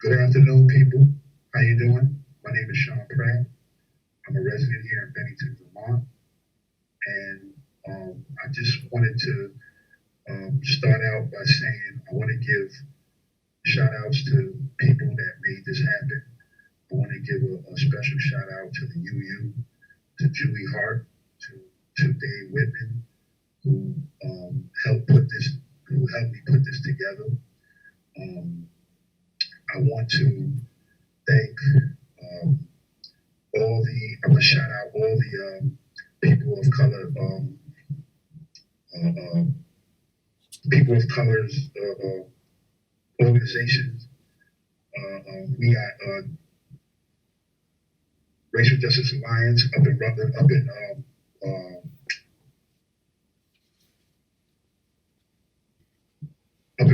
Good afternoon, people. How you doing? My name is Shawn Pratt. I'm a resident here in Bennington, Vermont, and I just wanted to start out by saying I want to give shout outs to people that made this happen. I want to give a special shout out to the UU, to Julie Hart, to Dave Whitman, who helped me put this together. I want to thank I want to shout out all the people of color, people of colors organizations. We got Racial Justice Alliance up in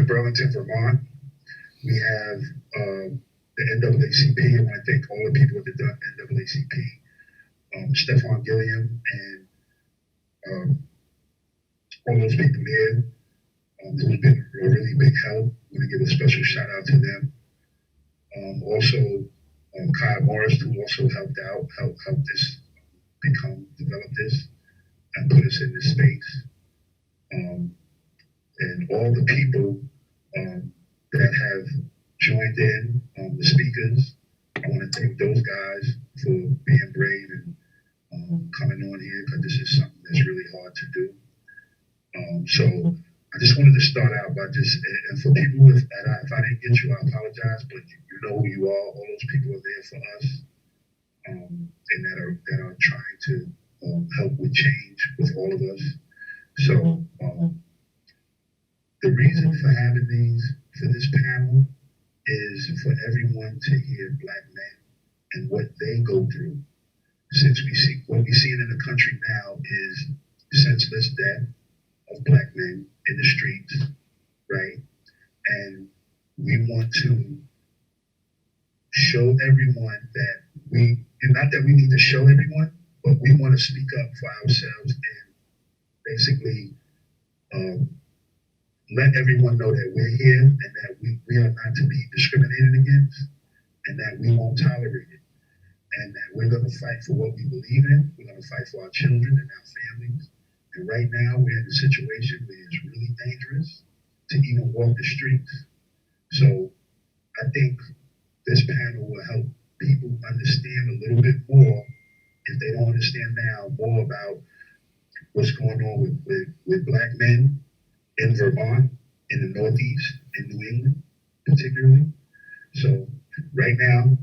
Burlington, Vermont. We have the NAACP. I want to thank all the people at the NAACP, Stefan Gilliam, and all those people there who've been a really big help. I want to give a special shout out to them. Also, Kyle Morris, who also helped this develop this, and put us in this space. And all the people that have joined in, the speakers. I want to thank those guys for being brave and coming on here, because this is something that's really hard to do. So I just wanted to start out by and for people, if I didn't get you, I apologize, but you know who you are. All those people are there for us, and that are trying to help with change with all of us. So the reason for having for this panel is for everyone to hear Black men and what they go through. Since what we're seeing in the country now is senseless death of Black men in the streets, right? And we want to show everyone that not that we need to show everyone, but we want to speak up for ourselves and basically let everyone know that we're here and that we are not to be discriminated against, and that we won't tolerate it, and that we're going to fight for what we believe in. We're going to fight for our children and our families. And right now we're in a situation where it's really dangerous to even walk the streets. So I think this panel will help people understand a little bit more, if they don't understand now, more about what's going on with Black men in Vermont, in the Northeast, in New England, particularly. So right now,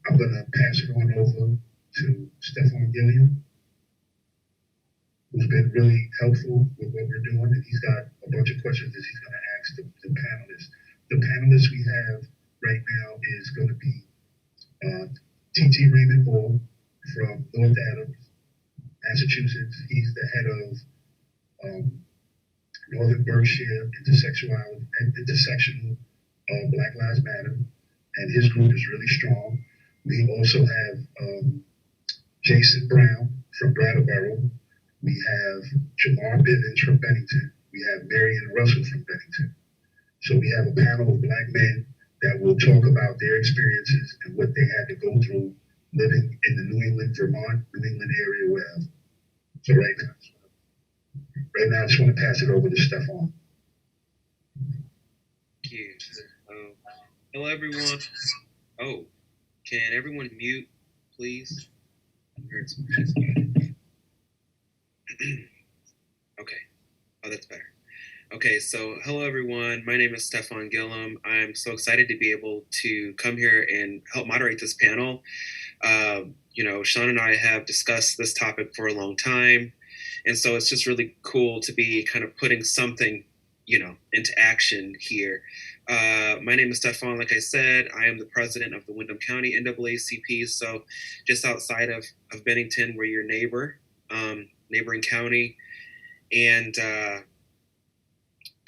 I'm going to pass it on over to Stefan Gilliam, who's been really helpful with what we're doing, and he's got a bunch of questions that he's going to ask the panelists. The panelists we have right now is going to be T.T. Raymond Moore from North Adams, Massachusetts. He's the head of Northern Berkshire intersectional Black Lives Matter, and his group is really strong. We also have Jason Brown from Brattleboro. We have Jamar Bivens from Bennington. We have Marion Russell from Bennington. So we have a panel of Black men that will talk about their experiences and what they had to go through living in the New England, Vermont, New England area, wherever. So right now, I just want to pass it over to Stefan. Thank you. Hello, everyone. Oh, can everyone mute, please? Okay. Oh, that's better. Okay, so hello, everyone. My name is Stefan Gillum. I'm so excited to be able to come here and help moderate this panel. Shawn and I have discussed this topic for a long time. And so it's just really cool to be kind of putting something, into action here. My name is Stefan. Like I said, I am the president of the Windham County NAACP. So just outside of Bennington, we're your neighboring county. And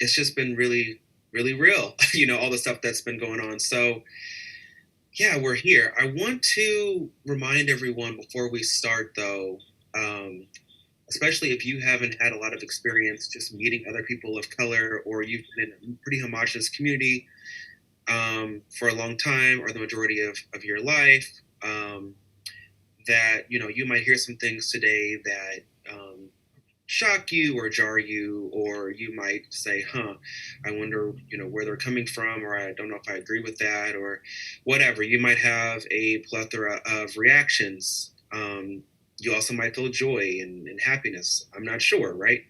it's just been really, really real, all the stuff that's been going on. So yeah, we're here. I want to remind everyone before we start, though, especially if you haven't had a lot of experience just meeting other people of color, or you've been in a pretty homogenous community, for a long time or the majority of your life, that, you might hear some things today that shock you or jar you, or you might say, I wonder, where they're coming from, or I don't know if I agree with that, or whatever. You might have a plethora of reactions. You also might feel joy and happiness. I'm not sure, right?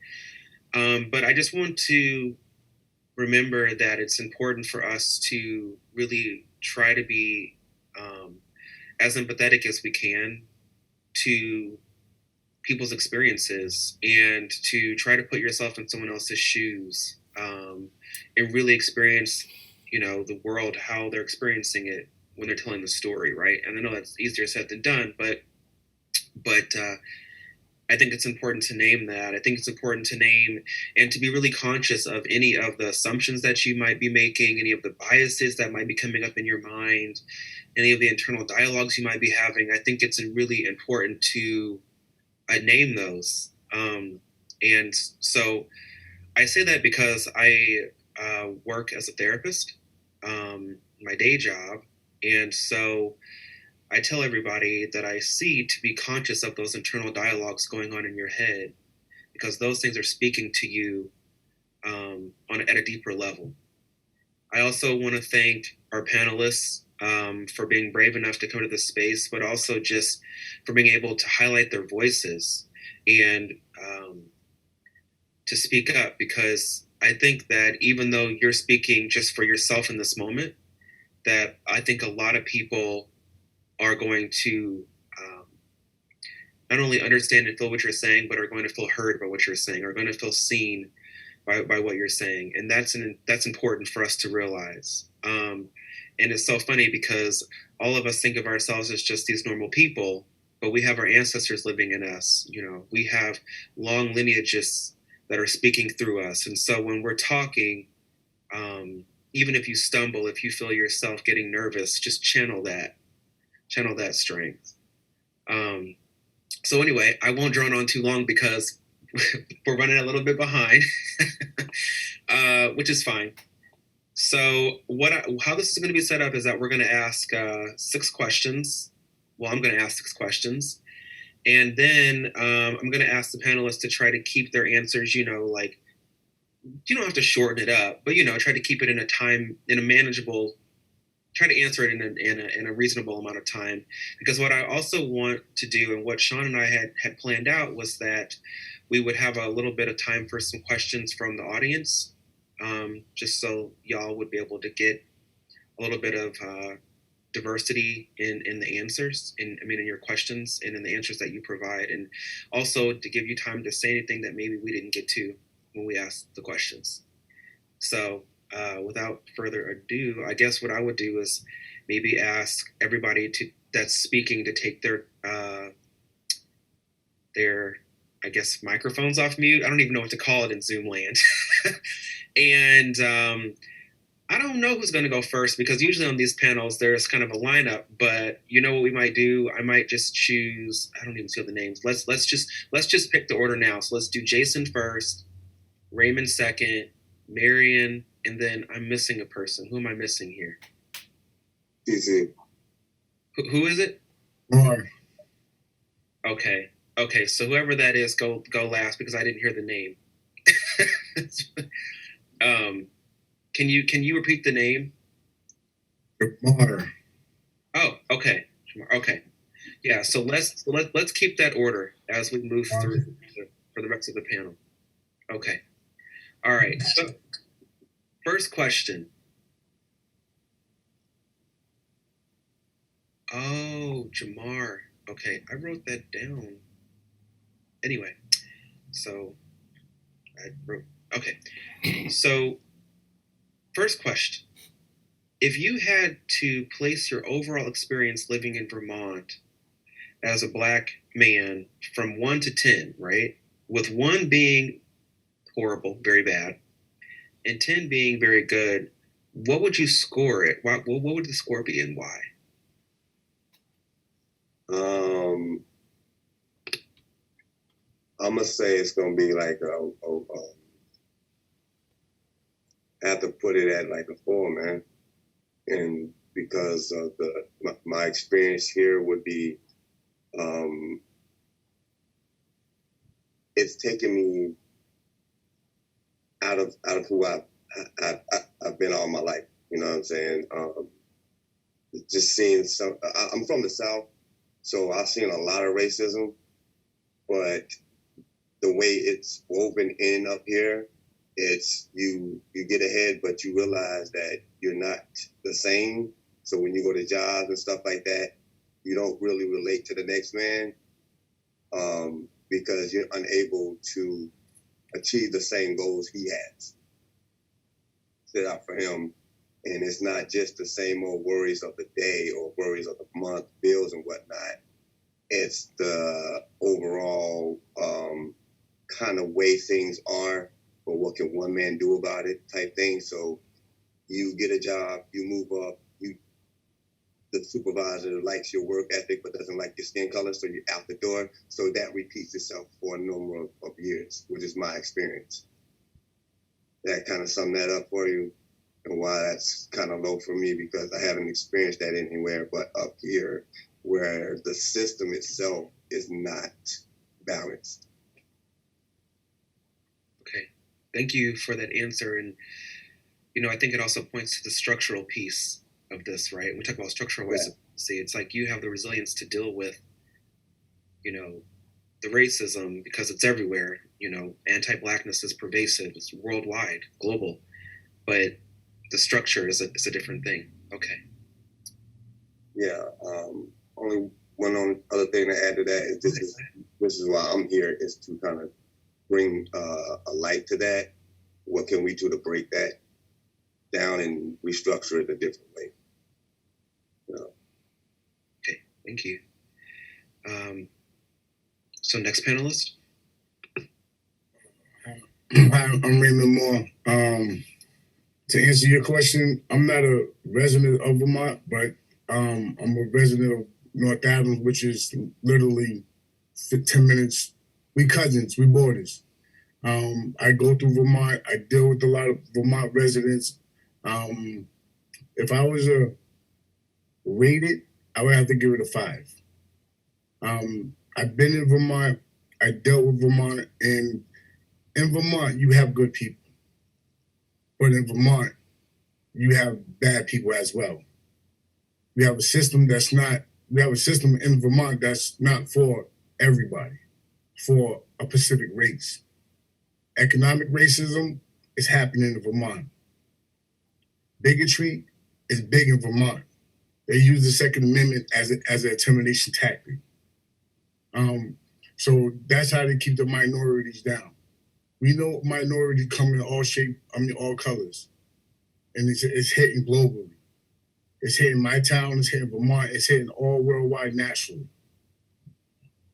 But I just want to remember that it's important for us to really try to be as empathetic as we can to people's experiences, and to try to put yourself in someone else's shoes, and really experience, the world, how they're experiencing it when they're telling the story, right? And I know that's easier said than done, but I think it's important to name that. I think it's important to name and to be really conscious of any of the assumptions that you might be making, any of the biases that might be coming up in your mind, any of the internal dialogues you might be having. I think it's really important to name those. And so I say that because I work as a therapist, my day job. And so I tell everybody that I see to be conscious of those internal dialogues going on in your head, because those things are speaking to you at a deeper level. I also want to thank our panelists for being brave enough to come to this space, but also just for being able to highlight their voices and to speak up, because I think that even though you're speaking just for yourself in this moment, that I think a lot of people are going to not only understand and feel what you're saying, but are going to feel heard by what you're saying, are going to feel seen by what you're saying. And that's important for us to realize. And it's so funny because all of us think of ourselves as just these normal people, but we have our ancestors living in us. We have long lineages that are speaking through us. And so when we're talking, even if you stumble, if you feel yourself getting nervous, just channel that strength. So anyway, I won't drone on too long because we're running a little bit behind, which is fine. So how this is going to be set up is that we're going to ask 6 questions. Well, I'm going to ask 6 questions. And then I'm going to ask the panelists to try to keep their answers, like, you don't have to shorten it up, but, try to keep it in a manageable, try to answer it in a reasonable amount of time. Because what I also want to do, and what Shawn and I had planned out, was that we would have a little bit of time for some questions from the audience, just so y'all would be able to get a little bit of diversity in the answers, in your questions and in the answers that you provide, and also to give you time to say anything that maybe we didn't get to when we asked the questions. So without further ado, I guess what I would do is maybe ask everybody that's speaking to take their I guess microphones off mute. I don't even know what to call it in Zoom land. And I don't know who's going to go first, because usually on these panels there's kind of a lineup. But you know what we might do? I might just choose. I don't even see the names. Let's just pick the order now. So let's do Jason first, Raymond second, Marion, and then I'm missing a person. Who am I missing here? Easy. Who is it? Moore. Okay. So whoever that is, go last, because I didn't hear the name. Can you repeat the name? Moore. Oh, okay. Yeah. So let's keep that order as we move through for the rest of the panel. Okay. All right. So first question. Oh, Jamar. Okay, I wrote that down. Anyway, so I wrote. Okay. So first question. If you had to place your overall experience living in Vermont as a Black man from 1 to 10, right? With 1 being horrible, very bad, and 10 being very good, what would you score it? What would the score be, and why? I'm gonna say it's gonna be like I have to put it at like a 4, man. and because of my experience here would be, it's taken me out of who I've been all my life. You know what I'm saying? Just seeing I'm from the South, so I've seen a lot of racism, but the way it's woven in up here, it's you get ahead, but you realize that you're not the same. So when you go to jobs and stuff like that, you don't really relate to the next man, because you're unable to achieve the same goals he has set out for him. And it's not just the same old worries of the day or worries of the month, bills and whatnot. It's the overall kind of way things are, but what can one man do about it type thing. So you get a job, you move up, the supervisor likes your work ethic but doesn't like your skin color, so you're out the door. So that repeats itself for a number of years, which is my experience. That kind of sum that up for you, and why that's kind of low for me, because I haven't experienced that anywhere but up here, where the system itself is not balanced. Okay, thank you for that answer. And I think it also points to the structural piece of this, right? We talk about structural ways to see. It's like you have the resilience to deal with, the racism, because it's everywhere. Anti-Blackness is pervasive. It's worldwide, global, but the structure is a different thing. Okay. Yeah. Only one other thing to add to that is this is why I'm here, is to kind of bring a light to that. What can we do to break that down and restructure it a different way? Okay, thank you. So next panelist. Hi, I'm Raymond Moore. To answer your question, I'm not a resident of Vermont, but I'm a resident of North Adams, which is literally 10 minutes. We cousins, we borders. I go through Vermont. I deal with a lot of Vermont residents. If I was a rated, I would have to give it a 5. I've been in Vermont. I dealt with Vermont, and in Vermont, you have good people. But in Vermont, you have bad people as well. We have a system in Vermont that's not for everybody, for a specific race. Economic racism is happening in Vermont. Bigotry is big in Vermont. They use the Second Amendment as an intimidation tactic. So that's how they keep the minorities down. We know minorities come in all colors. And it's hitting globally. It's hitting my town, it's hitting Vermont, it's hitting all worldwide nationally.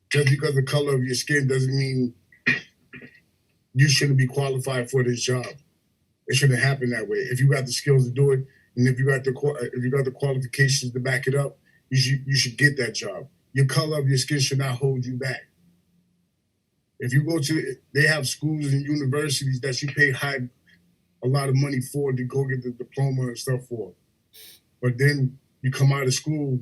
Just because the color of your skin doesn't mean you shouldn't be qualified for this job. It shouldn't happen that way. If you got the skills to do it, and if you got the qualifications to back it up, you should get that job. Your color of your skin should not hold you back. If you they have schools and universities that you pay a lot of money for to go get the diploma and stuff for. But then you come out of school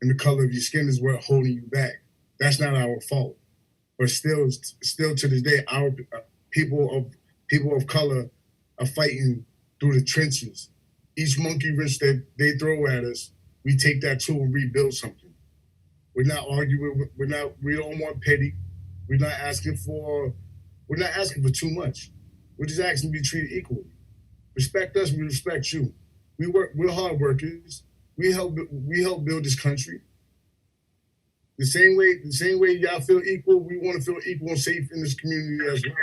and the color of your skin is what holding you back. That's not our fault. But still to this day, our people of color are fighting through the trenches. Each monkey wrench that they throw at us, we take that too and rebuild something. We're not arguing. We don't want petty. We're not asking for too much. We're just asking to be treated equally. Respect us, we respect you. We're hard workers. We help build this country. The same way y'all feel equal, we want to feel equal and safe in this community as well.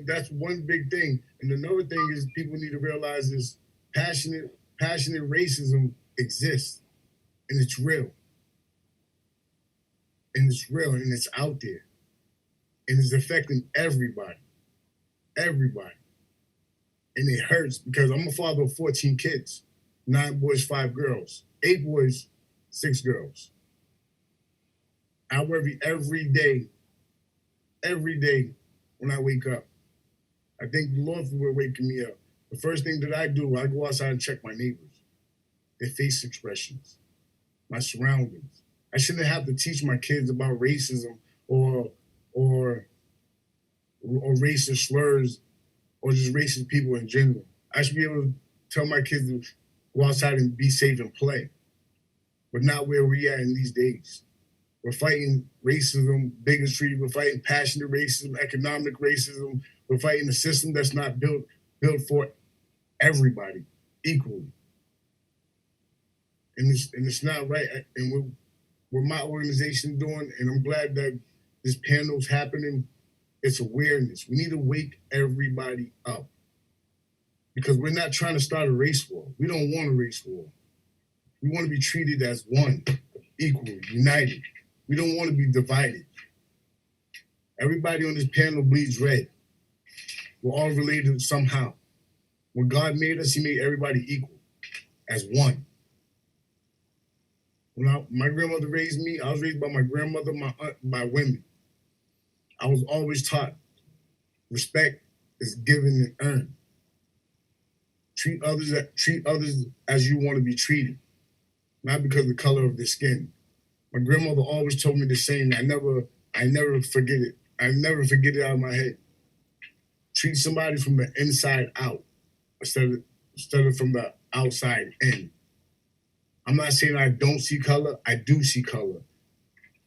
That's one big thing. And another thing is people need to realize is passionate racism exists, and it's real. And it's out there. And it's affecting everybody. Everybody. And it hurts because I'm a father of 14 kids, 9 boys, 5 girls, 8 boys, 6 girls. I worry every day when I wake up. I thank the Lord for waking me up. The first thing that I do, I go outside and check my neighbors, their face expressions, my surroundings. I shouldn't have to teach my kids about racism or racist slurs or just racist people in general. I should be able to tell my kids to go outside and be safe and play, but not where we are in these days. We're fighting racism, bigotry. We're fighting passionate racism, economic racism. We're fighting a system that's not built for everybody equally. And it's not right. And what my organization doing, and I'm glad that this panel's happening, it's awareness. We need to wake everybody up. Because we're not trying to start a race war. We don't want a race war. We want to be treated as one, equal, united. We don't want to be divided. Everybody on this panel bleeds red. We're all related somehow. When God made us, he made everybody equal, as one. When my grandmother raised me, I was raised by my grandmother, my aunt, by women. I was always taught respect is given and earned. Treat others as you want to be treated, not because of the color of their skin. My grandmother always told me the same. I never forget it. I never forget it out of my head. Treat somebody from the inside out instead of from the outside in. I'm not saying I don't see color. I do see color.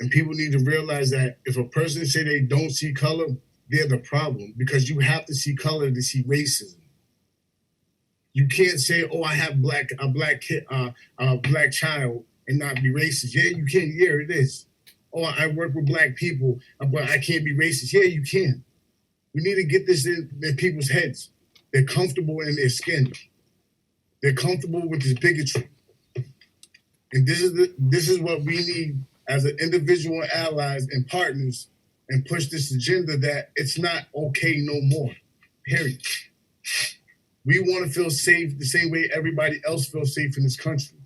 And people need to realize that if a person say they don't see color, they're the problem, because you have to see color to see racism. You can't say, "Oh, I have a black child," and not be racist. Yeah, you can. Yeah, it is. "Oh, I work with black people, but I can't be racist." Yeah, you can. We need to get this in people's heads. They're comfortable in their skin. They're comfortable with this bigotry, and this is what we need as an individual allies and partners, and push this agenda that it's not okay no more. Period. We want to feel safe the same way everybody else feels safe in this country.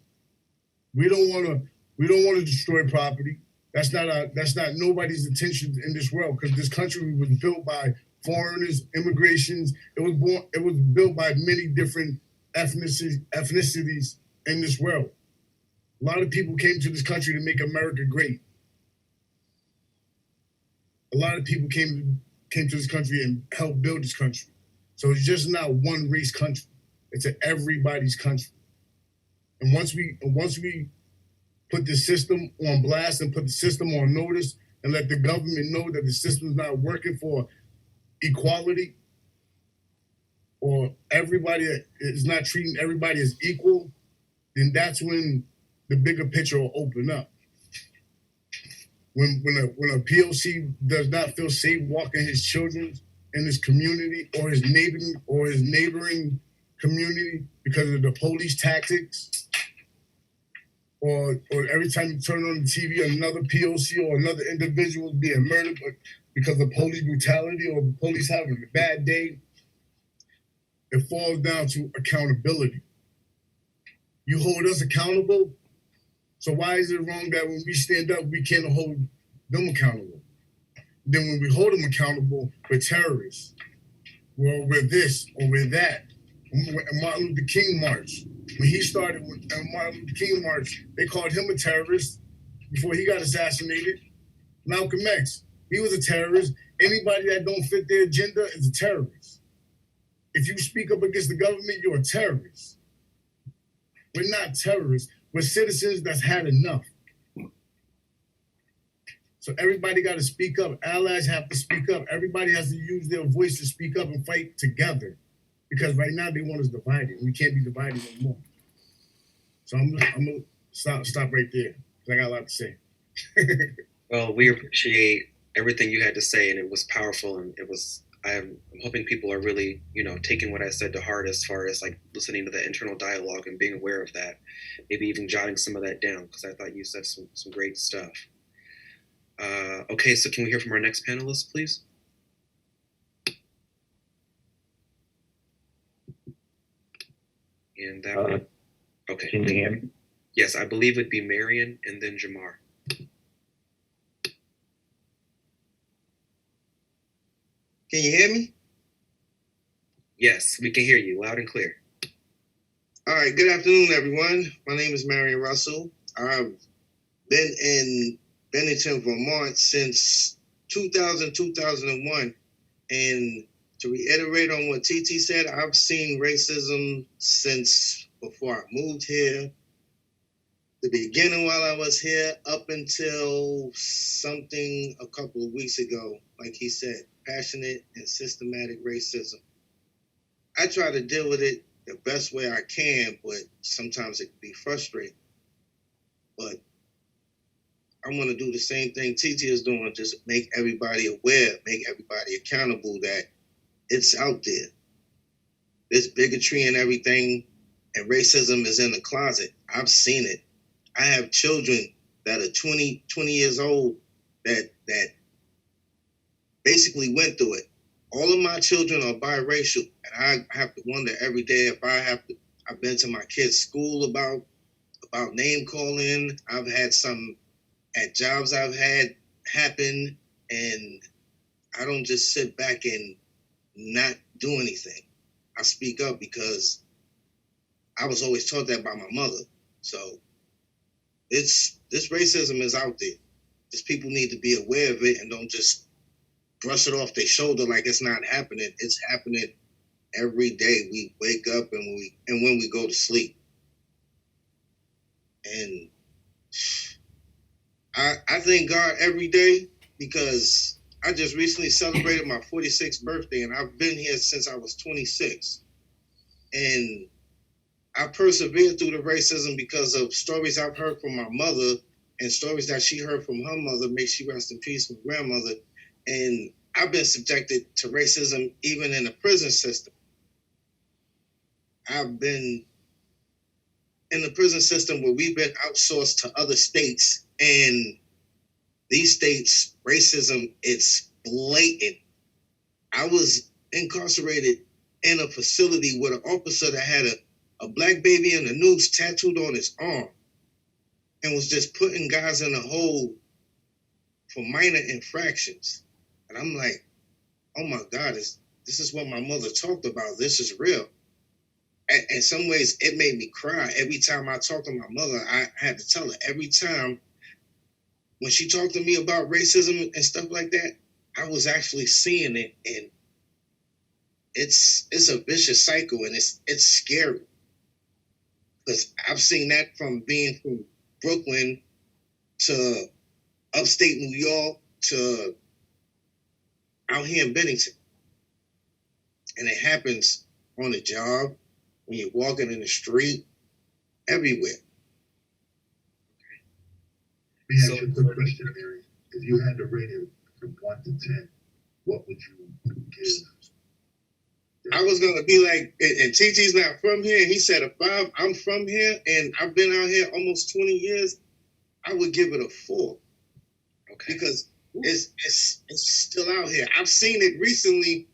We don't want to destroy property. That's not nobody's intention in this world, because this country was built by foreigners, immigrations. It was built by many different ethnicities in this world. A lot of people came to this country to make America great. A lot of people came to this country and helped build this country. So it's just not one race country. It's an everybody's country. And once we put the system on blast and put the system on notice and let the government know that the system's not working for equality, or everybody is not treating everybody as equal, then that's when the bigger picture will open up. When a POC does not feel safe walking his children in his community or his neighboring community because of the police tactics, or every time you turn on the TV, another POC or another individual is being murdered because of police brutality or the police having a bad day, it falls down to accountability. You hold us accountable, so why is it wrong that when we stand up, we can't hold them accountable? Then when we hold them accountable, we're terrorists. Well, we're this or we're that. Martin Luther King March. When he started with Martin Luther King March, they called him a terrorist before he got assassinated. Malcolm X, he was a terrorist. Anybody that don't fit their agenda is a terrorist. If you speak up against the government, you're a terrorist. We're not terrorists. We're citizens that's had enough. So everybody got to speak up. Allies have to speak up. Everybody has to use their voice to speak up and fight together. Because right now they want us divided. We can't be divided anymore. So I'm gonna stop right there, because I got a lot to say. Well, we appreciate everything you had to say, and it was powerful, and I'm hoping people are really, taking what I said to heart as far as like listening to the internal dialogue and being aware of that, maybe even jotting some of that down, because I thought you said some great stuff. Okay, so can we hear from our next panelist, please? And that okay. Can you hear me? Yes, I believe it'd be Marion and then Jamar. Can you hear me? Yes, we can hear you loud and clear. All right, good afternoon, everyone. My name is Marion Russell. I've been in Bennington, Vermont since 2001. And to reiterate on what TT said, I've seen racism since before I moved here, the beginning while I was here, up until something a couple of weeks ago, like he said, passionate and systematic racism. I try to deal with it the best way I can, but sometimes it can be frustrating. But I want to do the same thing TT is doing, just make everybody aware, make everybody accountable that it's out there. There's bigotry and everything, and racism is in the closet. I've seen it. I have children that are 20 years old that basically went through it. All of my children are biracial, and I have to wonder every day if I've been to my kids' school about name calling. I've had some at jobs I've had happen, and I don't just sit back and not do anything. I speak up because I was always taught that by my mother. So this racism is out there. Just people need to be aware of it and don't just brush it off their shoulder like it's not happening. It's happening every day. We wake up and when we go to sleep. And I thank God every day because I just recently celebrated my 46th birthday, and I've been here since I was 26. And I persevered through the racism because of stories I've heard from my mother and stories that she heard from her mother. May she rest in peace, my grandmother. And I've been subjected to racism even in the prison system. I've been in the prison system where we've been outsourced to other states, and these states, racism, it's blatant. I was incarcerated in a facility with an officer that had a black baby in the noose tattooed on his arm and was just putting guys in a hole for minor infractions. And I'm like, oh my God, this is what my mother talked about. This is real. In some ways, it made me cry. Every time I talked to my mother, I had to tell her. Every time when she talked to me about racism and stuff like that, I was actually seeing it, and it's a vicious cycle, and it's scary. Because I've seen that from being from Brooklyn to upstate New York to out here in Bennington. And it happens on the job, when you're walking in the street, everywhere. Let me ask you a quick question, Mary. If you had to rate it from 1 to 10, what would you give? I was gonna be like, and TT's not from here. He said a 5. I'm from here, and I've been out here almost 20 years. I would give it a 4. Okay. Because it's still out here. I've seen it recently,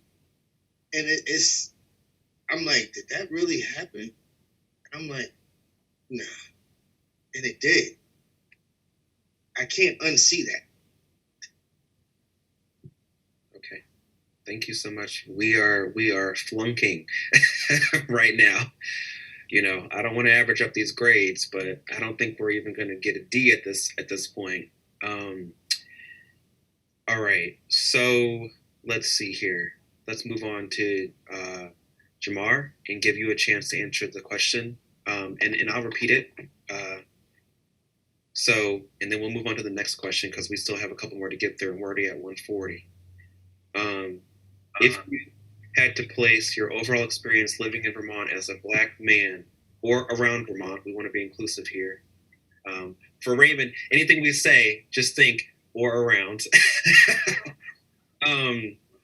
and it's. I'm like, did that really happen? I'm like, nah, and it did. I can't unsee that. Okay. Thank you so much. We are flunking right now. You know, I don't want to average up these grades, but I don't think we're even going to get a D at this point. All right. So let's see here. Let's move on to Jamar and give you a chance to answer the question. And I'll repeat it. And then we'll move on to the next question because we still have a couple more to get through, and we're already at 140. If you had to place your overall experience living in Vermont as a Black man or around Vermont, we want to be inclusive here. For Raymond, anything we say, just think or around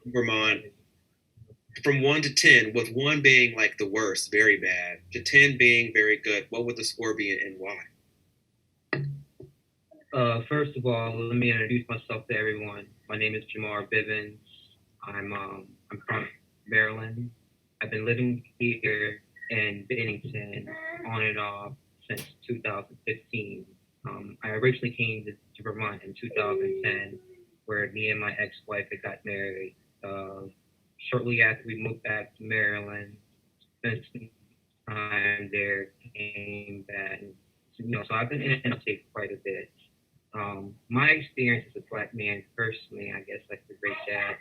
Vermont. From 1 to 10, with 1 being like the worst, very bad, to 10 being very good, what would the score be and why? First of all, let me introduce myself to everyone. My name is Jamar Bivens. I'm from Maryland. I've been living here in Bennington on and off since 2015. I originally came to Vermont in 2010, where me and my ex-wife had got married. shortly after we moved back to Maryland, spent some time there, came back. So I've been in the state quite a bit. My experience as a Black man, personally, I guess I could rate that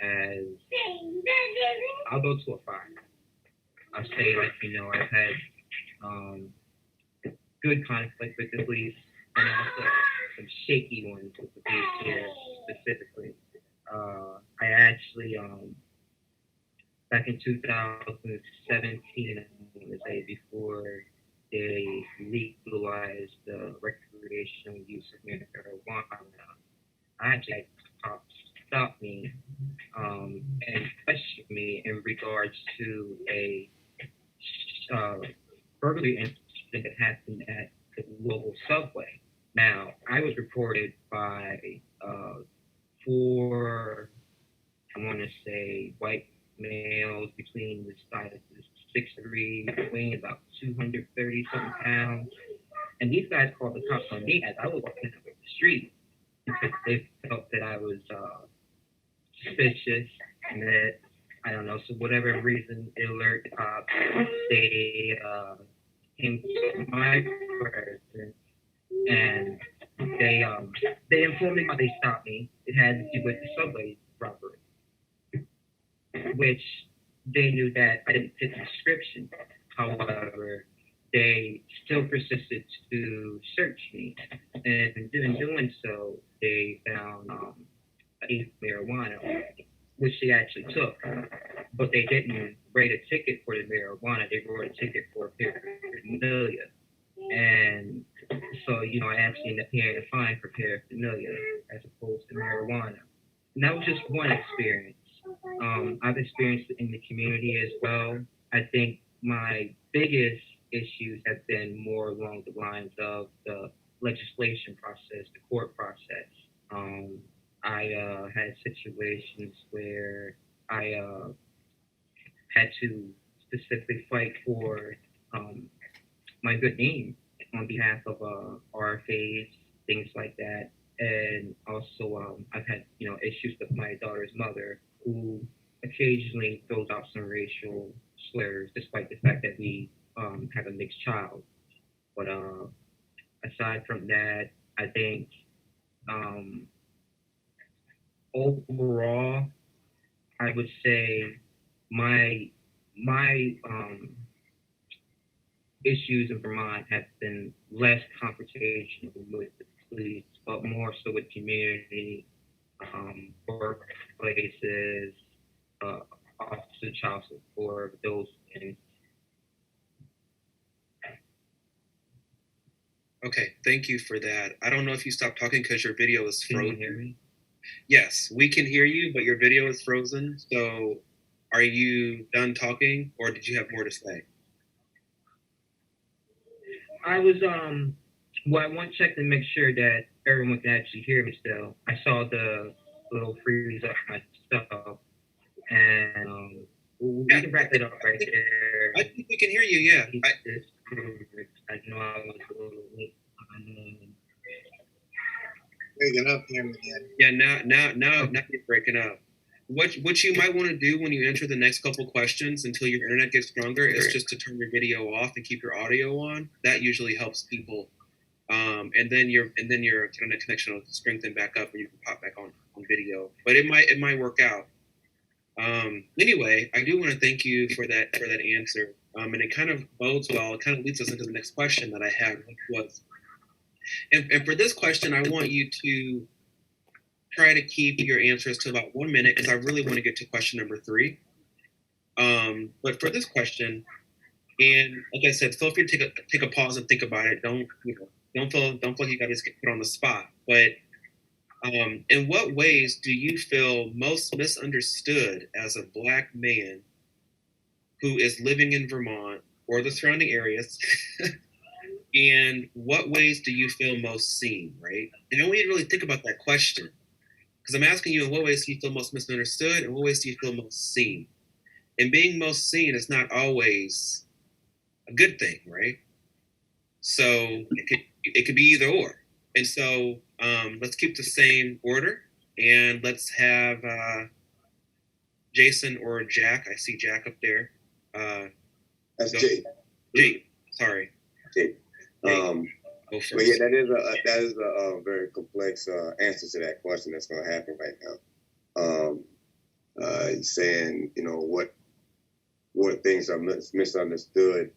as, I'll go to a 5. I'll say, I've had good conflict with the police, and also some shaky ones with the police here specifically. I actually, back in 2017, I want to say, before they legalized the recreational use of marijuana, I actually had cops stop me and question me in regards to a burglary incident that happened at the local subway. Now, I was reported by 4, I want to say, white males between the sizes 6'3", weighing about 230 something pounds. And these guys called the cops on me as I was walking up the street because they felt that I was suspicious and that, I don't know, so whatever reason they alerted the cops, they came to my presence and they informed me why they stopped me. It had to do with the subway robbery, which they knew that I didn't fit the description. However, they still persisted to search me, and in doing so, they found marijuana, which they actually took, but they didn't write a ticket for the marijuana. They wrote a ticket for paraphernalia, and so I actually ended up paying a fine for paraphernalia as opposed to marijuana. And that was just one experience. I've experienced it in the community as well. I think my biggest issues have been more along the lines of the legislation process, the court process. I had situations where I had to specifically fight for my good name on behalf of RFAs, things like that. And also, I've had issues with my daughter's mother, who occasionally throws out some racial slurs, despite the fact that we have a mixed child. But aside from that, I think overall, I would say my issues in Vermont have been less confrontational with the police, but more so with community, workplaces, Office of Child Support, those things. Okay, thank you for that. I don't know if you stopped talking because your video is frozen. Can you hear me? Yes, we can hear you, but your video is frozen. So are you done talking, or did you have more to say? I was, I want to check to make sure that everyone can actually hear me still. I saw the little freeze up myself, and we can wrap it up right there. I think we can hear you, yeah. I know I was a little late. Breaking up here again. Yeah, now you're breaking up. What you might want to do when you enter the next couple questions until your internet gets stronger is just to turn your video off and keep your audio on. That usually helps people. And then your internet connection will strengthen back up and you can pop back on video. But it might work out. Anyway, I do want to thank you for that answer. And it kind of bodes well. It kind of leads us into the next question that I had, which was, and for this question, I want you to try to keep your answers to about 1 minute because I really want to get to question number 3. But for this question, and like I said, feel free to take a pause and think about it. Don't feel like you got to get put on the spot. But in what ways do you feel most misunderstood as a Black man who is living in Vermont or the surrounding areas? And what ways do you feel most seen, right? And I want you to really think about that question. Because I'm asking you, in what ways do you feel most misunderstood and what ways do you feel most seen? And being most seen is not always a good thing, right? So it could be either or. And so let's keep the same order and let's have Jason or Jack. I see Jack up there. That's Go- Jake. Jake, sorry. Jake. Go But first. yeah, that is a very complex answer to that question that's going to happen right now. He's saying, you know, what things are misunderstood.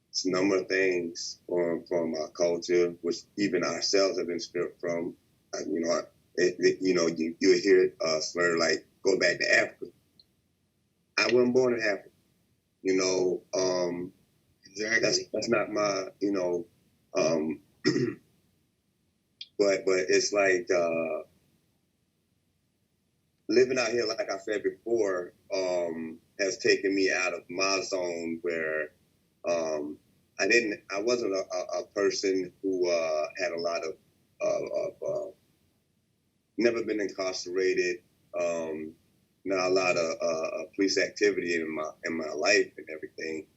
It's a number of things from our culture, which even ourselves have been stripped from. You know, you hear it slur like, go back to Africa. I wasn't born in Africa. You know, exactly. That's not my, you know, but it's like living out here, like I said before, has taken me out of my zone where I wasn't a person who had a lot of never been incarcerated, not a lot of police activity in my life and everything.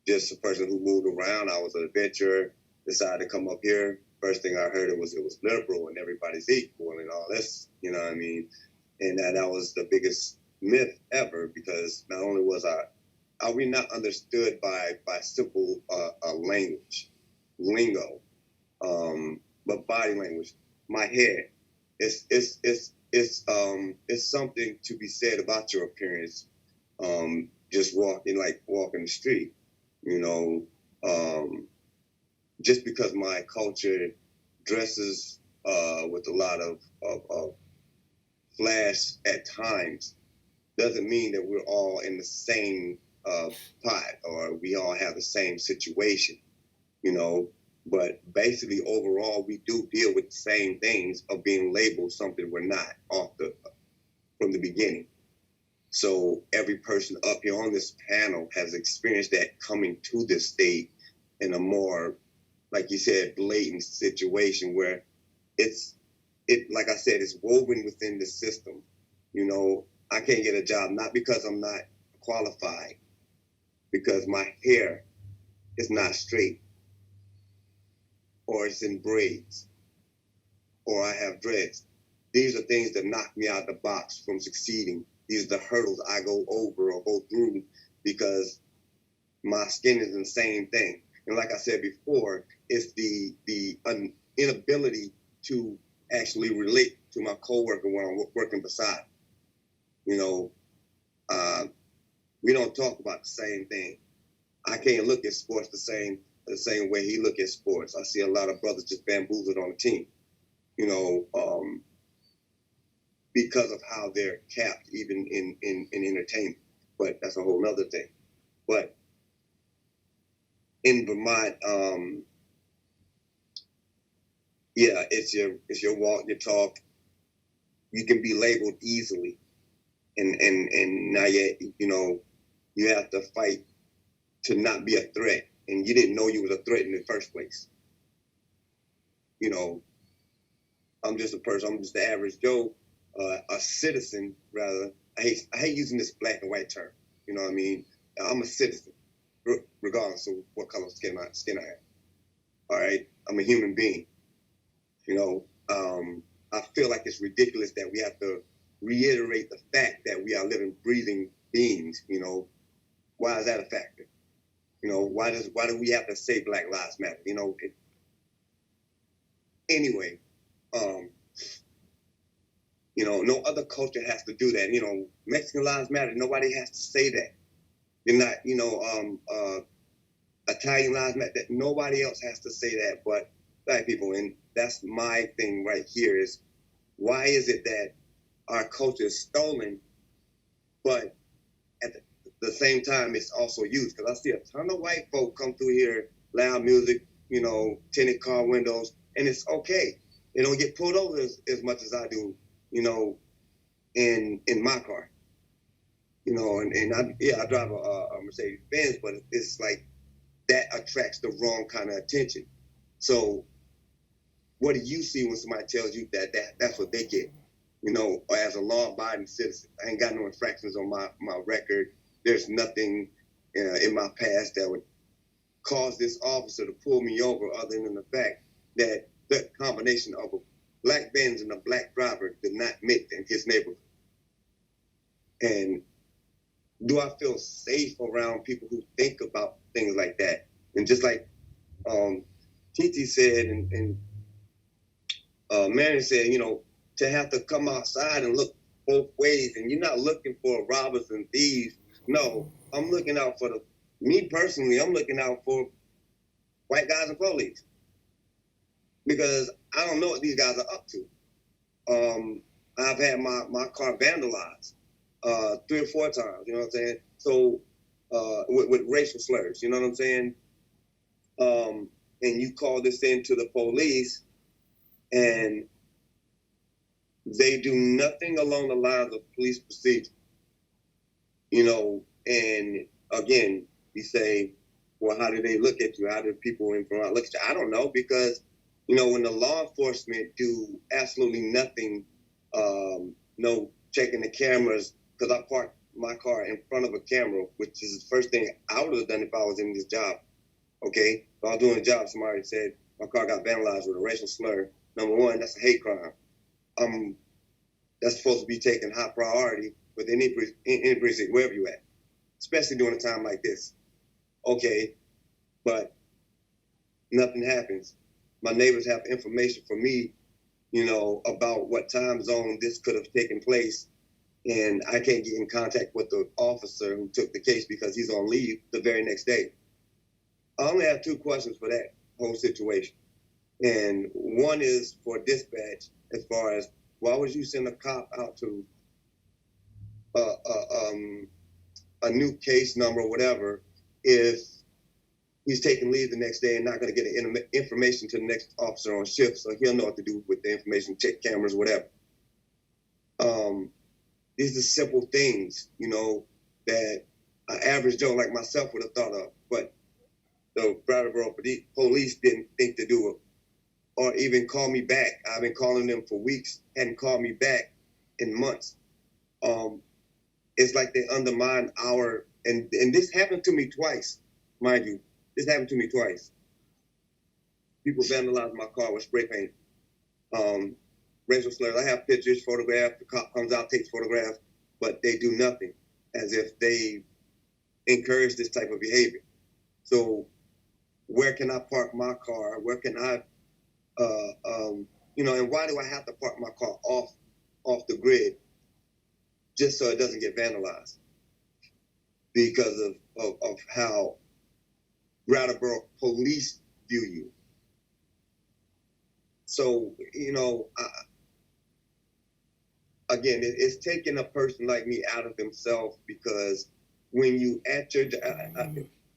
Just a person who moved around. I was an adventurer, decided to come up here. First thing I heard it was liberal and everybody's equal and all this, you know what I mean? And that was the biggest myth ever, because not only are we not understood by simple language, lingo, but body language. My hair, it's something to be said about your appearance. Just walking the street, you know, just because my culture dresses with a lot of flash at times doesn't mean that we're all in the same pot or we all have the same situation, you know. But basically, overall, we do deal with the same things of being labeled something we're not from the beginning. So every person up here on this panel has experienced that coming to this state in a more, like you said, blatant situation where like I said, it's woven within the system. You know, I can't get a job, not because I'm not qualified, because my hair is not straight, or it's in braids, or I have dreads. These are things that knock me out of the box from succeeding. These are the hurdles I go over or go through because my skin is the same thing. And like I said before, it's the inability to actually relate to my coworker when I'm working beside. You know, we don't talk about the same thing. I can't look at sports the same way he look at sports. I see a lot of brothers just bamboozled on the team, you know, because of how they're capped even in entertainment. But that's a whole nother thing. But in Vermont, yeah, it's your walk, your talk. You can be labeled easily, and now yet, you know, you have to fight to not be a threat, and you didn't know you was a threat in the first place. You know, I'm just a person. I'm just the average Joe, a citizen rather. I hate using this black and white term. You know what I mean? I'm a citizen, regardless of what color skin I have. All right, I'm a human being. You know, I feel like it's ridiculous that we have to reiterate the fact that we are living, breathing beings. You know, why is that a factor? You know, why do we have to say Black Lives Matter? You know, anyway, you know, no other culture has to do that. You know, Mexican Lives Matter. Nobody has to say that. You're not, you know, Italian Lives Matter. That nobody else has to say that, but Black people. And that's my thing right here is, why is it that our culture is stolen, but at the same time it's also used? Because I see a ton of white folk come through here, loud music, you know, tinted car windows, and it's okay. They don't get pulled over as much as I do, you know, in my car. You know, and I drive a Mercedes Benz, but it's like that attracts the wrong kind of attention. So what do you see when somebody tells you that's what they get? You know, as a law-abiding citizen, I ain't got no infractions on my record. There's nothing in my past that would cause this officer to pull me over, other than the fact that the combination of a black Benz and a black driver did not meet in his neighborhood. And do I feel safe around people who think about things like that? And just like Titi said, and Marion said, you know, to have to come outside and look both ways, and you're not looking for robbers and thieves. No, I'm looking out for me personally, I'm looking out for white guys and police, because I don't know what these guys are up to. I've had my car vandalized 3 or 4 times, you know what I'm saying? So with racial slurs, you know what I'm saying? And you call this in to the police, and they do nothing along the lines of police procedure, you know. And again, you say, well, how do they look at you? How do people in front look at you? I don't know, because, you know, when the law enforcement do absolutely nothing, no checking the cameras, because I parked my car in front of a camera, which is the first thing I would have done if I was in this job. Okay, so I was doing the job. Somebody said my car got vandalized with a racial slur. Number one, that's a hate crime. That's supposed to be taken high priority with any precinct, wherever you at, especially during a time like this. Okay, but nothing happens. My neighbors have information for me, you know, about what time zone this could have taken place, and I can't get in contact with the officer who took the case because he's on leave the very next day. I only have 2 questions for that whole situation. And one is for dispatch, as far as, why would you send a cop out to a new case number or whatever if he's taking leave the next day and not going to get information to the next officer on shift, so he'll know what to do with the information, check cameras, whatever. These are simple things, you know, that an average Joe like myself would have thought of, but the Brattleboro police didn't think to do it, or even call me back. I've been calling them for weeks, hadn't called me back in months. It's like they undermine and this happened to me twice, mind you. This happened to me twice. People vandalized my car with spray paint. Racial slurs. I have pictures, photographs. The cop comes out, takes photographs, but they do nothing, as if they encourage this type of behavior. So where can I park my car? Where can I, you know, and why do I have to park my car off the grid just so it doesn't get vandalized? Because of how Brattleboro police view you. So, you know, again, it's taking a person like me out of themselves, because when you at your,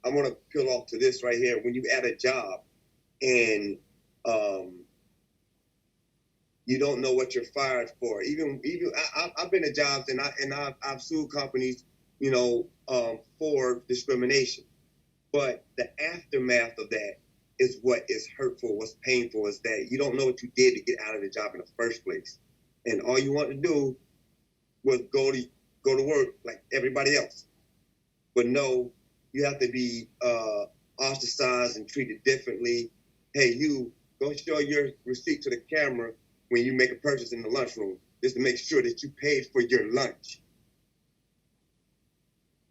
I want to peel off to this right here. When you at a job and you don't know what you're fired for. Even I've been at jobs and I've sued companies, you know, for discrimination. But the aftermath of that is what is hurtful, what's painful, is that you don't know what you did to get out of the job in the first place. And all you want to do was go to work like everybody else. But no, you have to be ostracized and treated differently. Hey, you, go show your receipt to the camera when you make a purchase in the lunchroom, just to make sure that you paid for your lunch.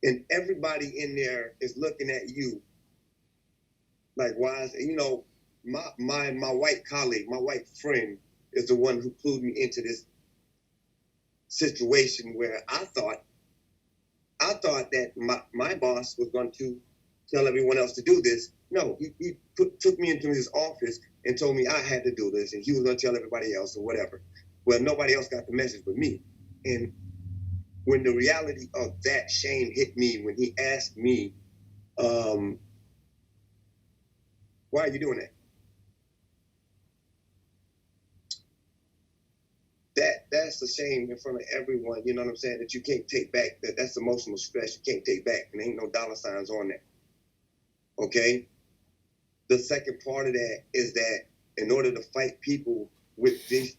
And everybody in there is looking at you like, why is, you know, my white colleague, my white friend is the one who clued me into this situation where I thought that my boss was going to tell everyone else to do this. No, he took me into his office and told me I had to do this, and he was going to tell everybody else or whatever. Well, nobody else got the message but me. And when the reality of that shame hit me, when he asked me, why are you doing that? That's a shame in front of everyone, you know what I'm saying, that you can't take back. That's emotional stress you can't take back, and there ain't no dollar signs on that. Okay? The second part of that is that in order to fight people with this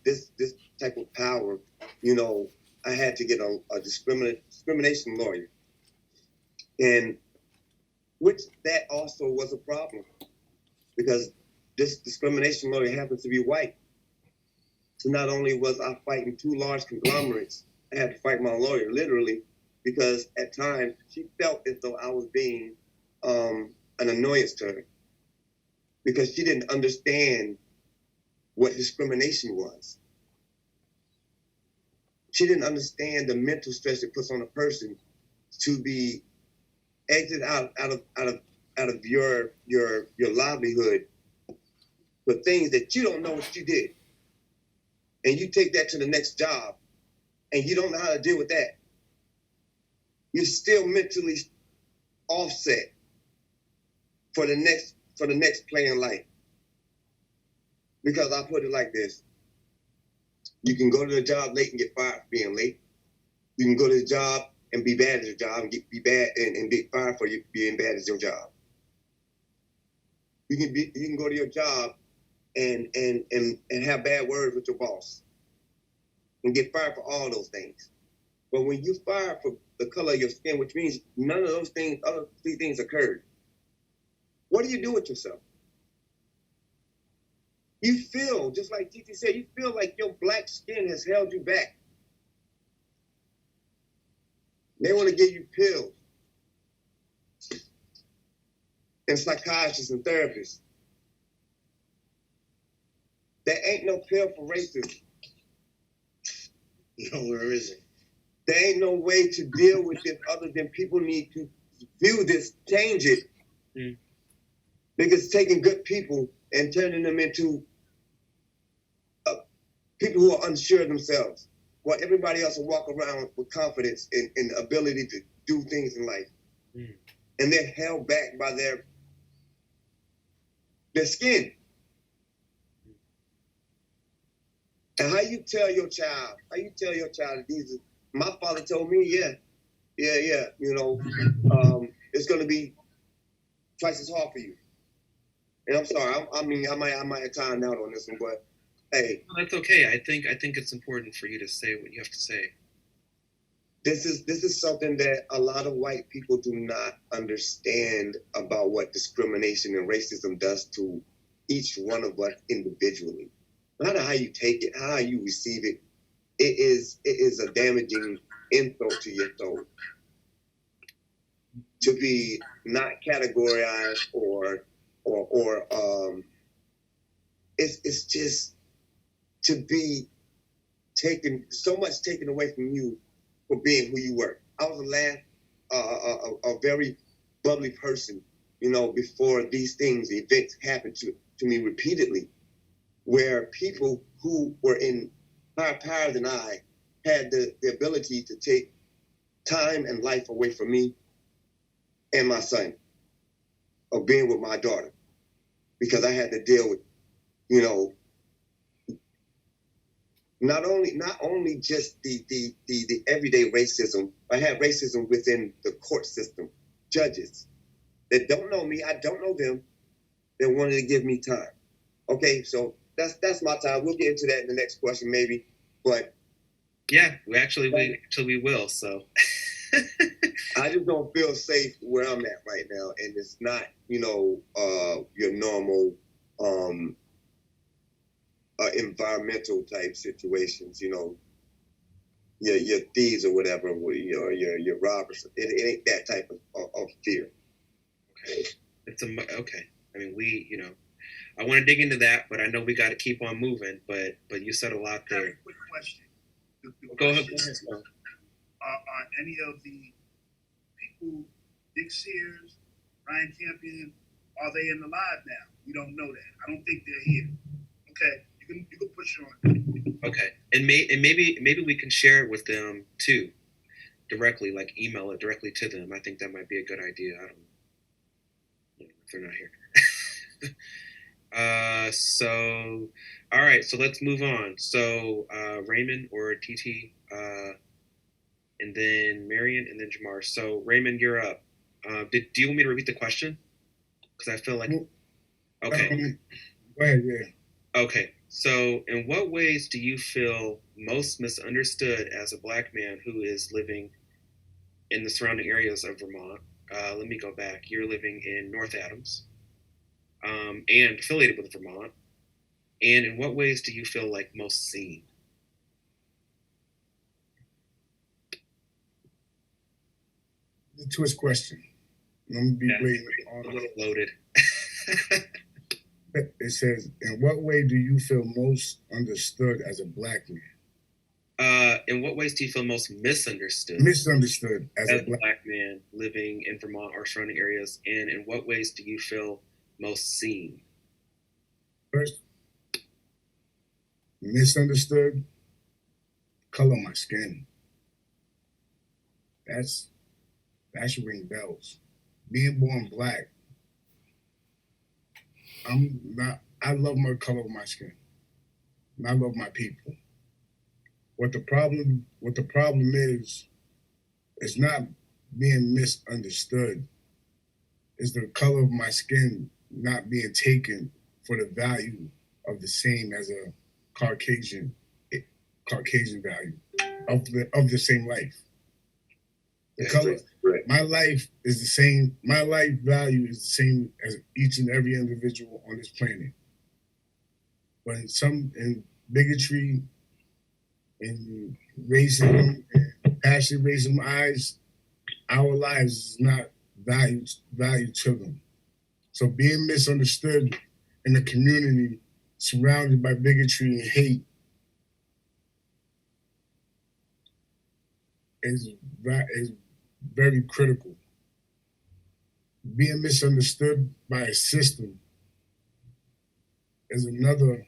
type of power, you know, I had to get a discrimination lawyer. And which that also was a problem, because this discrimination lawyer happens to be white. So not only was I fighting 2 large conglomerates, I had to fight my lawyer literally because at times she felt as though I was being an annoyance to her because she didn't understand what discrimination was. She didn't understand the mental stress it puts on a person to be exited out of your livelihood for things that you don't know what you did. And you take that to the next job and you don't know how to deal with that. You're still mentally offset for the next play in life. Because I put it like this. You can go to the job late and get fired for being late. You can go to the job and be bad at your job and get fired for you being bad at your job. You can go to your job and have bad words with your boss and get fired for all those things. But when you fire for the color of your skin, which means none of those things, other three things occurred, what do you do with yourself? You feel, just like Titi said, you feel like your black skin has held you back. They want to give you pills and psychiatrists and therapists. There ain't no pill for racism. No, where is it? There ain't no way to deal with this other than people need to view this, change it. Because taking good people and turning them into people who are unsure of themselves, while everybody else will walk around with confidence and the ability to do things in life. And they're held back by their skin. And how you tell your child that these are, my father told me, you know, it's gonna be twice as hard for you. And I'm sorry, I mean, I might have timed out on this one, but hey. No, that's okay. I think it's important for you to say what you have to say. This is something that a lot of white people do not understand about what discrimination and racism does to each one of us individually. No matter how you take it, how you receive it, it is a damaging insult to your soul. To be not categorized or it's just to be so much taken away from you for being who you were. I was a very bubbly person, you know, before these events happened to me repeatedly, where people who were in higher power than I had the ability to take time and life away from me and my son, of being with my daughter, because I had to deal with, you know, not only just the everyday racism. I had racism within the court system, judges that don't know me, I don't know them, that wanted to give me time. Okay, so that's my time. We'll get into that in the next question, maybe. But yeah, we will. So I just don't feel safe where I'm at right now, and it's not, you know, your normal environmental type situations, you know, your thieves or whatever, or your robbers. It ain't that type of fear. Okay, okay. I mean, you know, I want to dig into that, but I know we got to keep on moving. But you said a lot there. Quick question. Go ahead. Are any of the people, Dick Sears, Ryan Campion, are they in the live now? We don't know that. I don't think they're here. Okay, you can push on. Okay, and maybe we can share it with them too, directly, like email it directly to them. I think that might be a good idea. I don't know if they're not here. So, all right, so let's move on. So, Raymond or TT, and then Marion, and then Jamar. So, Raymond, you're up. Do you want me to repeat the question? Because I feel like... Okay. Go ahead, yeah. Okay, so in what ways do you feel most misunderstood as a Black man who is living in the surrounding areas of Vermont? Let me go back. You're living in North Adams and affiliated with Vermont. And in what ways do you feel like most seen? a twist question. I'm gonna be blatant. A little loaded. It says, "In what way do you feel most understood as a black man?" In what ways do you feel most misunderstood? Misunderstood as a black man living in Vermont or surrounding areas, and in what ways do you feel most seen? First, misunderstood. Color of my skin. That should ring bells. Being born black, I love my color of my skin. And I love my people. What the problem is not being misunderstood. Is the color of my skin not being taken for the value of the same as a Caucasian value of the same life. The color, right. My life is the same. My life value is the same as each and every individual on this planet. But in bigotry, in racism, and passionate racism eyes, our lives is not valued to them. So being misunderstood in a community surrounded by bigotry and hate is very critical. Being misunderstood by a system is another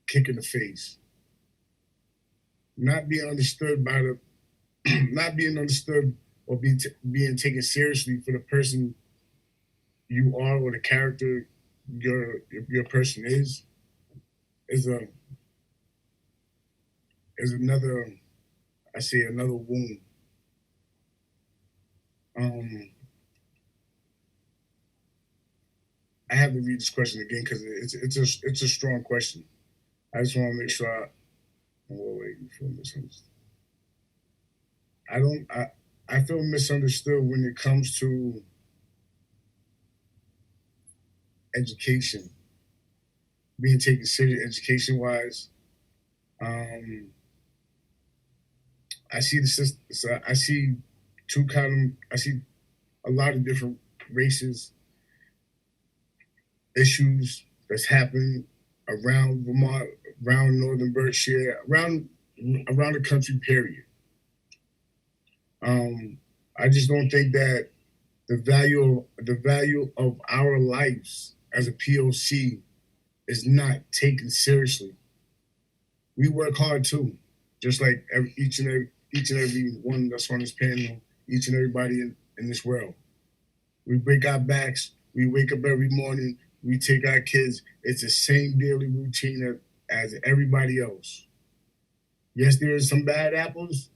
kick in the face. Not being understood or being taken seriously for the person you are or the character your person is another, I say, another wound. I have to read this question again because it's a strong question. I just want to make sure you feel misunderstood. I feel misunderstood when it comes to education, being taken serious education-wise. I see I see a lot of different races, issues that's happening around Vermont, around Northern Berkshire, around the country, period. I just don't think that the value of our lives as a POC is not taken seriously. We work hard too, just like each and every one that's on this panel, each and everybody in this world. We break our backs. We wake up every morning. We take our kids. It's the same daily routine as everybody else. Yes, there are some bad apples,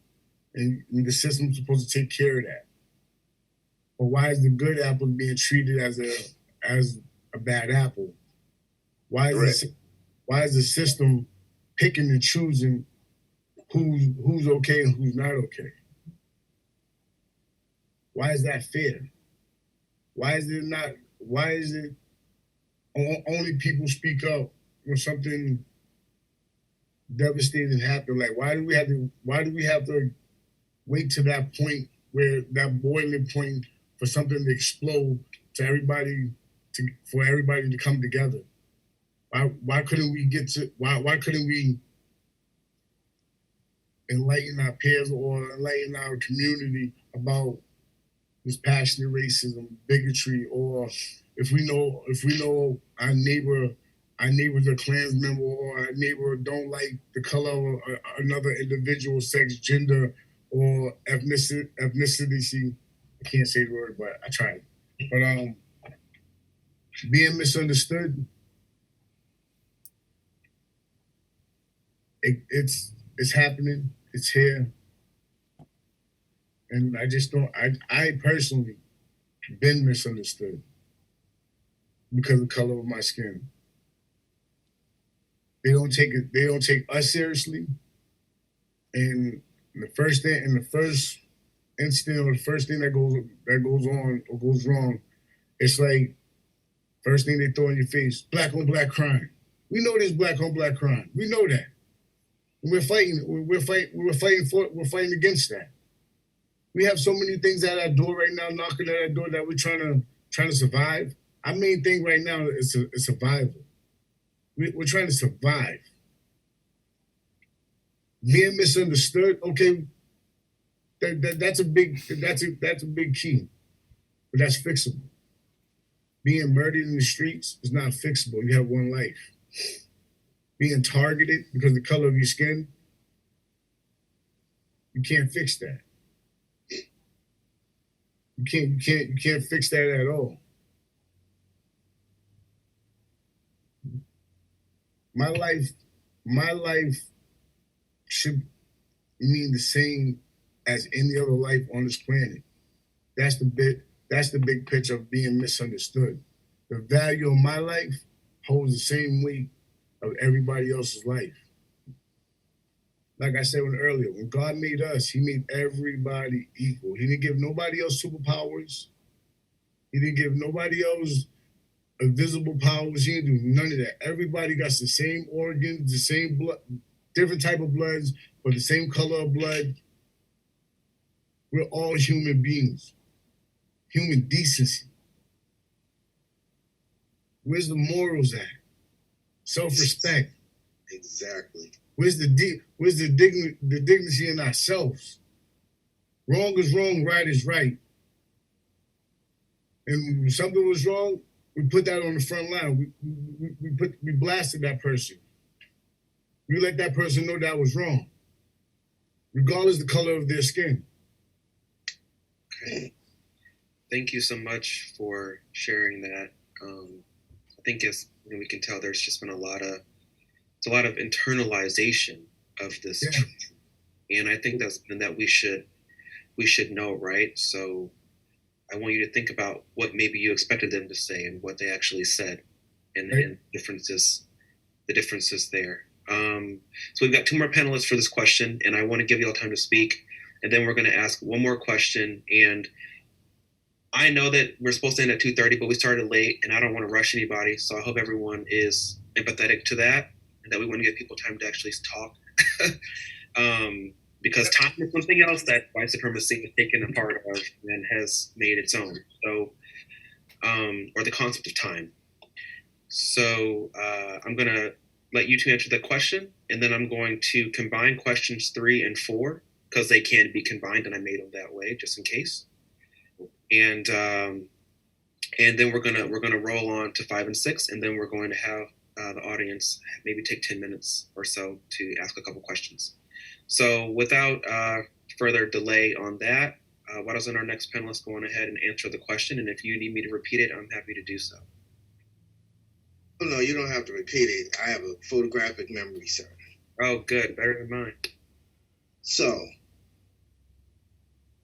and the system's supposed to take care of that. But why is the good apple being treated as a bad apple? Why is the system picking and choosing who's okay and who's not okay? Why is that fair? Why is it only people speak up when something devastating happens? Like, why do we have to wait to that point, where that boiling point, for something to explode, for everybody to come together? Why couldn't we enlighten our peers or enlighten our community about this passionate racism, bigotry, or if we know our neighbor's a Klan member, or our neighbor don't like the color of another individual, sex, gender, or ethnicity. I can't say the word, but I tried. But being misunderstood, it's happening. It's here. And I just don't, I personally been misunderstood because of the color of my skin. They don't take us seriously. And the first incident or the first thing that goes on or goes wrong, it's like, first thing they throw in your face, black on black crime. We know there's black on black crime. We know that. We're fighting against that. We have so many things at our door right now, knocking at our door that we're trying to survive. Our main thing right now is survival. We're trying to survive. Being misunderstood, okay, that's a big key, but that's fixable. Being murdered in the streets is not fixable. You have one life. Being targeted because of the color of your skin, you can't fix that. You can't fix that at all. My life should mean the same as any other life on this planet. That's the big picture of being misunderstood. The value of my life holds the same weight of everybody else's life. Like I said earlier, when God made us, he made everybody equal. He didn't give nobody else superpowers. He didn't give nobody else invisible powers. He didn't do none of that. Everybody got the same organs, the same blood, different type of bloods, but the same color of blood. We're all human beings. Human decency. Where's the morals at? Self-respect. Exactly. Where's the dignity in ourselves? Wrong is wrong, right is right. And when something was wrong, we put that on the front line. We blasted that person. We let that person know that was wrong, regardless of the color of their skin. Okay. Thank you so much for sharing that. I think as we can tell, there's just been a lot of internalization of this truth. And I think that's something that we should know, right? So I want you to think about what maybe you expected them to say and what they actually said, and the differences there. So we've got 2 more panelists for this question, and I want to give you all time to speak, and then we're going to ask one more question. And I know that we're supposed to end at 2:30, but we started late, and I don't want to rush anybody, so I hope everyone is empathetic to that, and that we want to give people time to actually talk. Because time is something else that white supremacy has taken a part of and has made its own. So, or the concept of time. So I'm going to let you 2 answer the question, and then I'm going to combine questions 3 and 4 because they can be combined, and I made them that way just in case. And then we're gonna roll on to 5 and 6, and then we're going to have the audience maybe take 10 minutes or so to ask a couple questions. So without further delay on that, why doesn't our next panelist go on ahead and answer the question? And if you need me to repeat it, I'm happy to do so. Oh, no, you don't have to repeat it. I have a photographic memory, sir. Oh, good. Better than mine. So,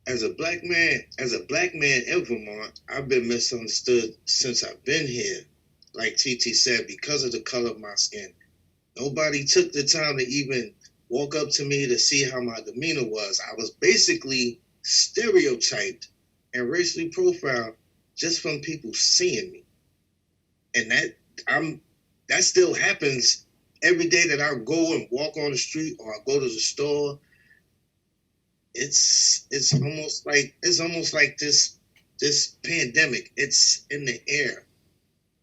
as a black man in Vermont, I've been misunderstood since I've been here. Like TT said, because of the color of my skin. Nobody took the time to even walk up to me to see how my demeanor was. I was basically stereotyped and racially profiled just from people seeing me. And that still happens every day that I go and walk on the street or I go to the store. It's almost like this pandemic. It's in the air,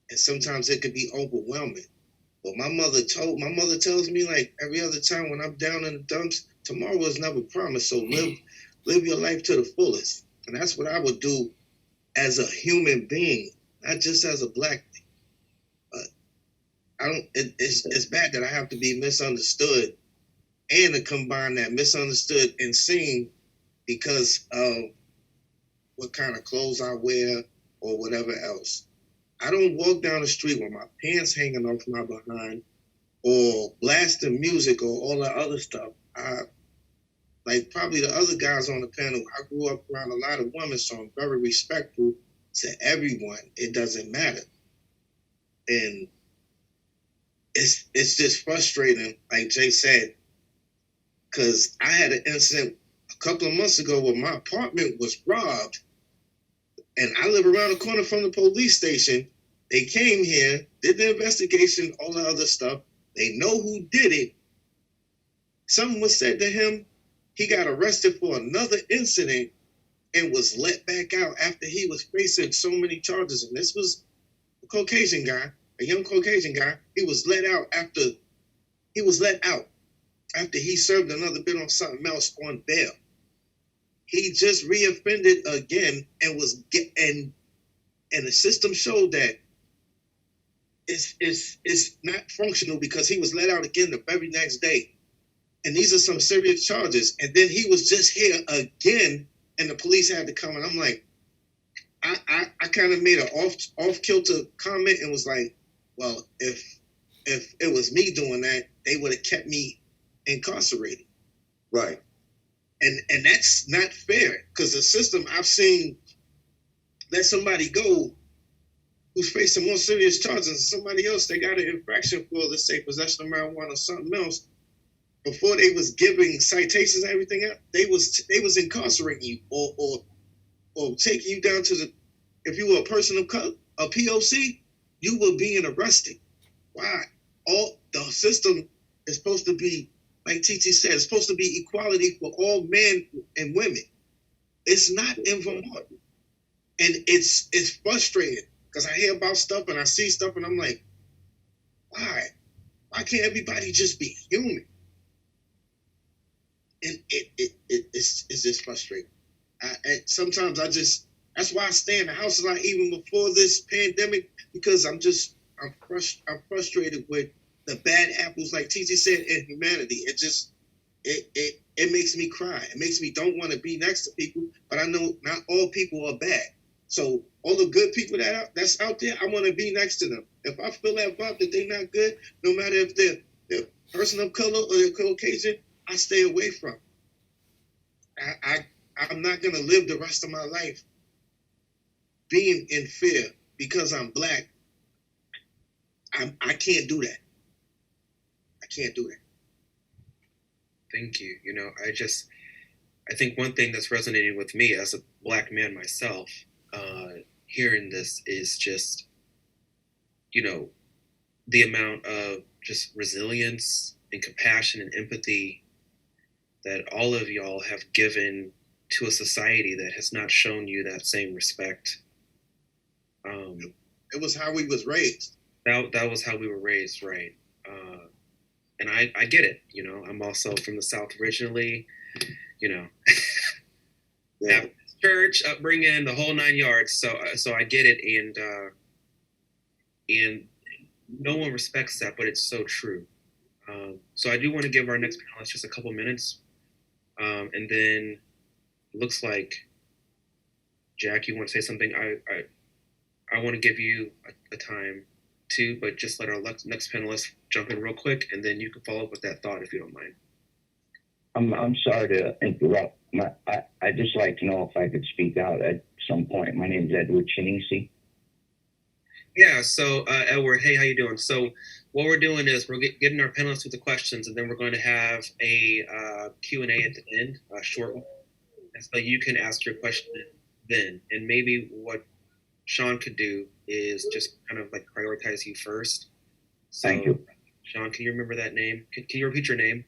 and sometimes it could be overwhelming. But my mother tells me, like every other time when I'm down in the dumps, tomorrow is never promised. So live your life to the fullest, and that's what I would do as a human being, not just as a black man. It's bad that I have to be misunderstood, and to combine that misunderstood and seen because of what kind of clothes I wear or whatever else. I don't walk down the street with my pants hanging off my behind or blasting music or all that other stuff. Like probably the other guys on the panel, I grew up around a lot of women, so I'm very respectful to everyone. It doesn't matter. And it's just frustrating, like Jay said, because I had an incident a couple of months ago where my apartment was robbed, and I live around the corner from the police station. They came here, did the investigation, all the other stuff. They know who did it. Something was said to him. He got arrested for another incident, and was let back out after he was facing so many charges. And this was a Caucasian guy, a young Caucasian guy. He was let out after he served another bit on something else on bail. He just reoffended again and the system showed that it's not functional because he was let out again the very next day. And these are some serious charges. And then he was just here again, and the police had to come. And I'm like, I kind of made an off kilter comment and was like, well, if it was me doing that, they would have kept me incarcerated. Right. And that's not fair, because the system I've seen let somebody go who's facing more serious charges than somebody else. They got an infraction for, let's say, possession of marijuana or something else. Before they was giving citations and everything else, they was incarcerating you or taking you down to if you were a person of color, a POC, you were being arrested. Why? All the system is supposed to be, like TT said, it's supposed to be equality for all men and women. It's not in Vermont. And it's frustrating because I hear about stuff and I see stuff and I'm like, why? Why can't everybody just be human? And it's just frustrating. Sometimes that's why I stay in the house a lot even before this pandemic, because I'm frustrated with the bad apples, like TT said, in humanity. It makes me cry. It makes me don't want to be next to people, but I know not all people are bad. So all the good people that's out there, I want to be next to them. If I feel that vibe that they're not good, no matter if they're person of color or they're Caucasian, I stay away from. I'm not gonna live the rest of my life being in fear because I'm black. I can't do that. I can't do that. Thank you. I think one thing that's resonating with me as a black man myself, hearing this is just, the amount of just resilience and compassion and empathy that all of y'all have given to a society that has not shown you that same respect. It was how we was raised. That was how we were raised, right? And I get it. I'm also from the South originally. Yeah. Church upbringing, the whole 9 yards. So I get it, and no one respects that, but it's so true. So I do want to give our next panelist just a couple minutes, and then it looks like Jack, you want to say something? I want to give you a time too, but just let our next panelist jump in real quick, and then you can follow up with that thought if you don't mind. I'm sorry to interrupt. I just like to know if I could speak out at some point. My name is Edward Chinisi. Yeah, so Edward, hey, how you doing? So what we're doing is we're getting our panelists with the questions, and then we're going to have a Q&A at the end, a short one. And so you can ask your question then. And maybe what Shawn could do is just kind of like prioritize you first. So, Thank you. Shawn, can you remember that name? Can you repeat your name?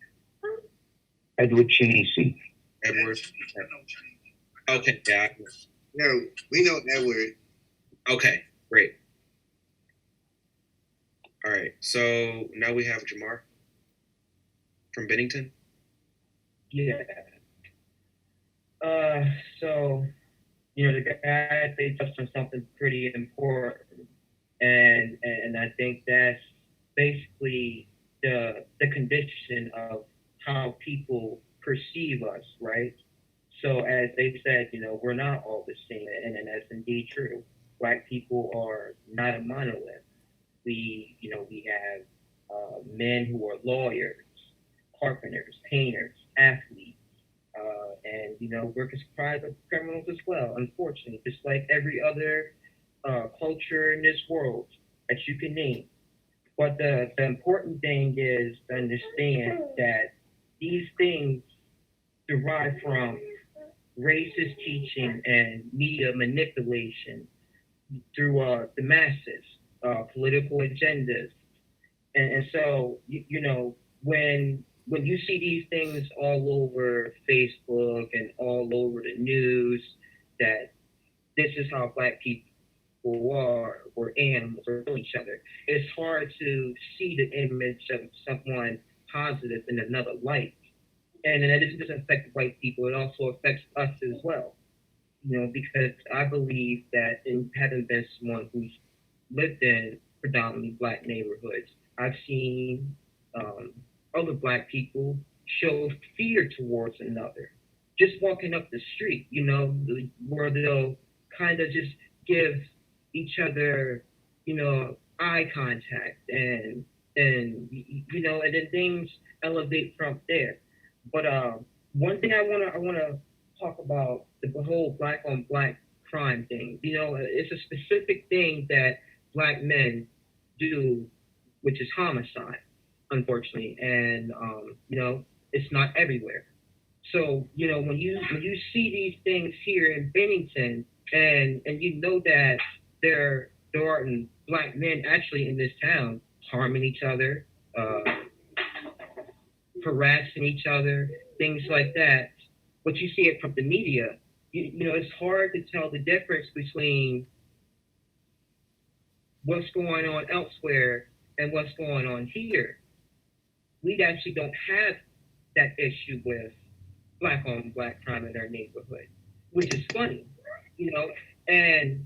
Edward Chinisi. Edward. Okay, yeah. Yeah, we know Edward. Okay, great. All right, so now we have Jamar from Bennington. Yeah. So, the guy, they touched on something pretty important, and I think that's basically the condition of how people perceive us, right? So as they said, we're not all the same, and that's indeed true. Black people are not a monolith. We have men who are lawyers, carpenters, painters, athletes, and we're comprised of criminals as well, unfortunately, just like every other culture in this world that you can name. But the important thing is to understand that these things derive from racist teaching and media manipulation through the masses, political agendas. And so, when you see these things all over Facebook and all over the news, that this is how Black people are, or animals, or each other. It's hard to see the image of someone positive in another light. And then it doesn't affect white people, it also affects us as well. Because I believe that, in having been someone who's lived in predominantly Black neighborhoods, I've seen other Black people show fear towards another. Just walking up the street, where they'll kind of just give each other, eye contact, and and then things elevate from there. But one thing I wanna talk about the whole Black on Black crime thing. It's a specific thing that Black men do, which is homicide, unfortunately, and it's not everywhere. So when you see these things here in Bennington, and that there aren't Black men actually in this town harming each other, harassing each other, things like that, but you see it from the media, it's hard to tell the difference between what's going on elsewhere and what's going on here. We actually don't have that issue with Black on Black crime in our neighborhood, which is funny, and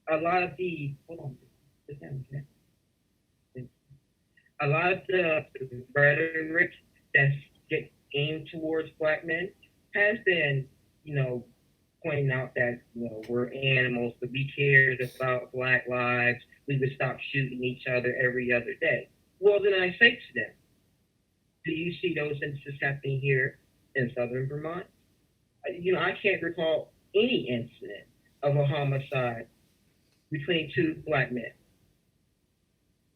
a lot of the rhetoric that's aimed towards Black men has been, pointing out that we're animals, but we cared about Black lives. We would stop shooting each other every other day. Well, then I say to them, do you see those instances happening here in Southern Vermont? I can't recall any incident of a homicide between two Black men.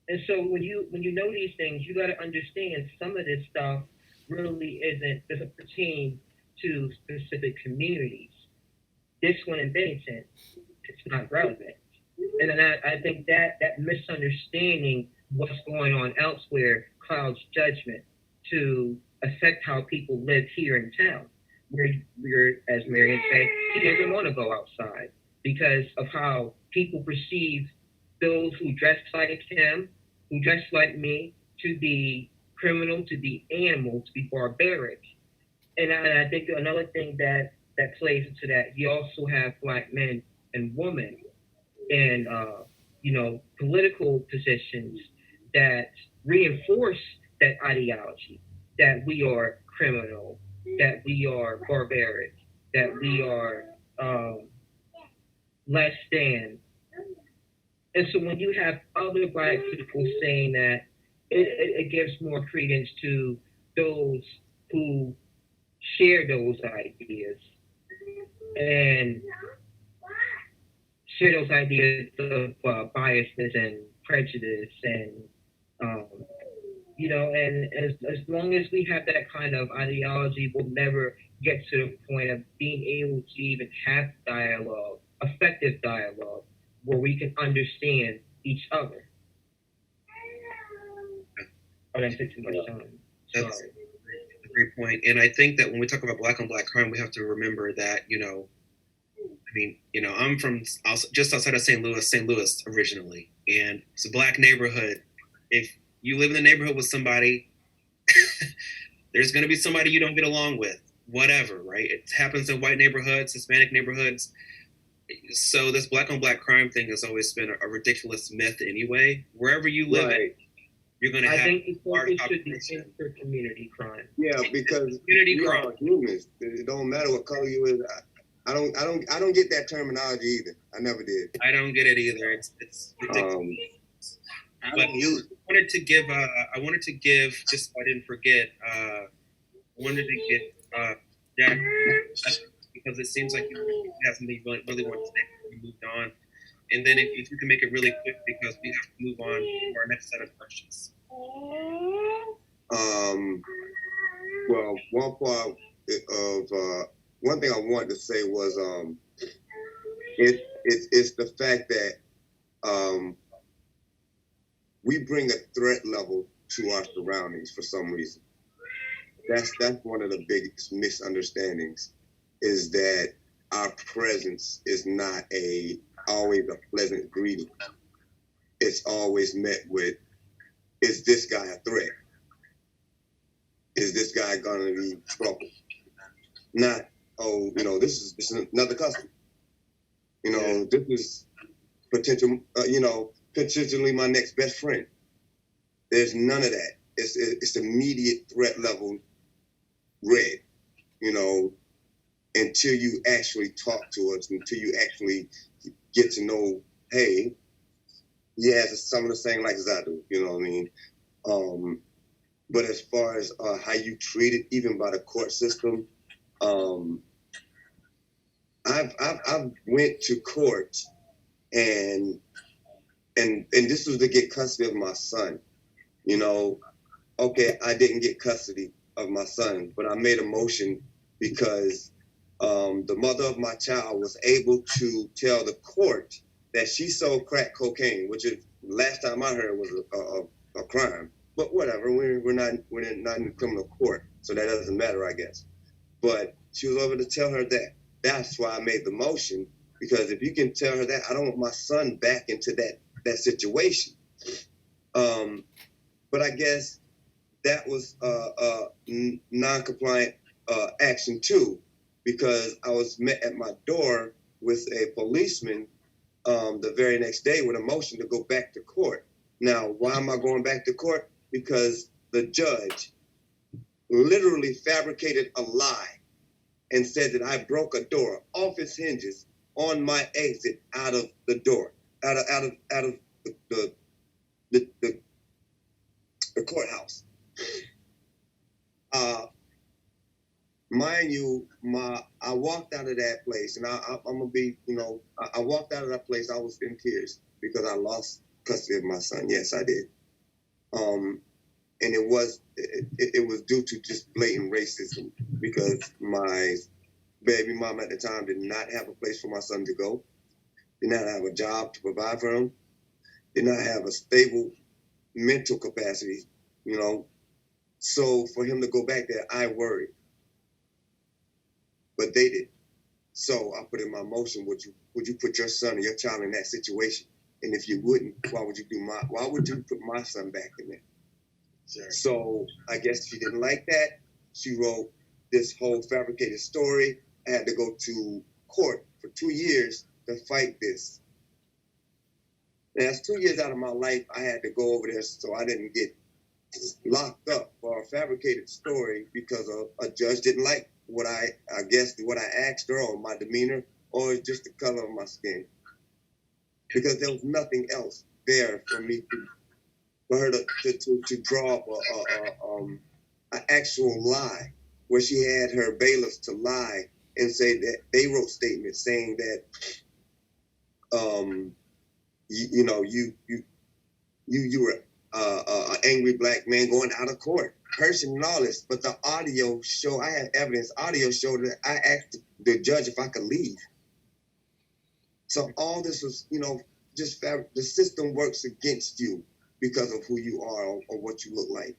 And so when you know these things, you got to understand some of this stuff really doesn't pertain to specific communities. This one in Bennington, it's not relevant. And then I think that misunderstanding what's going on elsewhere clouds judgment to affect how people live here in town. We're, as Marion said, he doesn't want to go outside because of how people perceive those who dress like him, who dress like me, to be criminal, to be animal, to be barbaric. And I think another thing that plays into that, you also have Black men and women in political positions that reinforce that ideology, that we are criminal, that we are barbaric, that we are less than. And so when you have other Black people saying that, it gives more credence to those who share those ideas and share those ideas of biasness and prejudice, and and as long as we have that kind of ideology, we'll never get to the point of being able to even have dialogue, effective dialogue, where we can understand each other. Oh, that's too much time. That's a great point. And I think that when we talk about Black on Black crime, we have to remember that, I'm from just outside of St. Louis originally, and it's a Black neighborhood. If you live in the neighborhood with somebody, there's going to be somebody you don't get along with, whatever, right? It happens in white neighborhoods, Hispanic neighborhoods. So this Black on Black crime thing has always been a ridiculous myth anyway. Wherever you live, right, you're going to have. I think the focus should be inter-community crime. Yeah, because community we crime. are humans. It don't matter what color you is. I don't get that terminology either. I never did. I don't get it either. It's ridiculous. I But don't use it. I wanted to give, just so I didn't forget, I wanted to get Jack, because it seems like you have something you really want to say before we moved on. And then if you can make it really quick, because we have to move on to our next set of questions. Well, one part of one thing I wanted to say was it's the fact that we bring a threat level to our surroundings for some reason. That's one of the biggest misunderstandings. is that our presence is not always a pleasant greeting. It's always met with, is this guy a threat? Is this guy gonna be trouble? Not, oh, this is another customer. This is potentially my next best friend. There's none of that. It's immediate threat level red, until you actually talk to us, until you actually get to know, hey, he has some of the same likes as I do, you know what I mean? But as far as how you treat it, even by the court system, I've went to court and this was to get custody of my son. Okay, I didn't get custody of my son, but I made a motion because the mother of my child was able to tell the court that she sold crack cocaine, which is last time I heard was a crime. But whatever, we're not in the criminal court, so that doesn't matter, I guess. But she was able to tell her that. That's why I made the motion, because if you can tell her that, I don't want my son back into that situation. But I guess that was non-compliant action too, because I was met at my door with a policeman the very next day with a motion to go back to court. Now, why am I going back to court? Because the judge literally fabricated a lie and said that I broke a door off its hinges on my exit out of the door, out of the courthouse. Mind you, I walked out of that place, and I'm gonna be, I walked out of that place. I was in tears because I lost custody of my son. Yes, I did. And it was due to just blatant racism, because my baby mom at the time did not have a place for my son to go, did not have a job to provide for him, did not have a stable mental capacity, So for him to go back there, I worried. But they did. So I put in my motion, would you put your son or your child in that situation? And if you wouldn't, why would you put my son back in there? Sure. So I guess she didn't like that. She wrote this whole fabricated story. I had to go to court for 2 years to fight this. And that's 2 years out of my life I had to go over there so I didn't get locked up for a fabricated story because a judge didn't like what I asked her, or my demeanor, or just the color of my skin. Because there was nothing else there for me for her to draw up an actual lie, where she had her bailiffs to lie and say that they wrote statements saying that you were an angry black man going out of court, cursing and all this. But the audio show, I had evidence. Audio showed that I asked the judge if I could leave. So all this was, just the system works against you because of who you are or what you look like.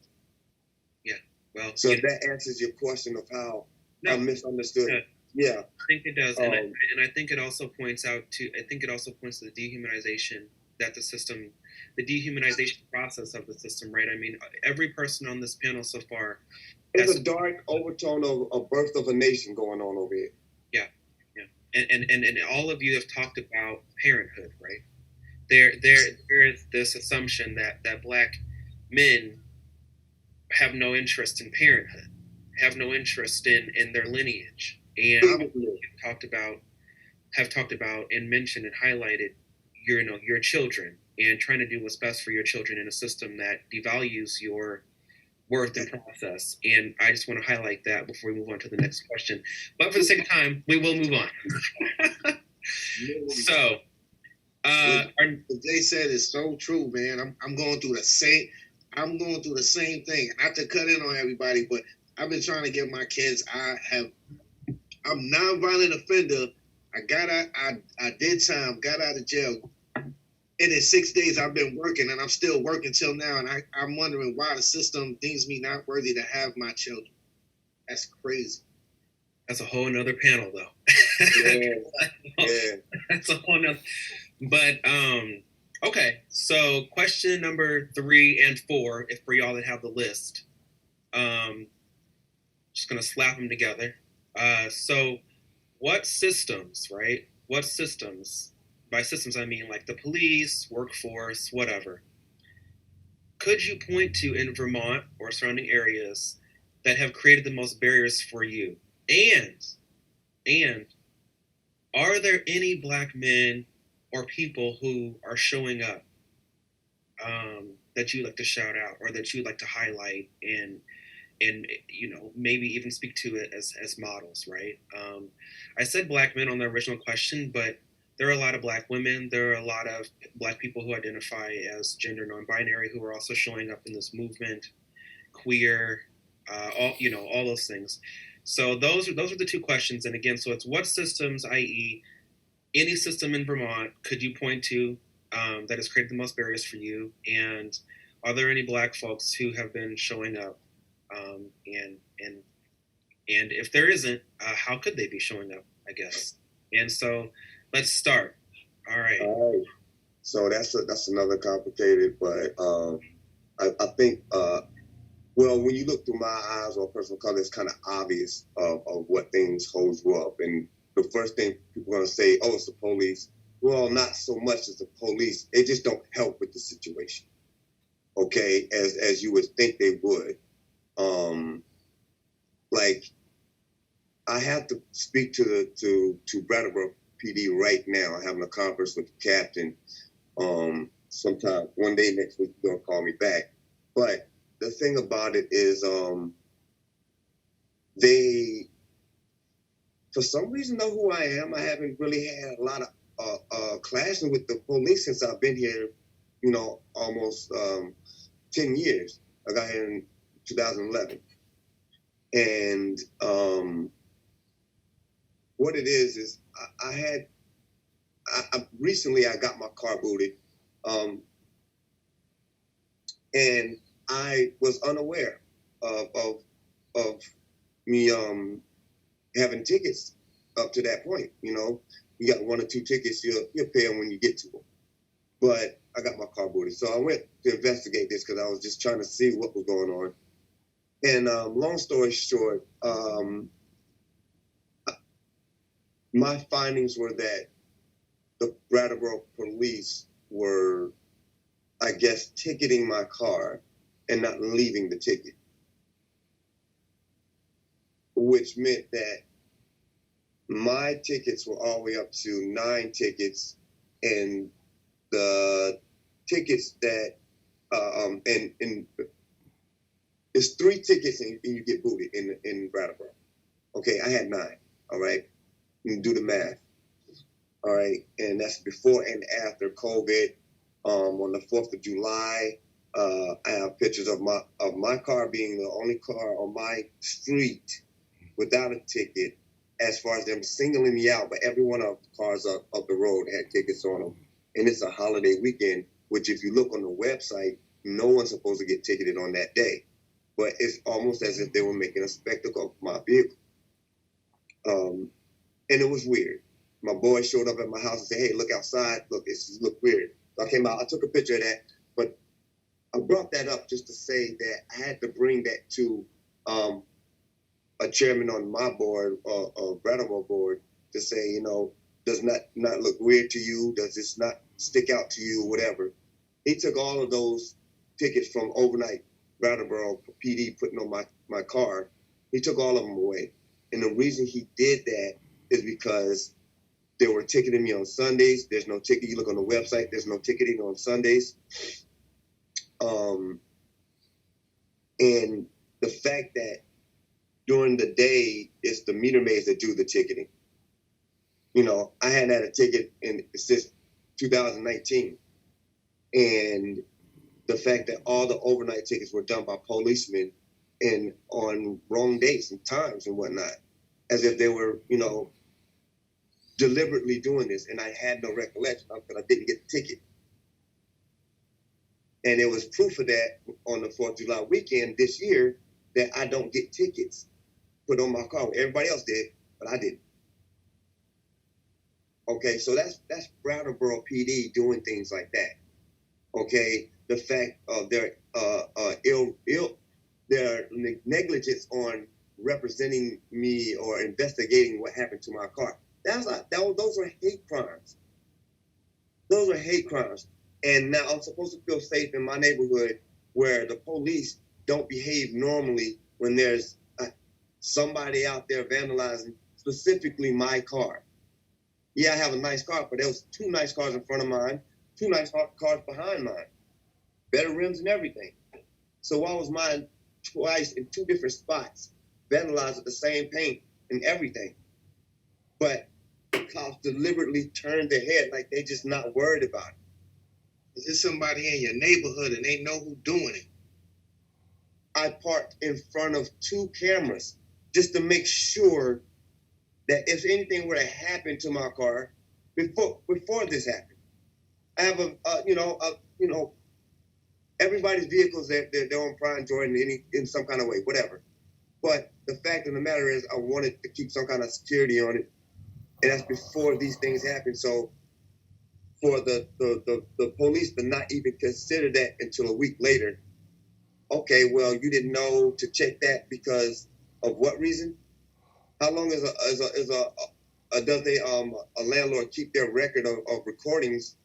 Yeah. Well. So that answers your question of how I misunderstood. Yeah. I think it does, and I think it also points to the dehumanization that the system, the dehumanization process of the system, right? I mean, every person on this panel so far. There's a dark overtone of a birth of a nation going on over here. Yeah. And all of you have talked about parenthood, right? There is this assumption that black men have no interest in parenthood, have no interest in their lineage, and have talked about and mentioned and highlighted your children, and trying to do what's best for your children in a system that devalues your worth and process. And I just want to highlight that before we move on to the next question. But for the sake of time, we will move on. So, what Jay said is so true, man. I'm going through the same. I'm going through the same thing. Not to cut in on everybody, but I've been trying to get my kids. I'm nonviolent offender. I did time, got out of jail. And in 6 days, I've been working, and I'm still working till now. And I'm wondering why the system deems me not worthy to have my children. That's crazy. That's a whole nother panel, though. Yeah. That's a whole nother. But okay. So question number 3 and 4, if for y'all that have the list, just gonna slap them together. So, what systems, right? What systems? By systems, I mean like the police, workforce, whatever. Could you point to in Vermont or surrounding areas that have created the most barriers for you? And are there any Black men or people who are showing up that you like to shout out or that you like to highlight and maybe even speak to it as models, right? I said Black men on the original question, but there are a lot of Black women. There are a lot of Black people who identify as gender non-binary who are also showing up in this movement, queer, all those things. So those are the 2 questions. And again, so it's what systems, i.e., any system in Vermont, could you point to that has created the most barriers for you? And are there any Black folks who have been showing up? And if there isn't, how could they be showing up, I guess? And so let's start. All right. So that's another complicated, but I think, well, when you look through my eyes or personal color, it's kind of obvious of what things hold you up. And the first thing people are going to say, oh, it's the police. Well, not so much as the police. They just don't help with the situation, okay, as you would think they would. Like, I have to speak to Brattleboro PD right now. I'm having a conference with the captain. Sometime one day next week, he's gonna call me back. But the thing about it is, they, for some reason, know who I am. I haven't really had a lot of clashing with the police since I've been here. Almost 10 years. I got here in 2011. And what it is I recently I got my car booted, and I was unaware of me having tickets up to that point. You got 1 or 2 tickets, you'll pay them when you get to them. But I got my car booted, so I went to investigate this because I was just trying to see what was going on. And long story short, my findings were that the Brattleboro police were, I guess, ticketing my car and not leaving the ticket, which meant that my tickets were all the way up to 9 tickets, and the tickets that and it's 3 tickets and you get booted in Brattleboro. Okay, I had 9. All right, you can do the math. All right, and that's before and after COVID. On the 4th of July, I have pictures of my car being the only car on my street without a ticket, as far as them singling me out. But every one of the cars up the road had tickets on them, and it's a holiday weekend. Which, if you look on the website, no one's supposed to get ticketed on that day. But it's almost as if they were making a spectacle of my vehicle. And it was weird. My boy showed up at my house and said, hey, look outside. Look, it look weird. So I came out, I took a picture of that. But I brought that up just to say that I had to bring that to a chairman on my board, or Brattleboro board, to say, does not look weird to you? Does this not stick out to you? Whatever. He took all of those tickets from overnight Brattleboro PD putting on my car. He took all of them away. And the reason he did that is because they were ticketing me on Sundays. There's no ticket. You look on the website, there's no ticketing on Sundays. And the fact that during the day, it's the meter maids that do the ticketing. I hadn't had a ticket since 2019. And the fact that all the overnight tickets were done by policemen and on wrong dates and times and whatnot, as if they were, deliberately doing this. And I had no recollection because I didn't get the ticket. And there was proof of that on the 4th of July weekend this year that I don't get tickets put on my car. Everybody else did. but I didn't. Okay, so that's Brattleboro PD doing things like that. Okay, the fact of their their negligence on representing me or investigating what happened to my car. Those are hate crimes. Those are hate crimes. And now I'm supposed to feel safe in my neighborhood where the police don't behave normally when there's somebody out there vandalizing specifically my car. Yeah, I have a nice car, but there was 2 nice cars in front of mine, 2 nice cars behind mine, better rims and everything. So why was mine twice in 2 different spots, vandalized with the same paint and everything? But the cops deliberately turned their head like they just not worried about it. Is there somebody in your neighborhood and they know who's doing it? I parked in front of 2 cameras just to make sure that if anything were to happen to my car before this happened. I have everybody's vehicles they're on Prime Jordan in some kind of way, whatever. But the fact of the matter is, I wanted to keep some kind of security on it, and that's before these things happen. So for the police to not even consider that until a week later, okay, well, you didn't know to check that because of what reason? How long does a landlord keep their record of recordings?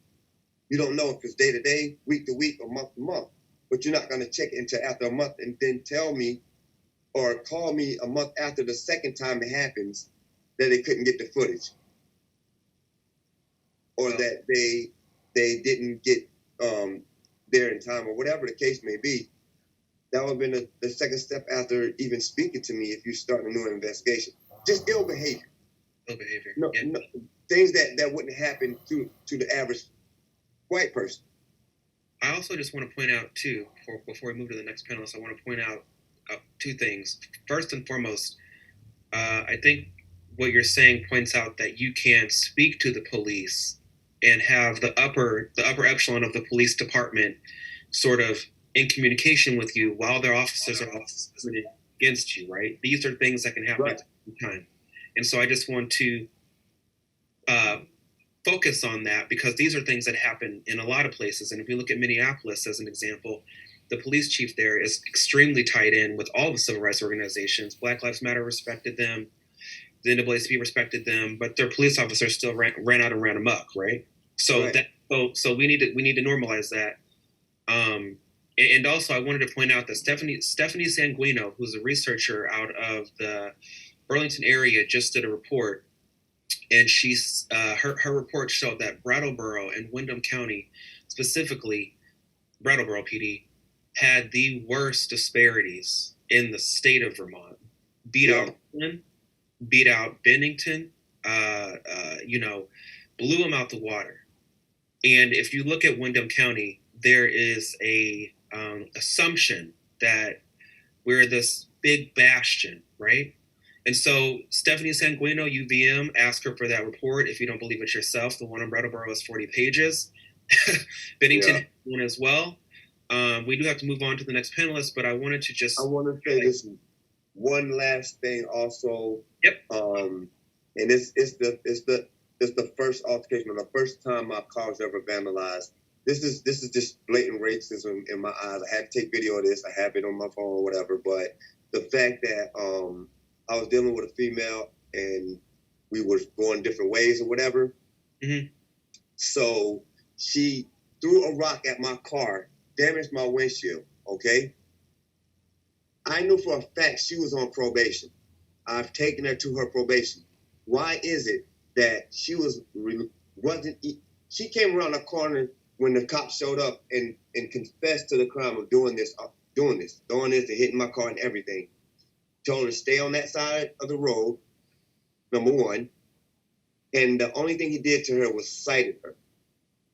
You don't know if it's day to day, week to week, or month to month. But you're not going to check it until after a month and then tell me or call me a month after the second time it happens that they couldn't get the footage. Or that they didn't get there in time, or whatever the case may be. That would have been the second step after even speaking to me if you start a new investigation. Just ill behavior. Ill behavior. No, things that wouldn't happen to the average white person. I also just want to point out, too, before we move to the next panelist, I want to point out 2 things. First and foremost, I think what you're saying points out that you can speak to the police and have the upper echelon of the police department sort of in communication with you while their officers are against you, right? These are things that can happen at the same time. And so I just want to focus on that because these are things that happen in a lot of places. And if we look at Minneapolis as an example, the police chief there is extremely tied in with all the civil rights organizations. Black Lives Matter respected them. The NAACP respected them, but their police officers still ran out and ran amok, right? So so we need to normalize that. And also, I wanted to point out that Stephanie Sanguino, who's a researcher out of the Burlington area, just did a report, and she's her report showed that Brattleboro and Windham County, specifically Brattleboro PD, had the worst disparities in the state of Vermont. Beat out Bennington, blew them out the water. And if you look at Windham County, there is a assumption that we're this big bastion, right? And so Stephanie Sanguino, UVM, ask her for that report if you don't believe it yourself. The one on Brattleboro is 40 pages. Bennington one as well. We do have to move on to the next panelist, but I wanted to just... I want to say this one last thing also. Yep. And it's the first altercation, or the first time my car was ever vandalized. This is just blatant racism in my eyes. I had to take video of this. I have it on my phone or whatever. But the fact that I was dealing with a female and we were going different ways or whatever. Mm-hmm. So she threw a rock at my car, damaged my windshield. Okay. I knew for a fact she was on probation. I've taken her to her probation. Why is it that she she came around the corner when the cops showed up and confessed to the crime of doing this and hitting my car and everything. Told her to stay on that side of the road, number one. And the only thing he did to her was cited her.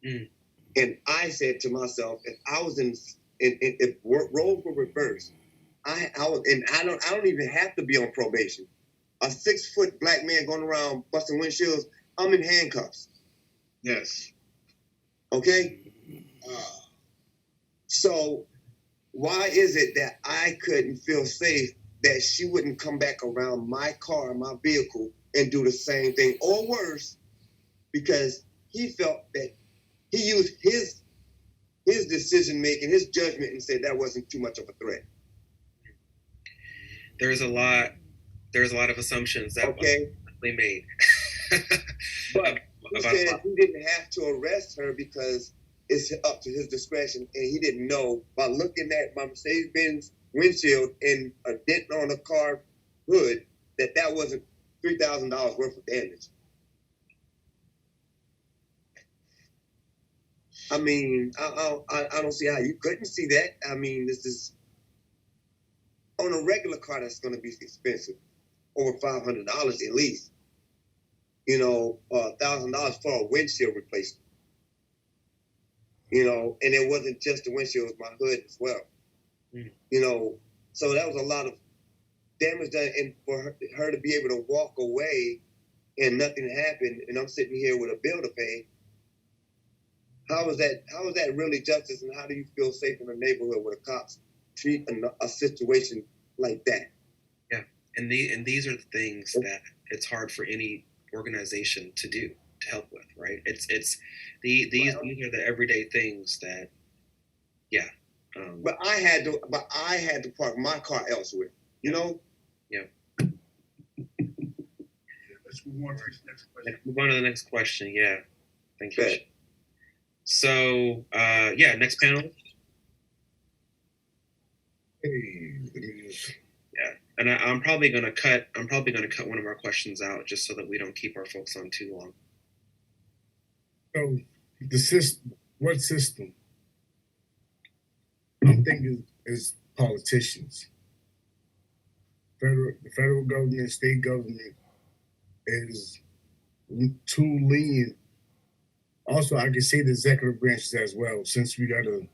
Mm. And I said to myself, if I was if roles were reversed, I don't even have to be on probation. A 6-foot black man going around busting windshields, I'm in handcuffs. Yes. Okay? So why is it that I couldn't feel safe that she wouldn't come back around my car, my vehicle, and do the same thing or worse, because he felt that he used his decision making, his judgment, and said that wasn't too much of a threat. There's a lot of assumptions that were made. But he said he didn't have to arrest her because it's up to his discretion, and he didn't know by looking at my Mercedes-Benz windshield and a dent on a car hood that wasn't $3,000 worth of damage. I mean, I don't see how you couldn't see that. I mean, this is on a regular car that's going to be expensive, over $500 at least. You know, $1,000 for a windshield replacement. You know, and it wasn't just the windshield, it was my hood as well. Mm. You know, so that was a lot of damage done, and for her to be able to walk away and nothing happened, and I'm sitting here with a bill to pay. How is that really justice, and how do you feel safe in a neighborhood where the cops treat a situation like that? Yeah, and these are the things that it's hard for any organization to do, to help with, right? These are the everyday things that, yeah. But I had to park my car elsewhere, you know? Yeah. Let's move on to the next question. Let's move on to the next question. Yeah. Thank you. Okay. So, next panel. Hey, let me just... Yeah, and I'm probably gonna cut one of our questions out just so that we don't keep our folks on too long. So the system, what system? I'm thinking is politicians. The federal government, state government is too lenient. Also, I can say the executive branches as well, since we got I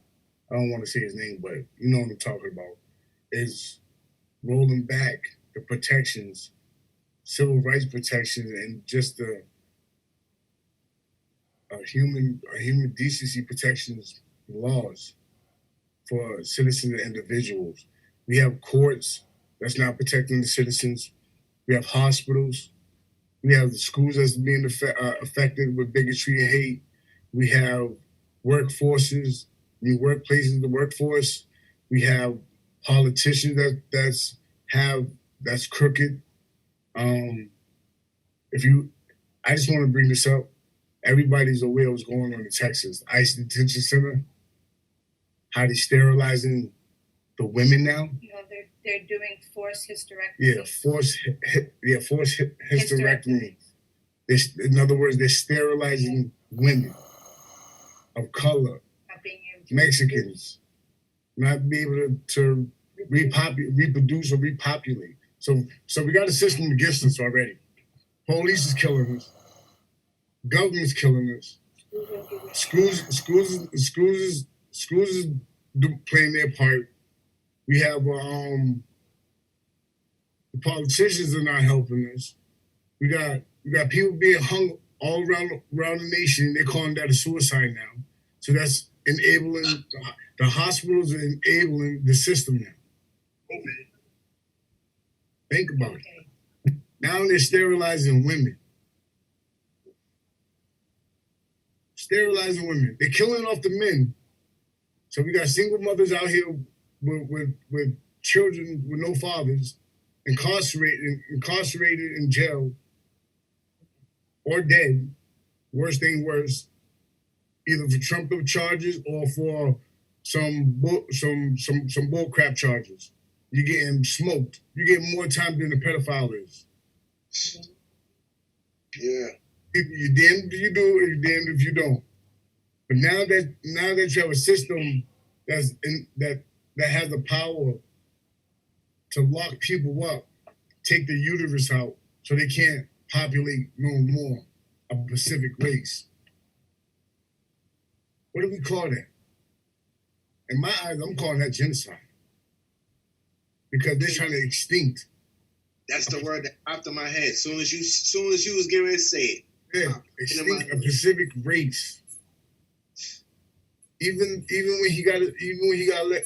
don't want to say his name, but you know what I'm talking about, is rolling back the protections, civil rights protections, and just the human decency protections laws for citizens and individuals. We have courts that's not protecting the citizens. We have hospitals. We have the schools that's being affected with bigotry and hate. We have workforces, new workplaces, the workforce. We have politicians that's crooked. I just want to bring this up. Everybody's aware what's going on in Texas. ICE detention center, how they sterilizing the women now. You know, they're doing forced hysterectomy. Yeah, forced hysterectomy. In other words, they're sterilizing women of color, Not being able to Mexicans, not be able to reproduce or repopulate. So we got a system against us already. Police is killing us. Government's killing us. Schools is playing their part. We have the politicians are not helping us. We got people being hung all around the nation. They're calling that a suicide now. So that's enabling the hospitals are enabling the system now. Okay. Think about it. Now they're sterilizing women. Sterilizing women. They're killing off the men. So we got single mothers out here with children with no fathers, incarcerated in jail, or dead. Worst thing worse, either for trumped up charges or for some bull crap charges. You're getting smoked. You're getting more time than the pedophile is. Yeah. You're damned if you do, or you're damned if you don't. But now that you have a system that has the power to lock people up, take the uterus out, so they can't populate no more a Pacific race. What do we call that? In my eyes, I'm calling that genocide. Because they're trying to extinct. That's the word that popped in my head. Soon as you was getting ready to say it. Yeah, extinct a Pacific race. Even when he got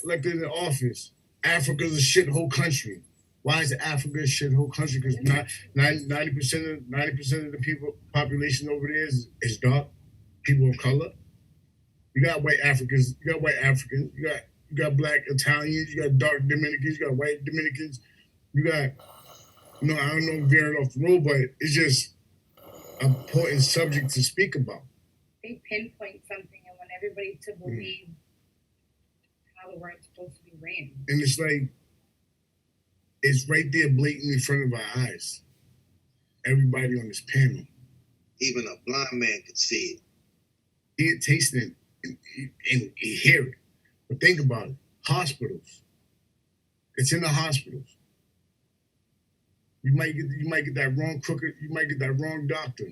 elected in office, Africa's a shithole country. Why is Africa a shithole country? Because 90% of the people population over there is dark, people of color. You got white Africans, you got black Italians, you got dark Dominicans, you got white Dominicans, you got, I don't know, veering off the road, but it's just an important subject to speak about. They pinpoint something and want everybody to believe how the world's supposed to be ran. And it's like, it's right there blatant in front of our eyes. Everybody on this panel. Even a blind man could see it. See it, taste it, and hear it. But think about it. Hospitals. It's in the hospitals. You might get that wrong crooked, you might get that wrong doctor.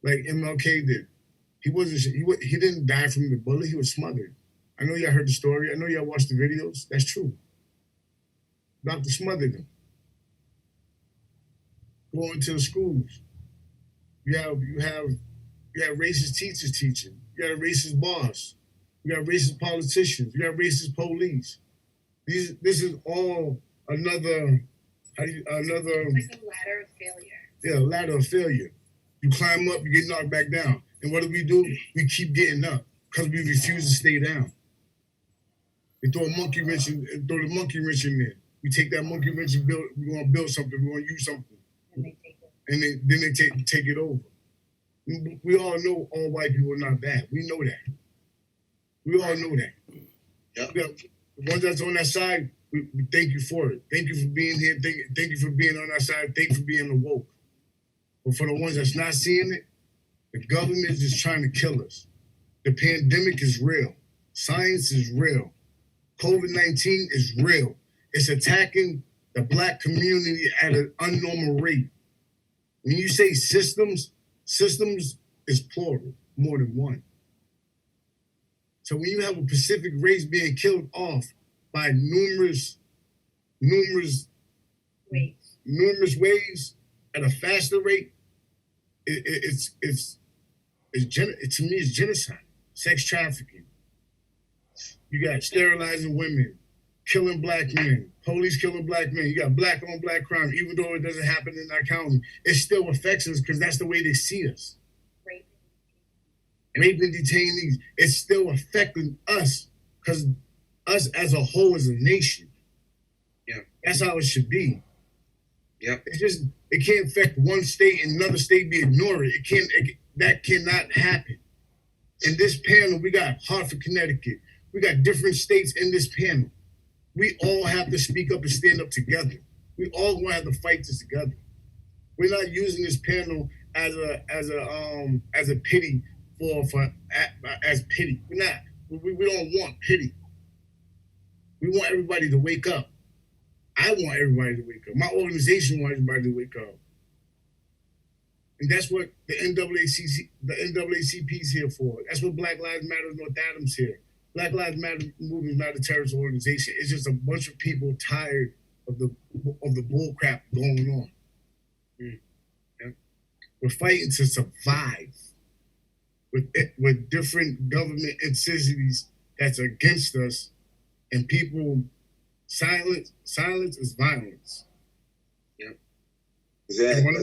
Like MLK did. He didn't die from the bullet, he was smothered. I know y'all heard the story. I know y'all watched the videos. That's true. Doctor smothered him. Going to the schools. You have racist teachers teaching. You got a racist boss. You got racist politicians. You got racist police. This is all another. It's like a ladder of failure. Yeah, a ladder of failure. You climb up, you get knocked back down. And what do? We keep getting up because we refuse to stay down. They throw the monkey wrench in there. We take that monkey wrench and we're gonna build something, we're gonna use something. And they take it. And then they take it over. We all know all white people are not bad. We know that. We all know that. Yep. The ones that's on that side, we thank you for it. Thank you for being here. Thank you for being on our side. Thank you for being awoke. But for the ones that's not seeing it, the government is just trying to kill us. The pandemic is real. Science is real. COVID-19 is real. It's attacking the Black community at an unnormal rate. When you say systems is plural, more than one. So when you have a Pacific race being killed off by numerous ways at a faster rate, to me it's genocide. Sex trafficking. You got sterilizing women, killing Black men, police killing Black men. You got Black on Black crime, even though it doesn't happen in our county. It still affects us because that's the way they see us. Raping detainees, it's still affecting us because us as a whole as a nation. Yeah. That's how it should be. Yeah. It can't affect one state and another state be ignored. That cannot happen. In this panel, we got Hartford, Connecticut. We got different states in this panel. We all have to speak up and stand up together. We all gonna have to fight this together. We're not using this panel as a pity as pity. We're not. We don't want pity. We want everybody to wake up. I want everybody to wake up. My organization wants everybody to wake up. And that's what the NAACP is here for. That's what Black Lives Matter North Adams here. Black Lives Matter movement is not a terrorist organization. It's just a bunch of people tired of the bull crap going on. Yeah. We're fighting to survive with different government entities that's against us, and people silence is violence. Exactly.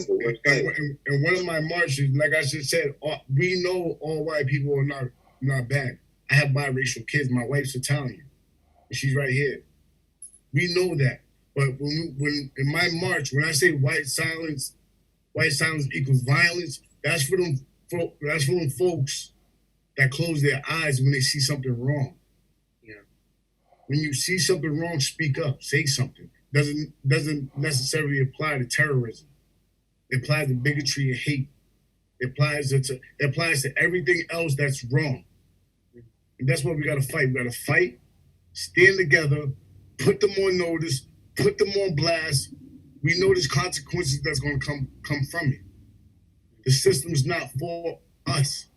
And one of my marches, like I just said, we know all white people are not bad. I have biracial kids. My wife's Italian, and she's right here. We know that. But when in my march, when I say white silence equals violence, that's for them folks that close their eyes when they see something wrong. Yeah. When you see something wrong, speak up, say something. Doesn't necessarily apply to terrorism. It applies to bigotry and hate. It applies to everything else that's wrong. And that's what we gotta fight. We gotta fight, stand together, put them on notice, put them on blast. We know there's consequences that's gonna come from it. The system's not for us,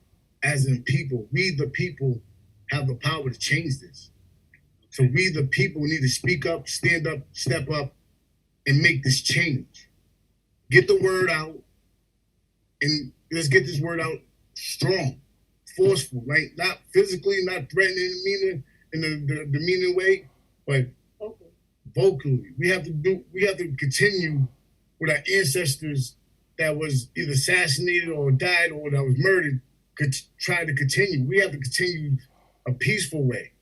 as in people. We the people have the power to change this. So we the people need to speak up, stand up, step up, and make this change. Get the word out, and let's get this word out strong, forceful, right? Not physically, not threatening, in the demeaning way, but vocally. We have to continue with our ancestors that was either assassinated or died or that was murdered, could try to continue. We have to continue a peaceful way.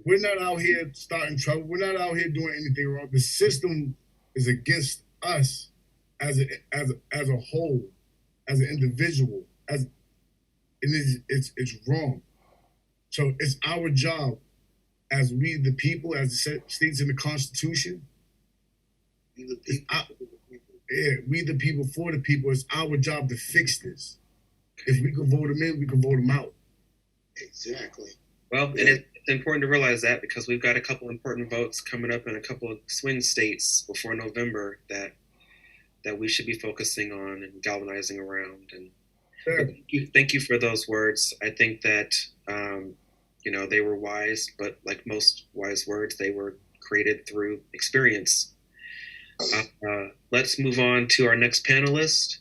We're not out here starting trouble. We're not out here doing anything wrong. The system is against us as a whole, as an individual. It's wrong. So it's our job as we the people, as it states in the Constitution. We the people for the people. It's our job to fix this. If we can vote them in, we can vote them out. Exactly. Well, and it's important to realize that because we've got a couple important votes coming up in a couple of swing states before November that we should be focusing on and galvanizing around. And Sure. thank you for those words. I think that they were wise, but like most wise words, they were created through experience. Let's move on to our next two panelists.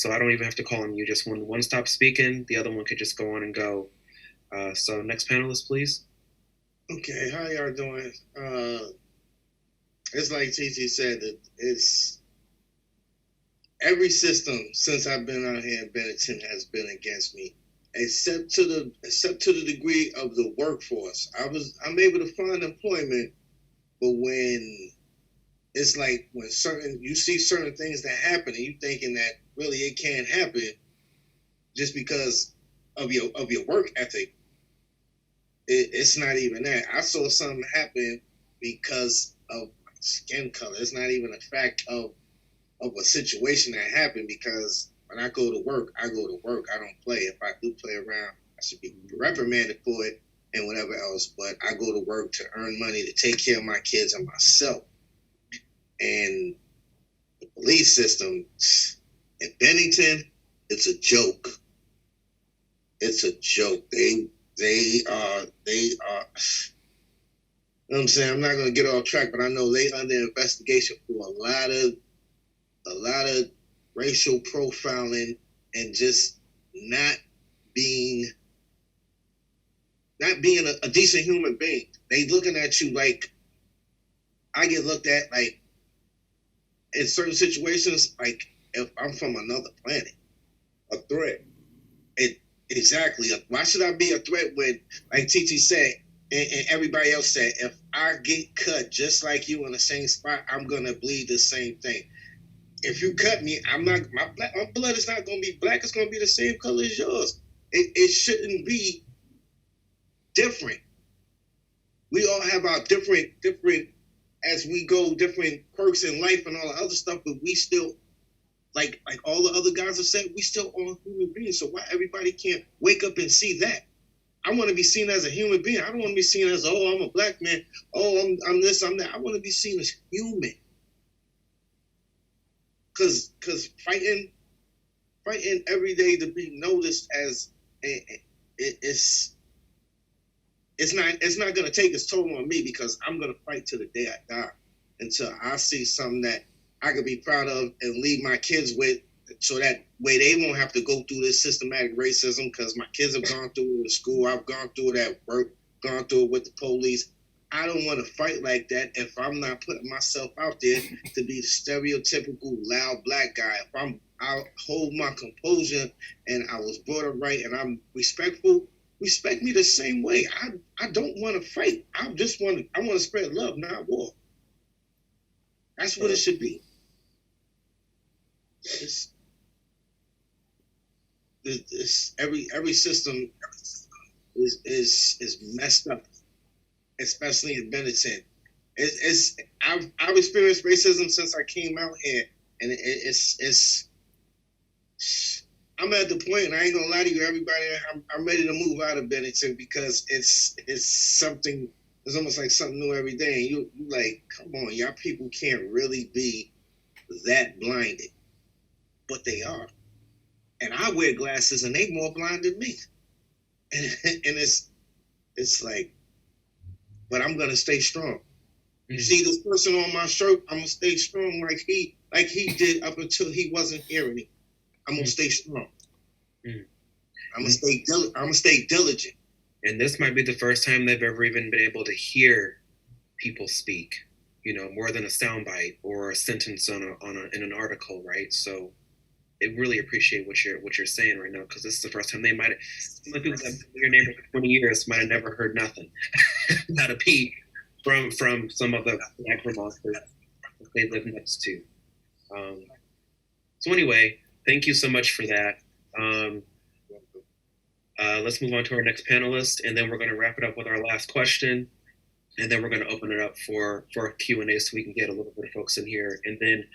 So I don't even have to call them you. Just when one stops speaking, the other one could just go on and go. So next panelist, please. Okay, how y'all doing? It's like TT said, that it's every system since I've been out here in Bennington has been against me, except to the degree of the workforce. I'm able to find employment, but when it's like when you see certain things that happen and you thinking that really it can't happen just because of your work ethic. It's not even that. I saw something happen because of skin color. It's not even a fact of a situation that happened, because when I go to work, I go to work. I don't play. If I do play around, I should be reprimanded for it and whatever else. But I go to work to earn money to take care of my kids and myself. And the police system in Bennington, it's a joke. It's a joke. They are. You know what I'm saying? I'm not gonna get off track, but I know they under investigation for a lot of racial profiling and just not being a decent human being. They looking at you like I get looked at like in certain situations like if I'm from another planet. A threat. Exactly. Why should I be a threat when, like TT said, and everybody else said, if I get cut just like you in the same spot, I'm gonna bleed the same thing. If you cut me, my blood is not gonna be black. It's gonna be the same color as yours. It shouldn't be different. We all have our different as we go, different quirks in life and all the other stuff, but we still. Like all the other guys have said, we still are human beings. So why everybody can't wake up and see that? I want to be seen as a human being. I don't want to be seen as, oh, I'm a black man. Oh, I'm this, I'm that. I want to be seen as human. Cause fighting every day to be noticed as it's not gonna take its toll on me, because I'm gonna fight till the day I die until I see something that I could be proud of and leave my kids with, so that way they won't have to go through this systematic racism, because my kids have gone through it in school. I've gone through it at work, gone through it with the police. I don't want to fight like that if I'm not putting myself out there to be the stereotypical loud black guy. If I'll hold my composure and I was brought up right and I'm respectful, respect me the same way. I don't want to fight. I want to spread love, not war. That's what it should be. Every system is messed up, especially in Bennington. I've experienced racism since I came out here, and it's I'm at the point, and I ain't gonna lie to you, everybody. I'm ready to move out of Bennington, because it's something. It's almost like something new every day, and you like, come on, y'all people can't really be that blinded, but they are. And I wear glasses, and they more blind than me. And it's like, but I'm gonna stay strong. You see this person on my shirt, I'm gonna stay strong like he did up until he wasn't hearing me. I'm gonna stay strong. I'm gonna stay diligent. And this might be the first time they've ever even been able to hear people speak, more than a soundbite or a sentence in an article, right? So they really appreciate what you're saying right now, because this is the first time they might have, some of the people that have been your neighbor for 20 years might have never heard nothing, not a peep from some of the black Vermonters that they live next to. So anyway, thank you so much for that. Let's move on to our next panelist, and then we're going to wrap it up with our last question, and then we're going to open it up for a Q&A so we can get a little bit of folks in here. And then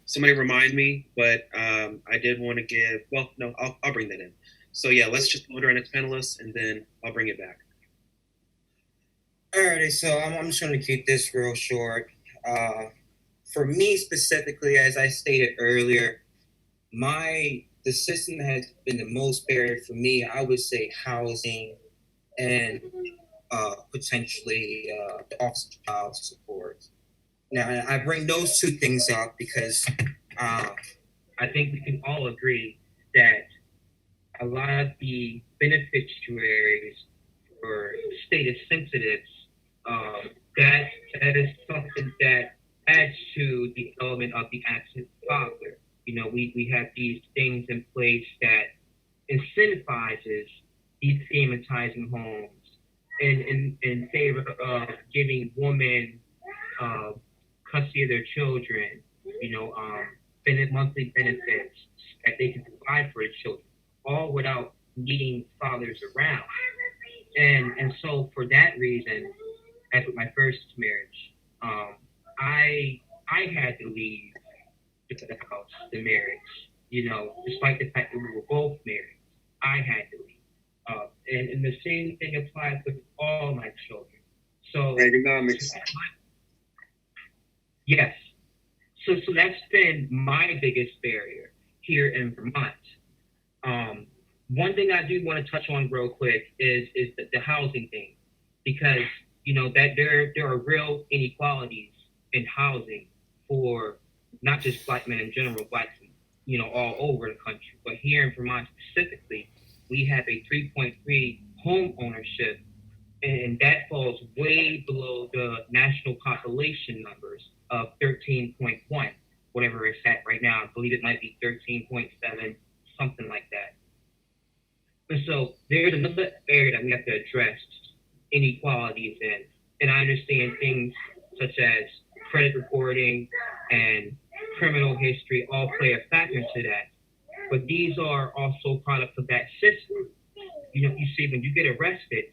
somebody remind me, but I did want to give, well, no, I'll bring that in. So yeah, let's just go to our next panelist, and then I'll bring it back. Alrighty, so I'm just going to keep this real short. For me specifically, as I stated earlier, the system that has been the most barrier for me, I would say housing and potentially the Office of Child Support. Now, I bring those two things up because I think we can all agree that a lot of the beneficiaries or status sensitives, that is something that adds to the element of the absent father. We have these things in place that incentivizes defamatizing homes in favor of giving women custody of their children, monthly benefits that they can provide for the children, all without needing fathers around. And so for that reason, as with my first marriage, I had to leave the house, the marriage, despite the fact that we were both married, I had to leave. And the same thing applies with all my children. So economics. Yes. So that's been my biggest barrier here in Vermont. One thing I do want to touch on real quick is the housing thing, because that there are real inequalities in housing for not just black men in general, blacks all over the country, but here in Vermont specifically, we have a 3.3 home ownership, and that falls way below the national population numbers of 13.1, whatever it's at right now. I believe it might be 13.7, something like that. And so there's another area that we have to address inequalities in. And I understand things such as credit reporting and criminal history all play a factor to that. But these are also products of that system. You see, when you get arrested,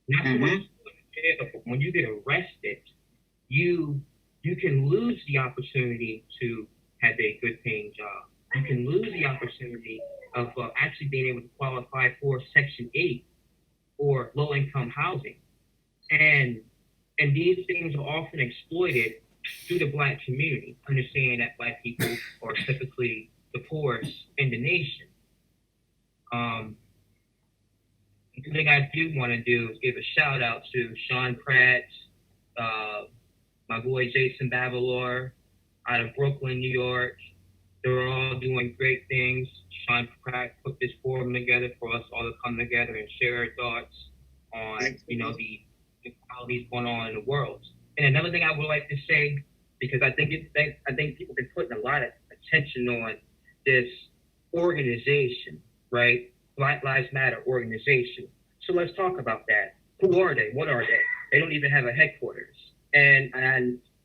not so much but when you get arrested, you can lose the opportunity to have a good paying job. You can lose the opportunity of actually being able to qualify for Section 8 or low income housing. And these things are often exploited through the black community, understanding that black people are typically the poorest in the nation. The thing I do want to do is give a shout out to Shawn Pratt, my boy Jason Babalor out of Brooklyn, New York. They're all doing great things. Shawn Pratt put this forum together for us all to come together and share our thoughts on, the inequalities going on in the world. And another thing I would like to say, because I think people have been putting a lot of attention on this organization, right? Black Lives Matter organization. So let's talk about that. Who are they? What are they? They don't even have a headquarters. And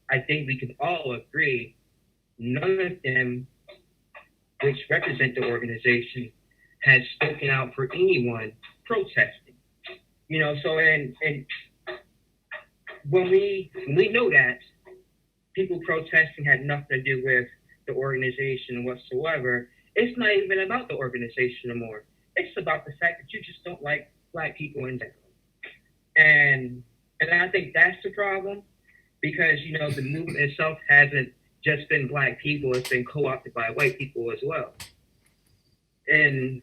I think we can all agree none of them, which represent the organization, has spoken out for anyone protesting. So and when we know that people protesting had nothing to do with the organization whatsoever, it's not even about the organization anymore. It's about the fact that you just don't like black people in general. And I think that's the problem, because the movement itself hasn't just been black people, it's been co-opted by white people as well. And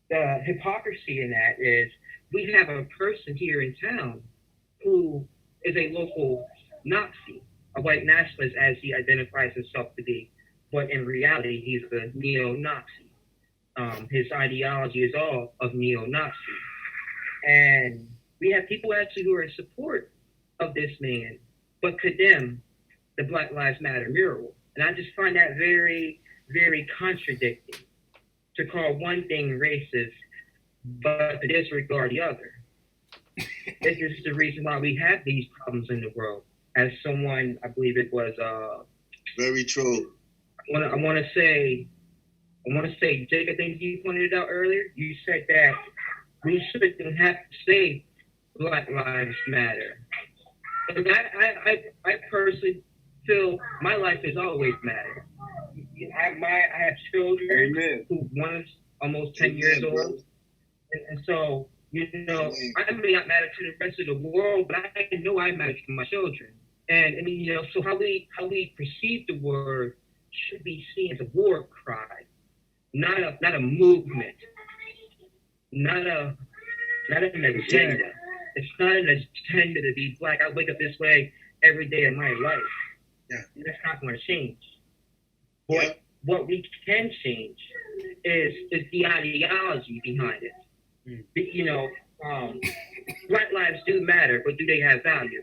the hypocrisy in that is we have a person here in town who is a local Nazi, a white nationalist as he identifies himself to be, but in reality he's a neo-Nazi. His ideology is all of neo-Nazi. And we have people actually who are in support of this man, but condemn the Black Lives Matter mural. And I just find that very, very contradicting, to call one thing racist, but to disregard the other. This is the reason why we have these problems in the world. As someone, I believe it was, very true. I want to say, Jake, I think you pointed it out earlier. You said that we shouldn't have to say Black Lives Matter. And I personally feel my life has always mattered. I have children. Amen. Who one is almost 10 years old, and so I may not matter to the rest of the world, but I know I matter to my children. And so how we perceive the word should be seen as a war cry, not a movement, not an agenda. It's not an agenda to be black. I wake up this way every day of my life. Yeah. And that's not going to change. Yeah. What we can change is the ideology behind it. Black lives do matter, but do they have value?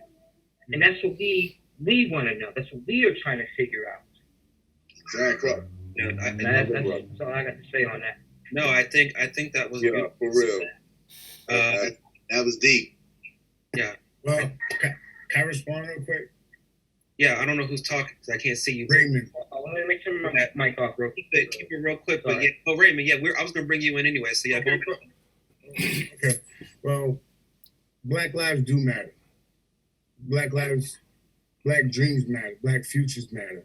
And that's what we want to know. That's what we are trying to figure out. Exactly. Yeah, That's all I got to say on that. no, I think that was Yeah, for real. That was deep. Well, can I respond real quick? Yeah, I don't know who's talking because I can't see you. Raymond. Let me make sure my mic off real quick. Keep it real quick. But yeah, Raymond, I was gonna bring you in anyway. So yeah, go. Okay. Well, Black lives do matter. Black dreams matter. Black futures matter.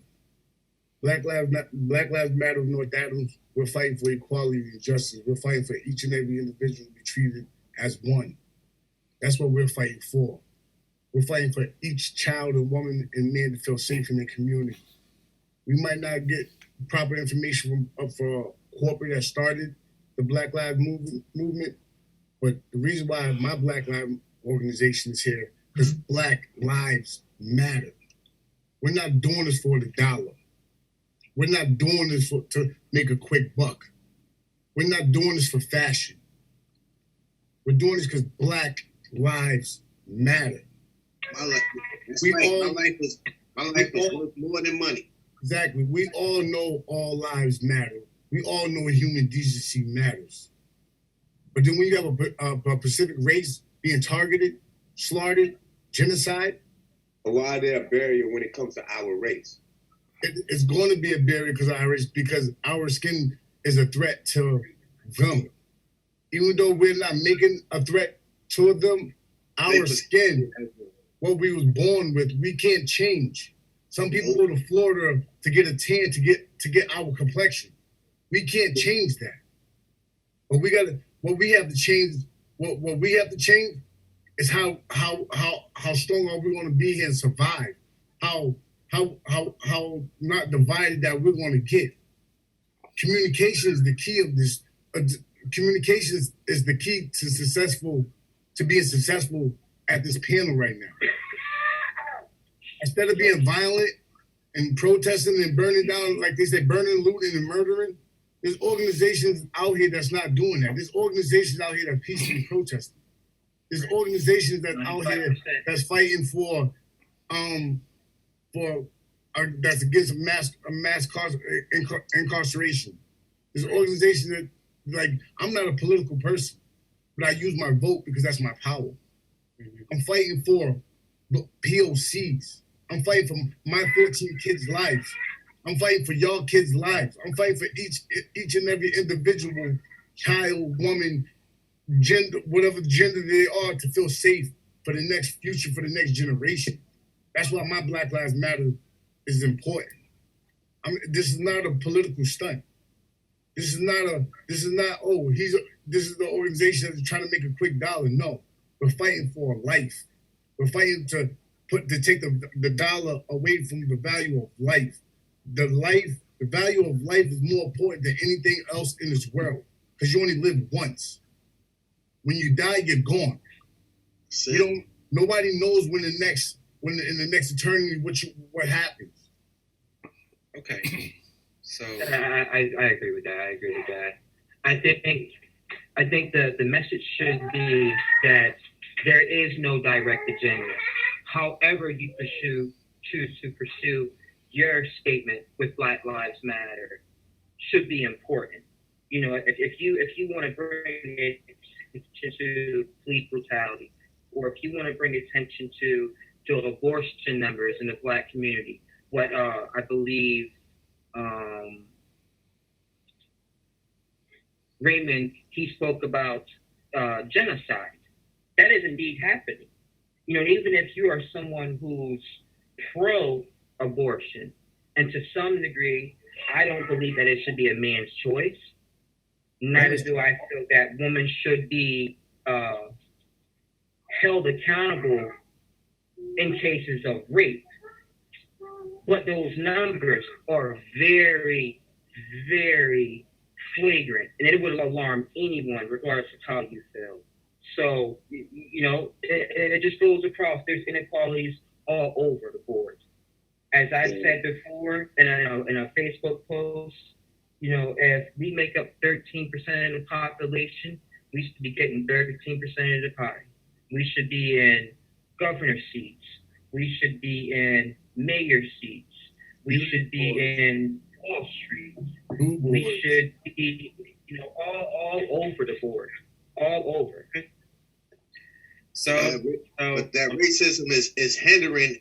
Black lives matter of North Adams. We're fighting for equality and justice. We're fighting for each and every individual to be treated as one. That's what we're fighting for. We're fighting for each child and woman and man to feel safe in their community. We might not get proper information for corporate that started the Black Lives movement, but the reason why my Black Lives organization is here because Black lives matter. We're not doing this for the dollar. We're not doing this to make a quick buck. We're not doing this for fashion. We're doing this because Black lives matter. My life is worth more than money. Exactly. We all know all lives matter. We all know human decency matters. But then when you have a Pacific race being targeted, slaughtered, genocide. But why is there a barrier when it comes to our race? It's going to be a barrier because our skin is a threat to them. Even though we're not making a threat to them, our skin, what we was born with, we can't change. Some people go to Florida to get a tan to get our complexion. We can't change that. But what we have to change is how strong are we going to be here and survive? How not divided that we're going to get. Communication is the key of this. Communication is the key to being successful at this panel right now. Instead of being violent and protesting and burning down, like they say, burning, looting, and murdering, there's organizations out here that's not doing that. There's organizations out here that peacefully protesting. There's organizations that out here that's fighting for that's against mass incarceration. There's organizations that, like, I'm not a political person, but I use my vote because that's my power. I'm fighting for POCs. I'm fighting for my 14 kids' lives. I'm fighting for y'all kids' lives. I'm fighting for each and every individual child, woman, gender, whatever gender they are, to feel safe for the next future, for the next generation. That's why my Black Lives Matter is important. This is not a political stunt. This is not this is the organization that's trying to make a quick dollar. No, we're fighting for life. We're fighting to take the dollar away from the value of life. The value of life is more important than anything else in this world because you only live once. When you die, you're gone. Nobody knows when in the next eternity what happens. Okay. So I agree with that. I think the message should be that there is no direct agenda. however you choose to pursue your statement with Black Lives Matter should be important. You know, if you want to bring attention to police brutality, or if you want to bring attention to abortion numbers in the Black community, what I believe Raymond, he spoke about genocide. That is indeed happening. You know, even if you are someone who's pro-abortion, and to some degree, I don't believe that it should be a man's choice. Neither do I feel that women should be held accountable in cases of rape. But those numbers are very, very flagrant, and it would alarm anyone, regardless of how you feel. So, you know, it just goes across. There's inequalities all over the board. As I said before in a Facebook post, you know, if we make up 13% of the population, we should be getting 13% of the pie. We should be in governor seats. We should be in mayor seats. We should be in Wall Street. We should be, you know, all over the board, all over. But that racism is hindering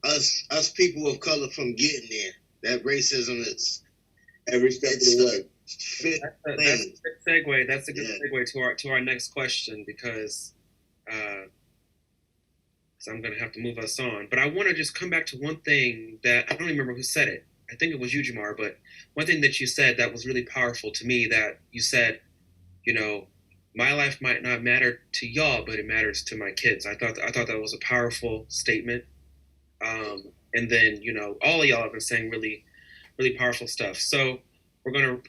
us people of color from getting there. That racism is every step of the way. That's a good segue. That's a good segue to our next question, because I'm going to have to move us on. But I want to just come back to one thing that I don't even remember who said it. I think it was you, Jamar. But one thing that you said that was really powerful to me, that you said, you know, my life might not matter to y'all, but it matters to my kids. I thought that was a powerful statement. And then, you know, all of y'all have been saying really, really powerful stuff. So we're gonna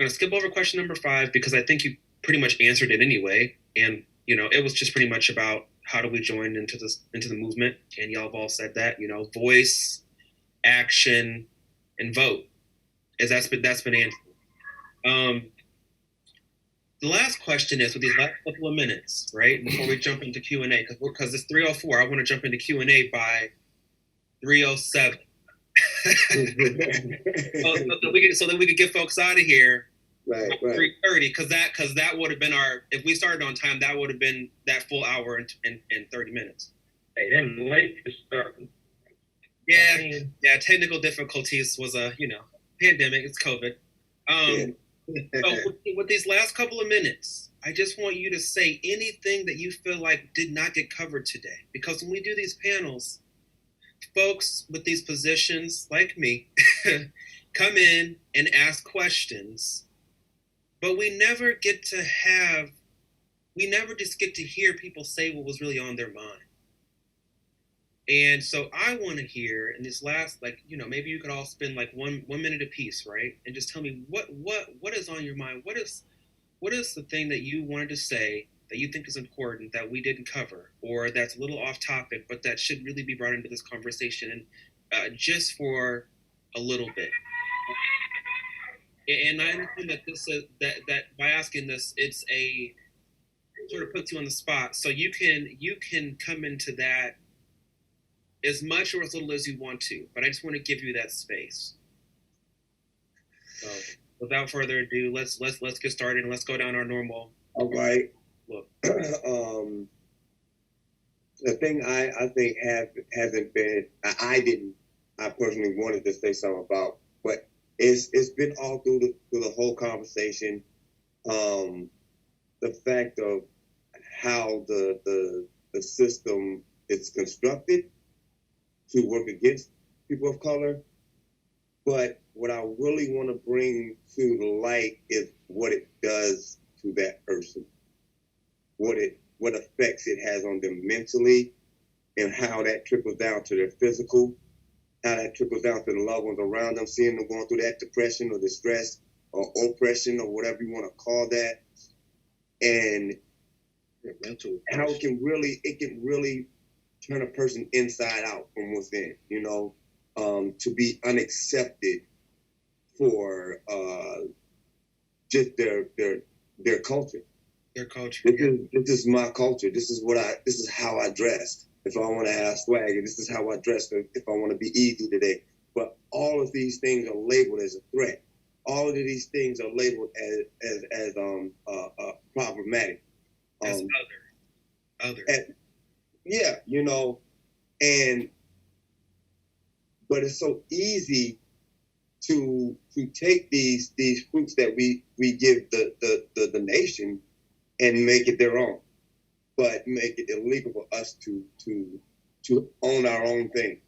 skip over question number 5, because I think you pretty much answered it anyway. And, you know, it was just pretty much about how do we join into the movement. And y'all have all said that, you know, voice, action, and vote. That's been answered. The last question is, with these last couple of minutes, right, before we jump into Q&A, because it's 3:04, I want to jump into Q&A by 3:07. so that we could get folks out of here right. 3:30, because that would have been if we started on time, that would have been that full hour in 30 minutes. Hey, then late to start. Yeah, technical difficulties was pandemic, it's COVID. So with these last couple of minutes, I just want you to say anything that you feel like did not get covered today. Because when we do these panels, folks with these positions like me come in and ask questions, but we never just get to hear people say what was really on their mind. And so I want to hear in this last, maybe you could all spend like one minute apiece, right? And just tell me what is on your mind. What is the thing that you wanted to say that you think is important that we didn't cover, or that's a little off topic, but that should really be brought into this conversation, and just for a little bit. And I understand that this is that by asking this, it's a sort of puts you on the spot, so you can come into that as much or as little as you want to, but I just want to give you that space. So without further ado, let's get started, and let's go down our normal. All right. Look. The thing I think hasn't been, I personally wanted to say something about, but it's been all through the whole conversation. The fact of how the system is constructed to work against people of color. But what I really want to bring to the light is what it does to that person, what effects it has on them mentally, and how that trickles down to their physical, how that trickles down to the loved ones around them, seeing them going through that depression or distress or oppression or whatever you want to call that, and how it can really turn a person inside out from within, to be unaccepted for just their culture. Their culture. This is my culture. This is how I dressed. if I want to have swag, and this is how I dress, if I want to be easy today. But all of these things are labeled as a threat. All of these things are labeled as problematic. As other. Yeah, you know, but it's so easy to take these fruits that we give the nation and make it their own, but make it illegal for us to own our own thing.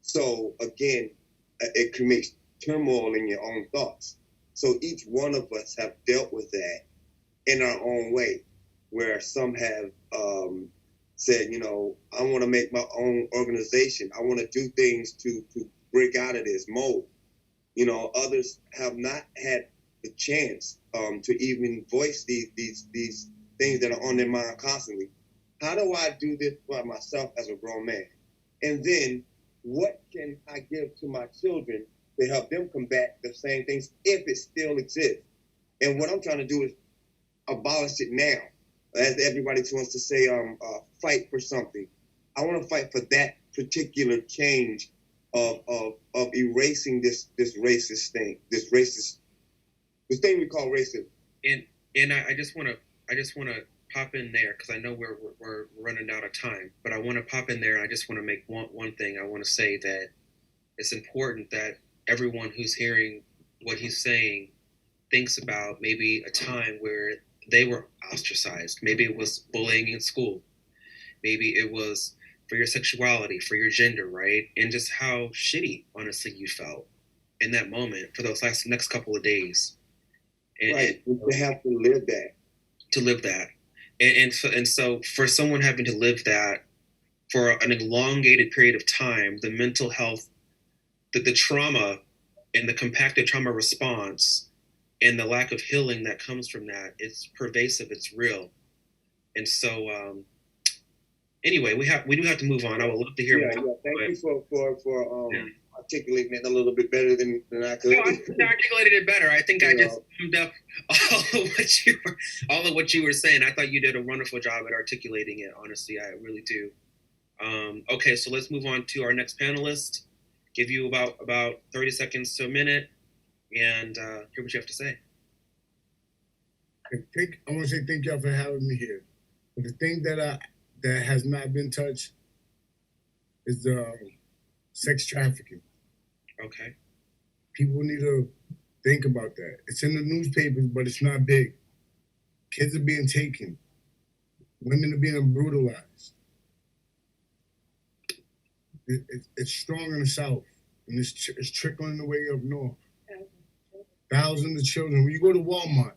So again, it creates turmoil in your own thoughts. So each one of us have dealt with that in our own way, where some have said, you know, I want to make my own organization. I want to do things to break out of this mold. You know, others have not had the chance to even voice these things that are on their mind constantly. How do I do this by myself as a grown man? And then what can I give to my children to help them combat the same things if it still exists? And what I'm trying to do is abolish it now. As everybody wants to say, fight for something. I want to fight for that particular change of erasing this racist thing, this thing we call racism. And I just want to pop in there because I know we're running out of time, but I want to pop in there. And I just want to make one thing. I want to say that it's important that everyone who's hearing what he's saying thinks about maybe a time where they were ostracized. Maybe it was bullying in school. Maybe it was for your sexuality, for your gender, right? And just how shitty, honestly, you felt in that moment for those next couple of days. And, right, they have to live that. To live that. And so for someone having to live that for an elongated period of time, the mental health, the trauma and the compacted trauma response and the lack of healing that comes from that, it's pervasive, it's real. And so anyway, we do have to move on. I would love to hear more. Yeah, thank you for articulating it a little bit better than I could. No, I articulated it better. I think I just summed up all of what you were saying. I thought you did a wonderful job at articulating it. Honestly, I really do. Okay, so let's move on to our next panelist. Give you about 30 seconds to a minute, and hear what you have to say. I want to say thank y'all for having me here. But the thing that has not been touched is sex trafficking. Okay. People need to think about that. It's in the newspapers, but it's not big. Kids are being taken. Women are being brutalized. It's strong in the South, and it's trickling the way up north. Thousands of children. When you go to Walmart,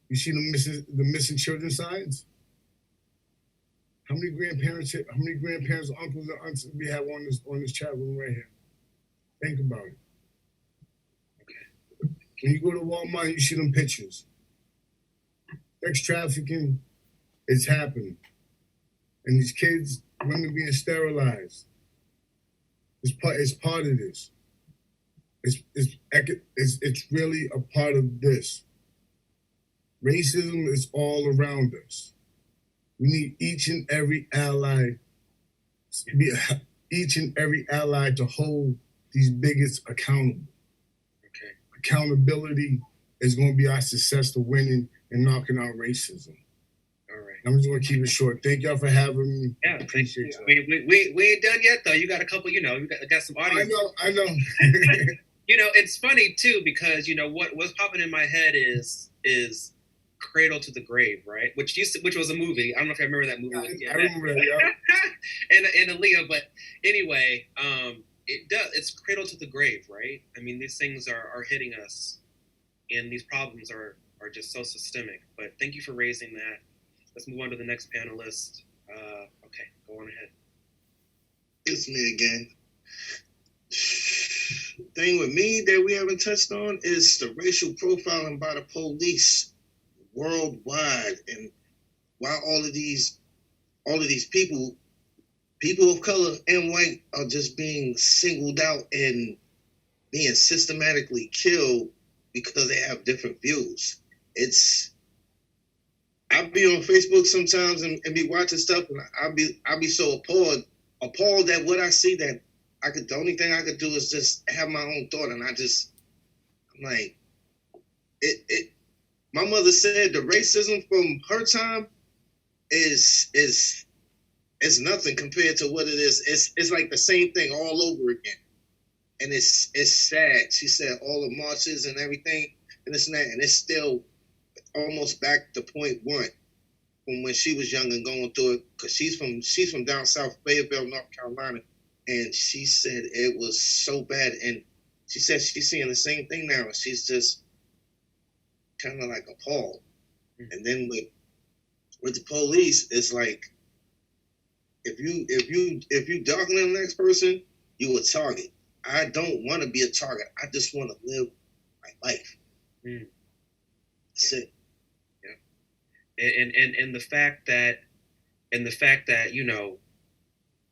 you see the missing children signs. How many grandparents, uncles, and aunts we have on this chat room right here? Think about it. Okay. When you go to Walmart, you see them pictures. Sex trafficking is happening, and these kids, women being sterilized. It's part of this. It's really a part of this. Racism is all around us. We need each and every ally to hold these bigots accountable. Okay. Accountability is going to be our success to winning and knocking out racism. All right. I'm just going to keep it short. Thank y'all for having me. Yeah, appreciate y'all. We ain't done yet though. You got a couple. You got some audience. I know. It's funny too because what's popping in my head is Cradle to the Grave, right? Which was a movie. I don't know if I remember that movie. I remember that. Yeah. and Aaliyah, but anyway, it's Cradle to the Grave, right? I mean, these things are hitting us, and these problems are just so systemic. But thank you for raising that. Let's move on to the next panelist. Okay, go on ahead. It's me again. The thing with me that we haven't touched on is the racial profiling by the police worldwide, and why all of these people of color and white are just being singled out and being systematically killed because they have different views. It's I'll be on Facebook sometimes and be watching stuff, and I'll be so appalled at what I see that the only thing I could do is just have my own thought, and I'm like, my mother said the racism from her time is nothing compared to what it is. It's like the same thing all over again, and it's sad. She said all the marches and everything, and this and that, and it's still almost back to point one from when she was young and going through it, because she's from down south, Fayetteville, North Carolina, and she said it was so bad, and she said she's seeing the same thing now, and she's just kind of like appalled. And then with the police, it's like if you darken the next person, you a target. I don't want to be a target. I just want to live my life. That's it. And the fact that you know,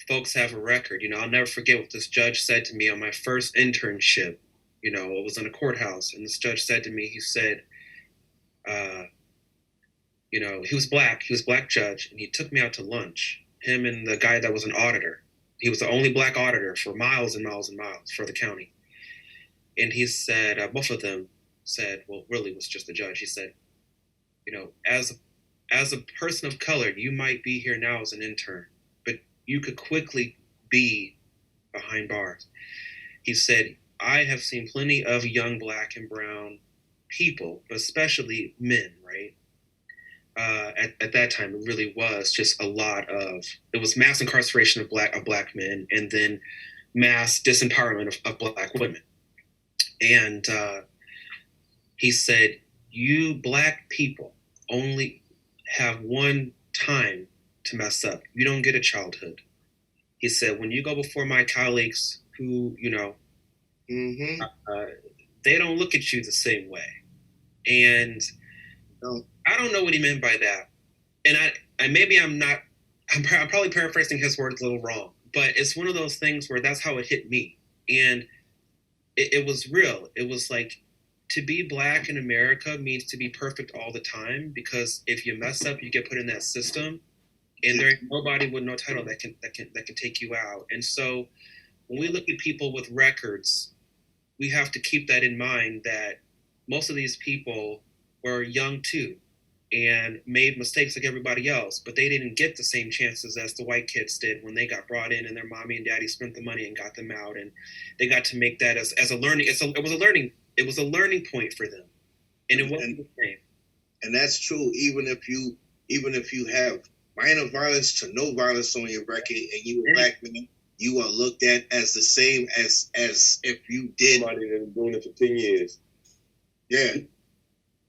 folks have a record. You know, I'll never forget what this judge said to me on my first internship. You know, it was in a courthouse, and this judge said to me, he said, you know, he was black judge, and he took me out to lunch. Him and the guy that was an auditor. He was the only black auditor for miles and miles and miles for the county. And he said, both of them said, well, really, it was just the judge. He said, you know, as a person of color, you might be here now as an intern, but you could quickly be behind bars. He said, I have seen plenty of young black and brown people, but especially men, right? At that time, it really was just it was mass incarceration of black men, and then mass disempowerment of black women. And he said, you black people only have one time to mess up. You don't get a childhood. He said, when you go before my colleagues who, you know, they don't look at you the same way. And I don't know what he meant by that. And I'm probably paraphrasing his words a little wrong, but it's one of those things where that's how it hit me. And it was real. It was like, to be black in America means to be perfect all the time, because if you mess up, you get put in that system, and there ain't nobody with no title that can take you out. And so when we look at people with records, we have to keep that in mind, that most of these people were young too and made mistakes like everybody else, but they didn't get the same chances as the white kids did when they got brought in and their mommy and daddy spent the money and got them out, and they got to make that as a learning. It was a learning point for them, and it wasn't the same. And that's true. Even if you have minor violence to no violence on your record, and you a black man, you are looked at as the same as if you did. Somebody that's been doing it for 10 years. Yeah,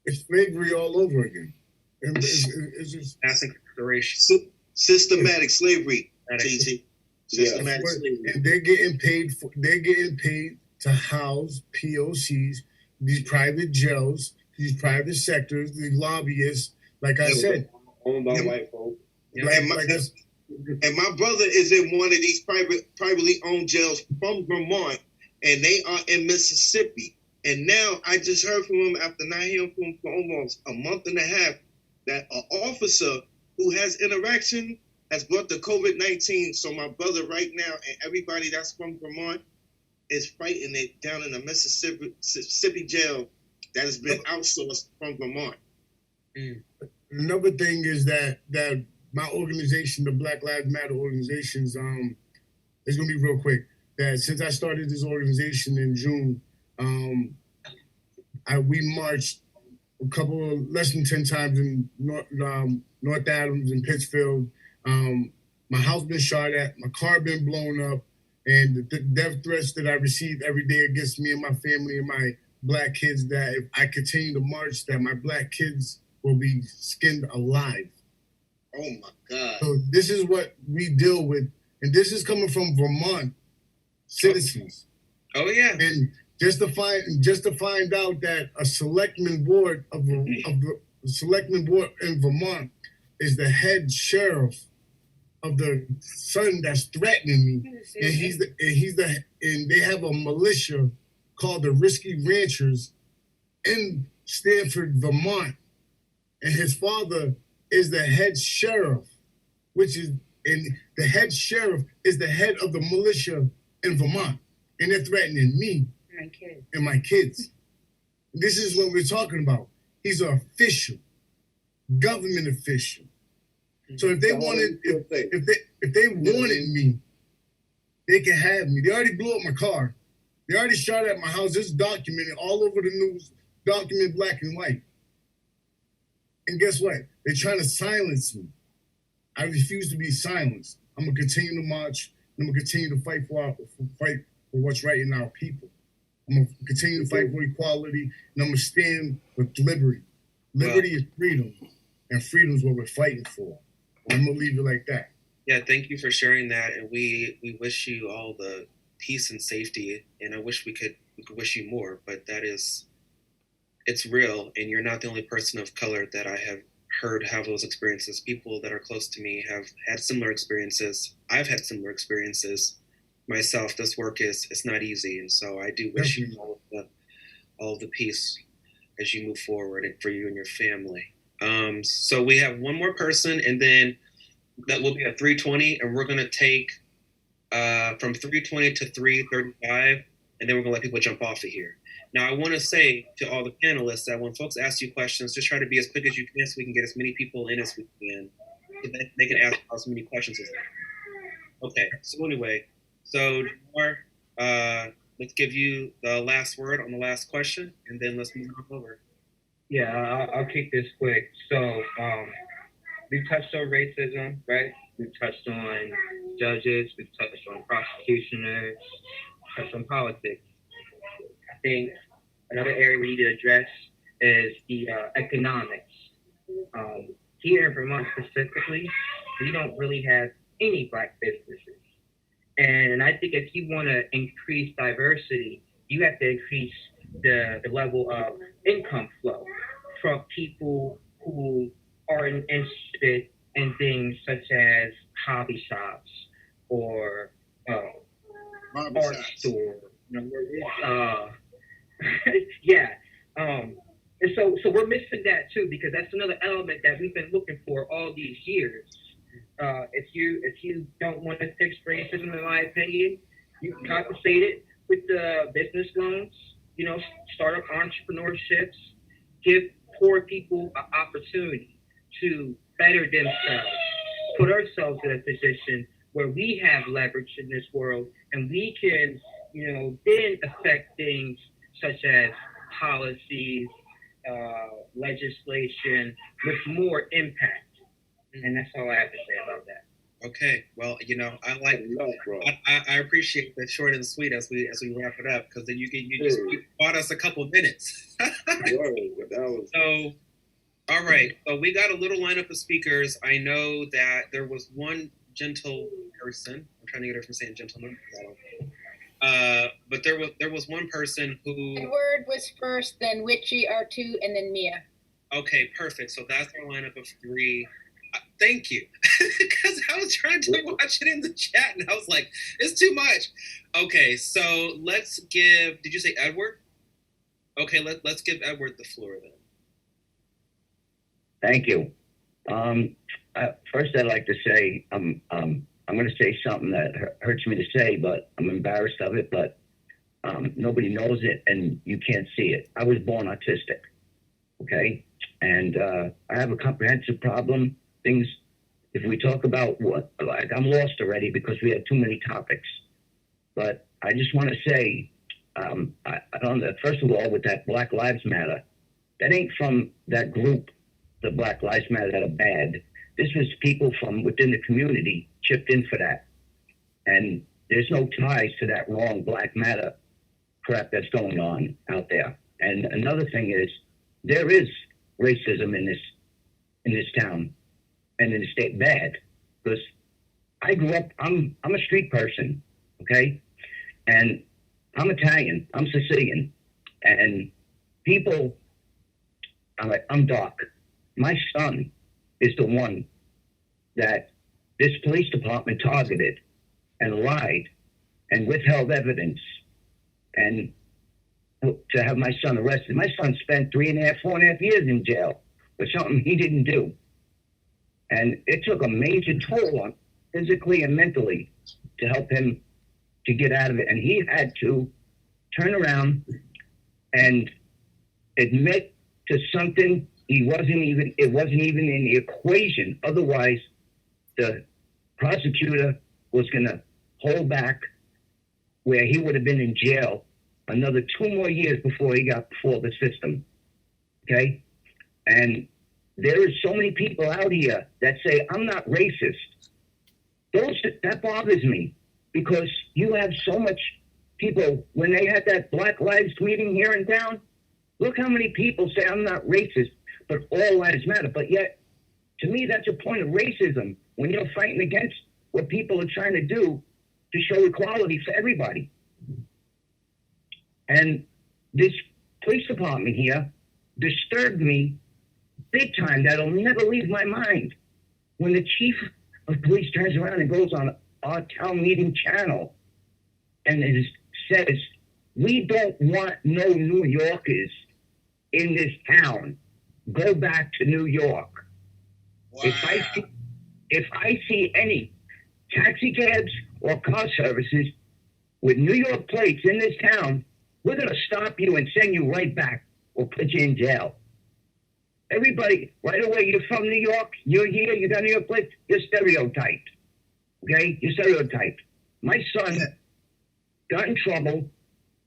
it's slavery all over again. It's just systematic slavery. TT. Systematic slavery. And they're getting paid to house POCs, these private jails, these private sectors, these lobbyists. Like I said, owned by white folks. And my brother is in one of these privately owned jails from Vermont, and they are in Mississippi. And now I just heard from him after not hearing from him for almost a month and a half that an officer who has interaction has brought the COVID-19. So my brother right now and everybody that's from Vermont is fighting it down in the Mississippi jail that has been outsourced from Vermont. Another thing is that my organization, the Black Lives Matter organizations, it's gonna be real quick. That since I started this organization in June, we marched less than 10 times in North Adams and Pittsfield. My house been shot at, my car been blown up, and the death threats that I receive every day against me and my family and my black kids, that if I continue to march, that my black kids will be skinned alive. Oh my God. So this is what we deal with, and this is coming from Vermont citizens. Oh yeah. And just to find out that a selectman board of the selectman board in Vermont is the head sheriff of the son that's threatening me, and they have a militia called the Risky Ranchers in Stanford, Vermont, and his father is the head sheriff, and the head sheriff is the head of the militia in Vermont, and they're threatening me and my kids. This is what we're talking about. He's an official, government official. So if they wanted, if they wanted me, they can have me. They already blew up my car. They already shot at my house. It's documented all over the news, documented black and white. And guess what? They're trying to silence me. I refuse to be silenced. I'm gonna continue to march. And I'm gonna continue to fight for what's right in our people. I'm gonna continue to fight for equality, and I'm gonna stand with liberty. Liberty is freedom, and freedom is what we're fighting for. And I'm gonna leave it like that. Yeah, thank you for sharing that, and we wish you all the peace and safety. And I wish we could wish you more, but it's real, and you're not the only person of color that I have heard have those experiences. People that are close to me have had similar experiences. I've had similar experiences myself. This work is not easy, and so I do wish you all of the peace as you move forward, and for you and your family. So we have one more person, and then that will be at 3:20, and we're going to take from 3:20 to 3:35, and then we're going to let people jump off of here. Now, I want to say to all the panelists that when folks ask you questions, just try to be as quick as you can so we can get as many people in as we can. So they can ask as many questions as they can. Okay, so anyway, so Jamar, let's give you the last word on the last question, and then let's move on over. Yeah, I'll keep this quick. So we've touched on racism, right? We've touched on judges, we've touched on prosecutioners, touched on politics. I think another area we need to address is the economics. Here in Vermont specifically, we don't really have any black businesses. And I think if you want to increase diversity, you have to increase the level of income flow from people who are interested in things such as hobby shops or art store. Yeah. And so we're missing that too, because that's another element that we've been looking for all these years. If you don't want to fix racism, in my opinion, you can compensate it with the business loans, startup entrepreneurships, give poor people an opportunity to better themselves, put ourselves in a position where we have leverage in this world, and we can, then affect things such as policies, legislation with more impact. And that's all I have to say about that. Okay, well, I appreciate the short and sweet as we wrap it up, because then you bought us a couple of minutes. So, all right, so we got a little lineup of speakers. I know that there was one gentle person. I'm trying to get her from saying gentleman. But there was one person who. Edward was first, then Witchy, R2, and then Mia. Okay, perfect. So that's our lineup of three. Thank you, because I was trying to watch it in the chat, and I was like, it's too much. Okay, so let's give. Did you say Edward? Okay, let's give Edward the floor then. Thank you. First, I'd like to say I'm going to say something that hurts me to say, but I'm embarrassed of it. But nobody knows it, and you can't see it. I was born autistic. Okay, and I have a comprehensive problem. Things, if we talk about I'm lost already because we had too many topics. But I just want to say, I don't know, first of all, with that Black Lives Matter, that ain't from that group, the Black Lives Matter, that are bad. This was people from within the community chipped in for that. And there's no ties to that wrong Black Matter crap that's going on out there. And another thing is, there is racism in this town and in the state, bad, because I grew up, I'm a street person, okay? And I'm Italian, I'm Sicilian, and people, I'm dark. My son is the one that this police department targeted and lied and withheld evidence and to have my son arrested. My son spent 4.5 years in jail for something he didn't do. And it took a major toll on physically and mentally to help him to get out of it. And he had to turn around and admit to something it wasn't even in the equation. Otherwise, the prosecutor was going to hold back, where he would have been in jail another 2 more years before he got before the system. Okay? And there is so many people out here that say, I'm not racist. That bothers me, because you have so much people, when they had that Black Lives meeting here in town, look how many people say, I'm not racist, but all lives matter. But yet, to me, that's a point of racism, when you're fighting against what people are trying to do to show equality for everybody. And this police department here disturbed me big time. That'll never leave my mind. When the chief of police turns around and goes on our town meeting channel and says, we don't want no New Yorkers in this town. Go back to New York. Wow. If I see any taxi cabs or car services with New York plates in this town, we're going to stop you and send you right back or put you in jail. Everybody, right away, you're from New York, you're here, you got New York plates, you're stereotyped. Okay? You're stereotyped. My son got in trouble,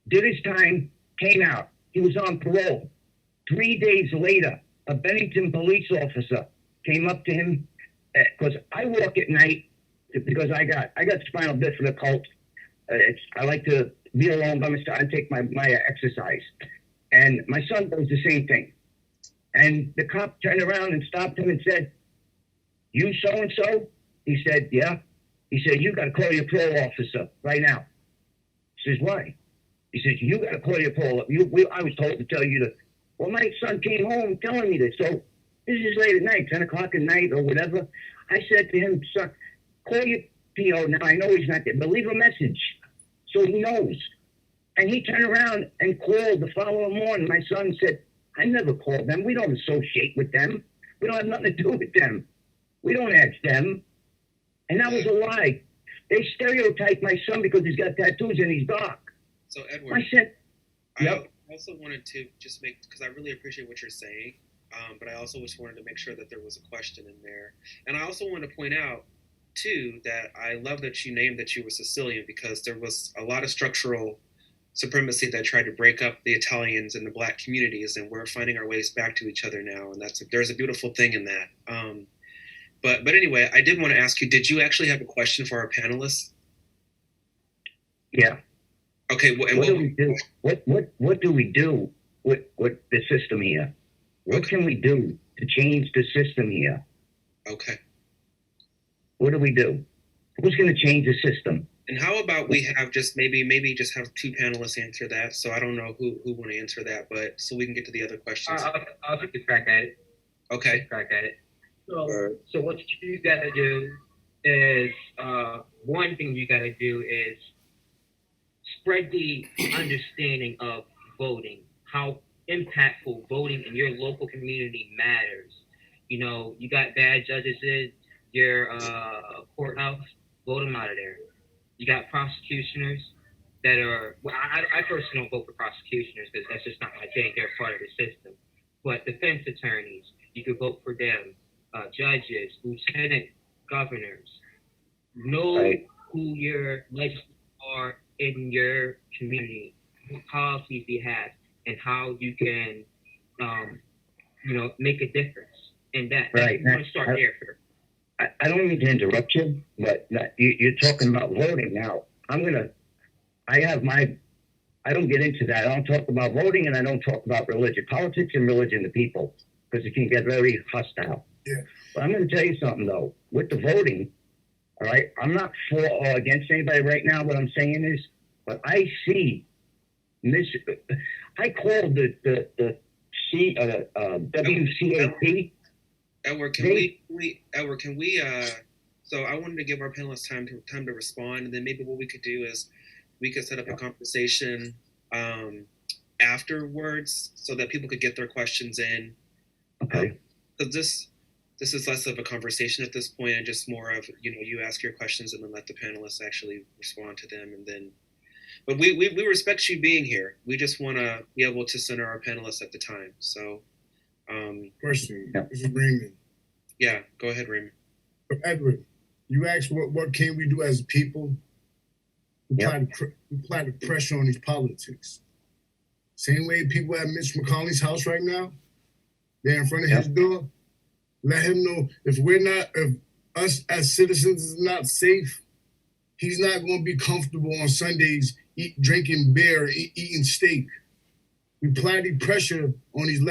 did his time, came out. He was on parole. 3 days later, a Bennington police officer came up to him, because I walk at night, because I got spinal bifida cult. I like to be alone by myself. I take my exercise. And my son does the same thing. And the cop turned around and stopped him and said, you so-and-so? He said, yeah. He said, you got to call your parole officer right now. He says, why? He says, you got to call your parole. I was told to tell you to. Well, my son came home telling me this. So this is late at night, 10 o'clock at night or whatever. I said to him, son, call your PO now. I know he's not there, but leave a message so he knows. And he turned around and called the following morning. My son said, I never called them. We don't associate with them. We don't have nothing to do with them. We don't ask them. And that was a lie. They stereotyped my son because he's got tattoos and he's dark. So, Edward, I said, yep. I also wanted to just make, because I really appreciate what you're saying, but I also just wanted to make sure that there was a question in there. And I also want to point out, too, that I love that you named that you were Sicilian, because there was a lot of structural supremacy that tried to break up the Italians and the Black communities, and we're finding our ways back to each other now, and there's a beautiful thing in that. But anyway, I did want to ask you, did you actually have a question for our panelists? Yeah. Okay. What do we do? What do we do with the system here? What can we do to change the system here? Okay. What do we do? Who's going to change the system? And how about we have just maybe just have 2 panelists answer that? So I don't know who want to answer that, but so we can get to the other questions. I'll take a crack at it. Okay. Crack at it. So what you gotta do is one thing you gotta do is spread the understanding of voting, how impactful voting in your local community matters. You know, you got bad judges in your courthouse, vote them out of there. You got prosecutioners that are, well, I personally don't vote for prosecutioners because that's just not my thing. They're part of the system. But defense attorneys, you could vote for them. Judges, lieutenant governors, know who your legislators are in your community, what policies you have, and how you can, make a difference in that. Right. I'm going to start there first. I don't mean to interrupt you, but you're talking about voting now. I don't get into that. I don't talk about voting, and I don't talk about religion. Politics and religion to people, because it can get very hostile. Yeah. But I'm going to tell you something, though. With the voting, all right, I'm not for or against anybody right now. What I'm saying is, but I see I called the WCAP. Edward, can we so I wanted to give our panelists time to respond, and then maybe what we could do is we could set up a conversation afterwards so that people could get their questions in. Okay. Because this is less of a conversation at this point and just more of, you ask your questions and then let the panelists actually respond to them. And then, but we respect you being here. We just want to be able to center our panelists at the time. So, question, this is Raymond. Yeah, go ahead, Raymond. Edward, you asked what can we do as people? We apply the pressure on these politics. Same way people at Mitch McConnell's house right now, they're in front of his door. Let him know if us as citizens is not safe, he's not going to be comfortable on Sundays drinking beer, eating steak. We apply the pressure on these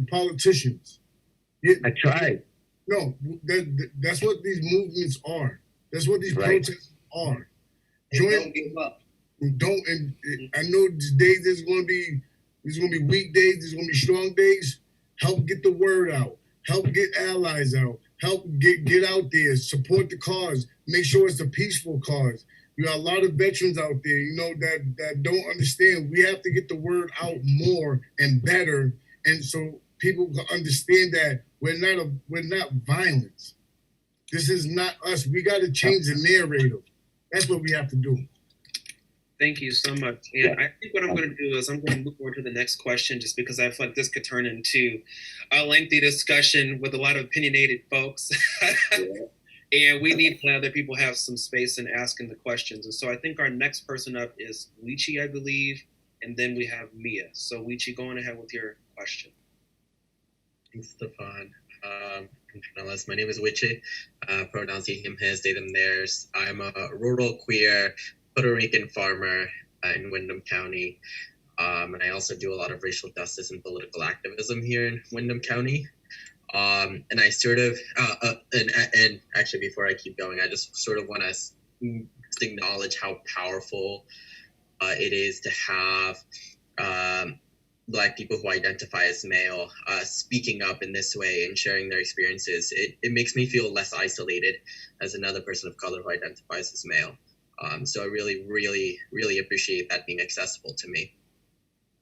politicians. I tried. No, that's what these movements are. That's what these protests are. Don't give up. And I know these days there's gonna be weak days, there's gonna be strong days. Help get the word out. Help get allies out. Help get out there. Support the cause. Make sure it's a peaceful cause. You got a lot of veterans out there, that don't understand. We have to get the word out more and better, and so people can understand that we're not violence. This is not us. We got to change the narrative. That's what we have to do. Thank you so much. And I think what I'm going to do is I'm going to move forward to the next question, just because I feel like this could turn into a lengthy discussion with a lot of opinionated folks. And we need to let other people have some space in asking the questions. And so I think our next person up is Wichi, I believe, and then we have Mia. So Wichi, go on ahead with your question. Thanks, Stefan. Panelists. My name is Wichi. Pronouns he, him, his, they, them, theirs. I'm a rural, queer, Puerto Rican farmer in Windham County. And I also do a lot of racial justice and political activism here in Windham County. And I sort of, and actually before I keep going, I just sort of want to acknowledge how powerful it is to have Black people who identify as male speaking up in this way and sharing their experiences. It makes me feel less isolated as another person of color who identifies as male. So I really, really, really appreciate that being accessible to me.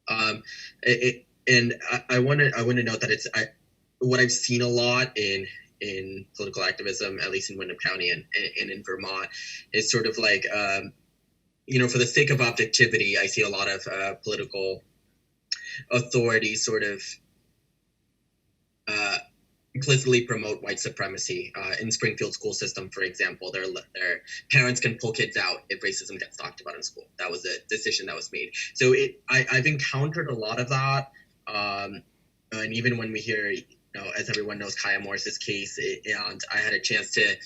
And I want to note that what I've seen a lot in political activism, at least in Windham County and in Vermont, is sort of like, for the sake of objectivity, I see a lot of political authorities sort of implicitly promote white supremacy. In Springfield school system, for example, their parents can pull kids out if racism gets talked about in school. That was a decision that was made. So I've encountered a lot of that. And even when we hear, as everyone knows, Kaya Morris's case, and I had a chance to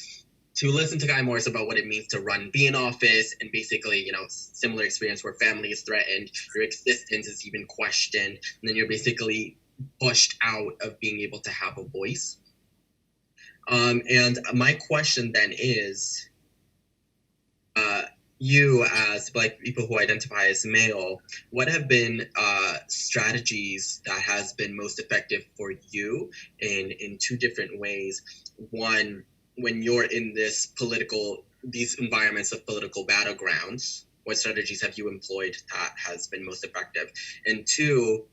listen to Kaya Morris about what it means to be in office, and basically, similar experience where family is threatened, your existence is even questioned, and then you're basically pushed out of being able to have a voice. And my question then is, you as Black people who identify as male, what have been strategies that has been most effective for you in two different ways? One, when you're in these environments of political battlegrounds, what strategies have you employed that has been most effective? And two,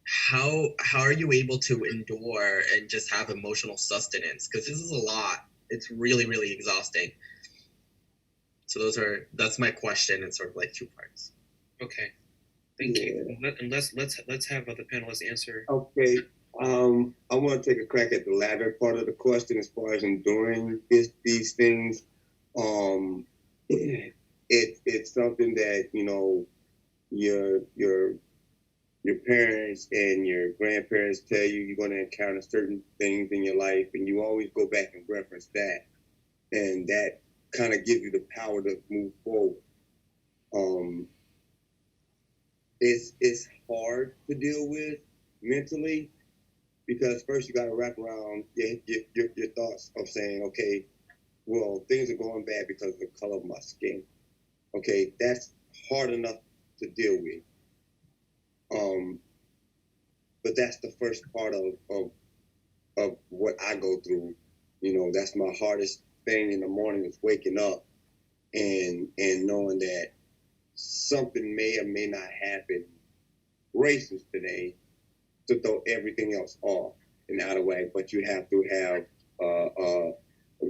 how are you able to endure and just have emotional sustenance? Because this is a lot. It's really, really exhausting. So that's my question in sort of like two parts. Okay, thank you. And let's have other panelists answer. Okay, I want to take a crack at the latter part of the question as far as enduring these things. It's something that your parents and your grandparents tell you you're going to encounter certain things in your life, and you always go back and reference that, and that kind of gives you the power to move forward. It's hard to deal with mentally, because first you got to wrap around your thoughts of saying, okay, well, things are going bad because of the color of my skin. Okay, that's hard enough to deal with. But that's the first part of what I go through. That's my hardest thing in the morning, is waking up and knowing that something may or may not happen racist today to throw everything else off. and out of whack, but you have to have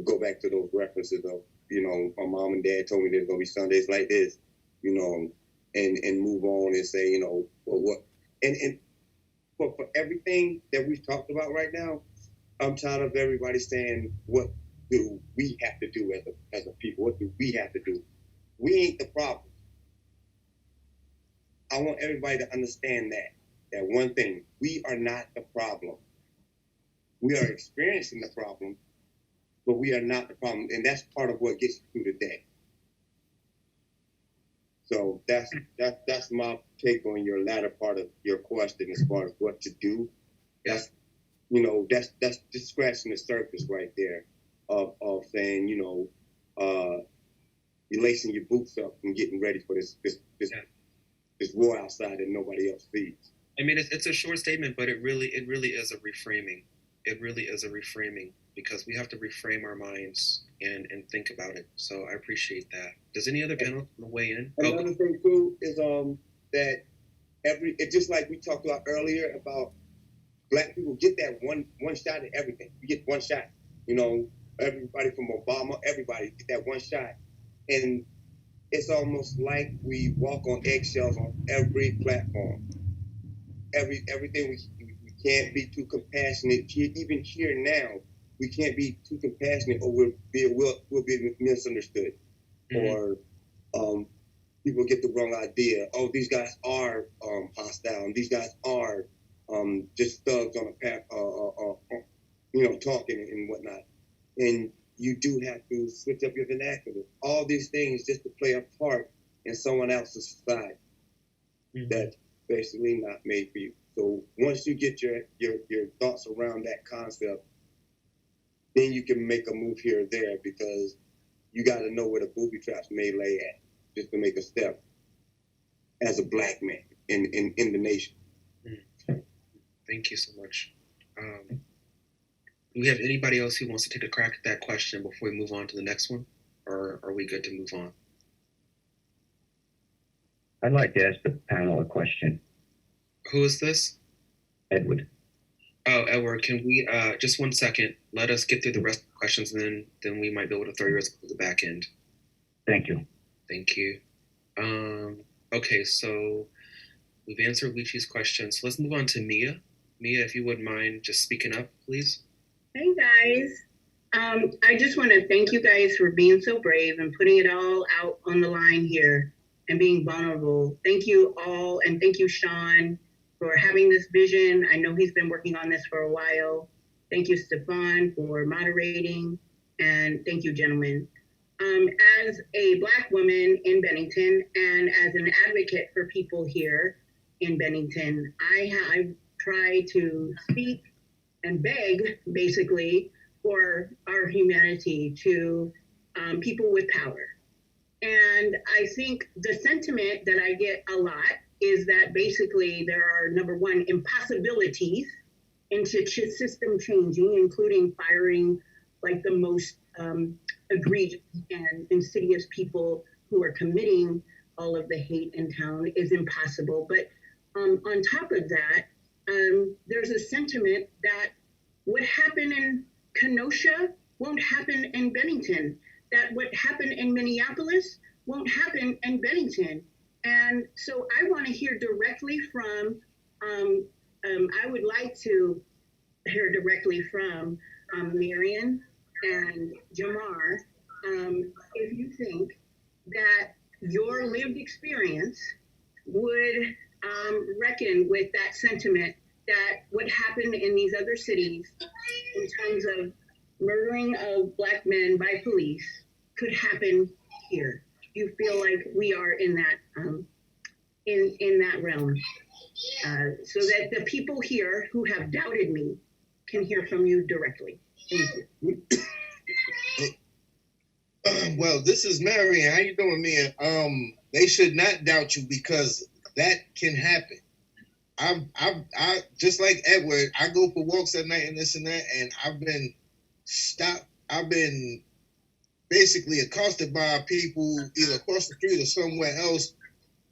go back to those references of, you know, my mom and dad told me there's gonna be Sundays like this, you know, and move on and say, you know, well, what and for everything that we've talked about right now, I'm tired of everybody saying, what do we have to do as a people? What do we have to do? We ain't the problem. I want everybody to understand that one thing, we are not the problem. We are experiencing the problem, but we are not the problem. And that's part of what gets you through the day. So that's my take on your latter part of your question as far as what to do. That's, you know, that's just scratching the surface right there of saying, you know, you're lacing your boots up and getting ready for this war outside that nobody else sees. I mean, it's a short statement, but it really is a reframing. It really is a reframing, because we have to reframe our minds and think about it. So I appreciate that. Does any other panel weigh in? Another thing too is that it's just like we talked about earlier about Black people get that one shot at everything. You get one shot. You know, everybody from Obama, everybody get that one shot. And it's almost like we walk on eggshells on every platform. Everything we can't be too compassionate. Even here now, we can't be too compassionate, or we'll be misunderstood, or people get the wrong idea. Oh, these guys are hostile, and these guys are just thugs on a path, you know, talking and whatnot. And you do have to switch up your vernacular. All these things just to play a part in someone else's society that's basically not made for you. So once you get your thoughts around that concept, then you can make a move here or there, because you got to know where the booby traps may lay at, just to make a step as a Black man in the nation. Thank you so much. Do we have anybody else who wants to take a crack at that question before we move on to the next one? Or are we good to move on? I'd like to ask the panel a question. Who is this? Edward. Oh, Edward, can we, just 1 second, let us get through the rest of the questions, and then we might be able to throw yours to the back end. Thank you. Thank you. Okay, so we've answered Luigi's question. So let's move on to Mia. Mia, if you wouldn't mind just speaking up, please. Hey guys, I just want to thank you guys for being so brave and putting it all out on the line here and being vulnerable. Thank you all, and thank you, Shawn, for having this vision. I know he's been working on this for a while. Thank you, Stefan, for moderating, and thank you, gentlemen. As a Black woman in Bennington and as an advocate for people here in Bennington, I try to speak and beg, basically, for our humanity to people with power. And I think the sentiment that I get a lot is that basically there are, number one, impossibilities into system changing, including firing like the most egregious and insidious people who are committing all of the hate in town is impossible. But on top of that, there's a sentiment that what happened in Kenosha won't happen in Bennington, that what happened in Minneapolis won't happen in Bennington. And so I want to hear directly from, I would like to hear directly from Marion and Jamar, if you think that your lived experience would reckon with that sentiment that what happened in these other cities in terms of murdering of Black men by police could happen here. You feel like we are in that in that realm, so that the people here who have doubted me can hear from you directly. Thank you. Well, this is Marion. How you doing, Mia? They should not doubt you, because that can happen. I just like Edward, I go for walks at night and this and that, and I've been stopped. I've been basically accosted by people either across the street or somewhere else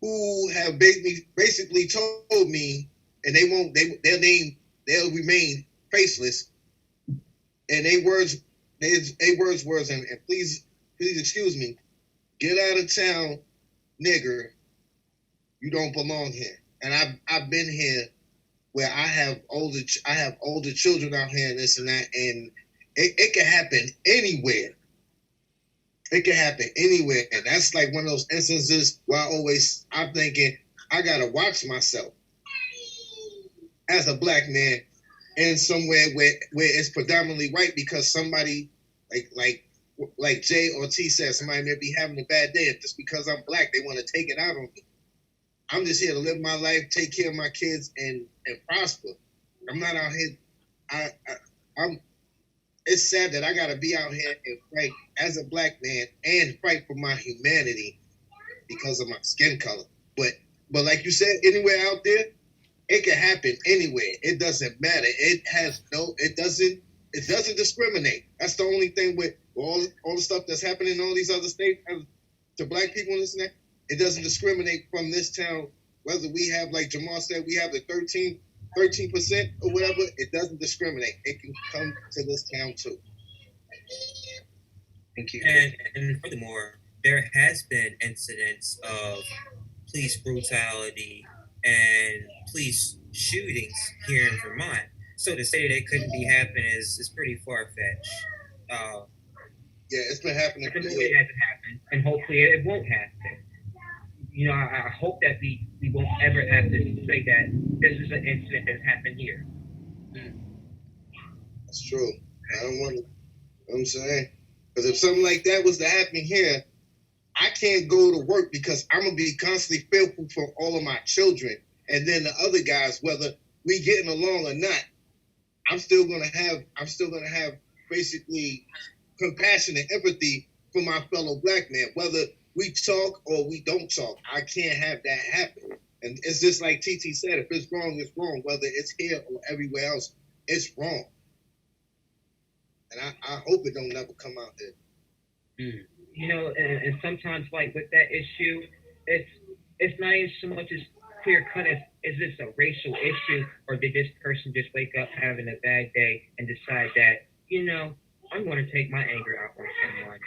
who have basically told me, and they'll remain faceless, and they words and please excuse me, get out of town, nigger. You don't belong here. And I've been here where I have older children out here and this and that, and it can happen anywhere. It can happen anywhere, and that's like one of those instances where I'm thinking I gotta watch myself as a black man in somewhere where it's predominantly white, because somebody like Jay or T said, somebody may be having a bad day. If just because I'm black, they want to take it out on me. I'm just here to live my life, take care of my kids, and prosper. I'm not out here. I'm. It's sad that I gotta be out here and fight as a black man and fight for my humanity because of my skin color. But like you said, anywhere out there, it can happen anywhere. It doesn't matter. It doesn't discriminate. That's the only thing with all the stuff that's happening in all these other states to black people and this and that. It doesn't discriminate from this town, whether we have, like Jamal said, we have the 13% or whatever. It doesn't discriminate. It can come to this town too. Thank you. And furthermore, there has been incidents of police brutality and police shootings here in Vermont. So to say that it couldn't be happening is pretty far-fetched. Yeah, it's been happening. It hasn't happened, and hopefully it won't happen. You know, I hope that we won't ever have to say that this is an incident that's happened here. That's true. I don't want to, you know what I'm saying? Because if something like that was to happen here, I can't go to work because I'm going to be constantly fearful for all of my children. And then the other guys, whether we getting along or not, I'm still going to have basically compassion and empathy for my fellow black man, whether we talk or we don't talk. I can't have that happen. And it's just like TT said, if it's wrong, it's wrong. Whether it's here or everywhere else, it's wrong. And I hope it don't never come out there. You know, and sometimes, like, with that issue, it's not even so much as clear cut as, is this a racial issue, or did this person just wake up having a bad day and decide that, you know, I'm going to take my anger out on someone.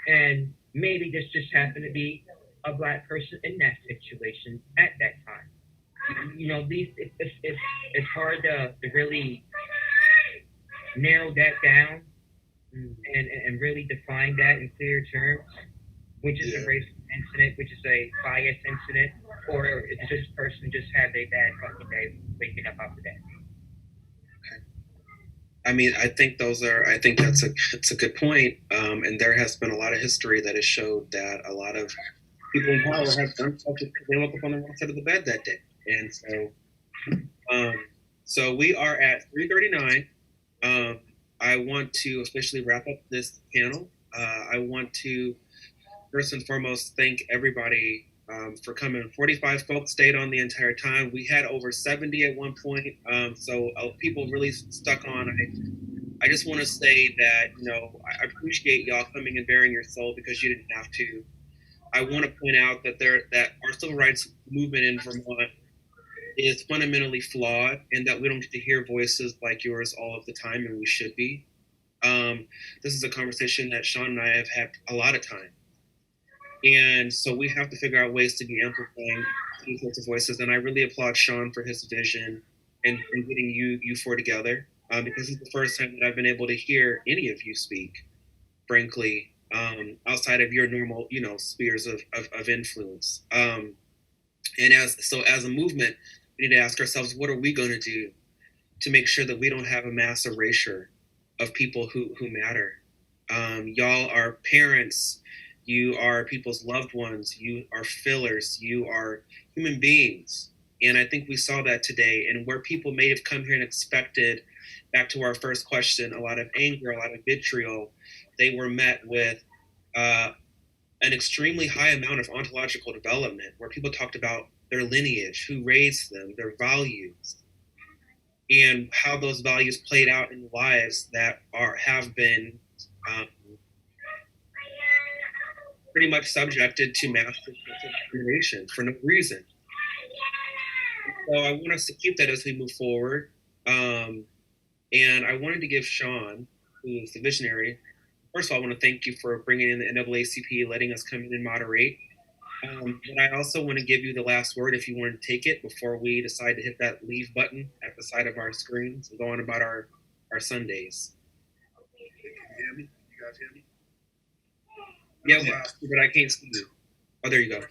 And maybe this just happened to be a black person in that situation at that time. You know, it's hard to really narrow that down and really define that in clear terms, which is a racial incident, which is a bias incident, or if this person just had a bad fucking day waking up after that. I mean, I think that's a good point. And there has been a lot of history that has showed that a lot of people in power have done stuff because they woke up on the wrong side of the bed that day. And so we are at 3:39. I want to officially wrap up this panel. I want to first and foremost thank everybody for coming. 45 folks stayed on the entire time. We had over 70 at one point, so people really stuck on. I just want to say that, you know, I appreciate y'all coming and bearing your soul because you didn't have to. I want to point out that our civil rights movement in Vermont is fundamentally flawed, and that we don't get to hear voices like yours all of the time, and we should be. This is a conversation that Shawn and I have had a lot of time. And so we have to figure out ways to be amplifying these sorts of voices. And I really applaud Shawn for his vision and getting you four together, because it's the first time that I've been able to hear any of you speak, frankly, outside of your normal, you know, spheres of influence. And as a movement, we need to ask ourselves, what are we going to do to make sure that we don't have a mass erasure of people who matter? Y'all are parents. You are people's loved ones. You are fillers. You are human beings. And I think we saw that today. And where people may have come here and expected, back to our first question, a lot of anger, a lot of vitriol, they were met with an extremely high amount of ontological development, where people talked about their lineage, who raised them, their values, and how those values played out in lives that have been pretty much subjected to mass discrimination for no reason. So I want us to keep that as we move forward. And I wanted to give Shawn, who is the visionary, first of all, I want to thank you for bringing in the NAACP, letting us come in and moderate. And I also want to give you the last word if you want to take it before we decide to hit that leave button at the side of our screens and go on about our Sundays. Can you hear me? You guys hear me? Yeah, but I can't see you. Oh, there you go. Talk.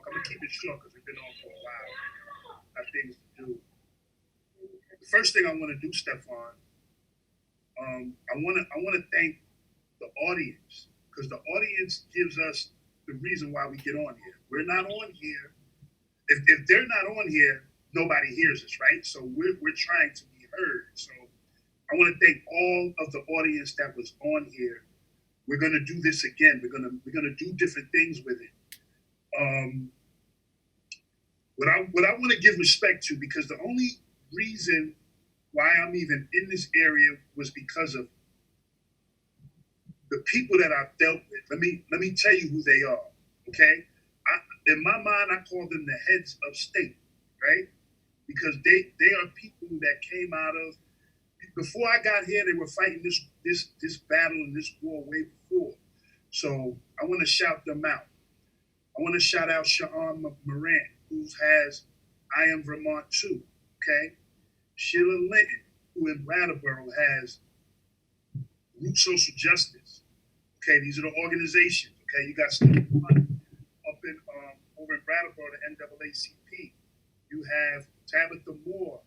I'm gonna keep it short because we've been on for a while. I have things to do. The first thing I want to do, Stefan, I want to thank the audience, because the audience gives us the reason why we get on here. We're not on here. If they're not on here, nobody hears us, right? So we're trying to be heard. So I want to thank all of the audience that was on here. We're gonna do this again. We're gonna do different things with it. What I want to give respect to, because the only reason why I'm even in this area was because of the people that I've dealt with. Let me tell you who they are, okay? In my mind, I call them the heads of state, right? Because they are people that came out of, before I got here, they were fighting this battle and this war way before. So I want to shout them out. I want to shout out Shawn Moran, who has I Am Vermont too, okay? Sheila Linton, who in Brattleboro has Root Social Justice. Okay, these are the organizations. Okay, you got some up in over in Brattleboro, the NAACP. You have Tabitha Moore,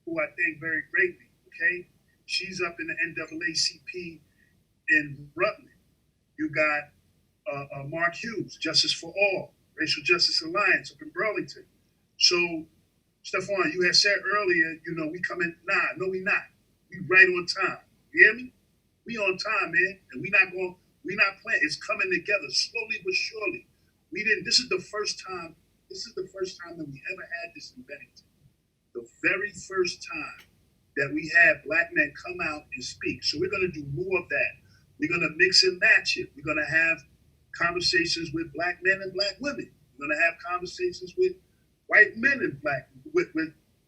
who I thank very greatly. Okay, she's up in the NAACP in Rutland. You got Mark Hughes, Justice for All, Racial Justice Alliance up in Burlington. So, Stefan, you had said earlier, you know, we come in, no, we not. We right on time. You hear me? We on time, man. And we not playing. It's coming together slowly but surely. This is the first time that we ever had this in Bennington. The very first time that we had Black men come out and speak. So we're gonna do more of that. We're gonna mix and match it. We're gonna have conversations with Black men and Black women. We're gonna have conversations with white men and with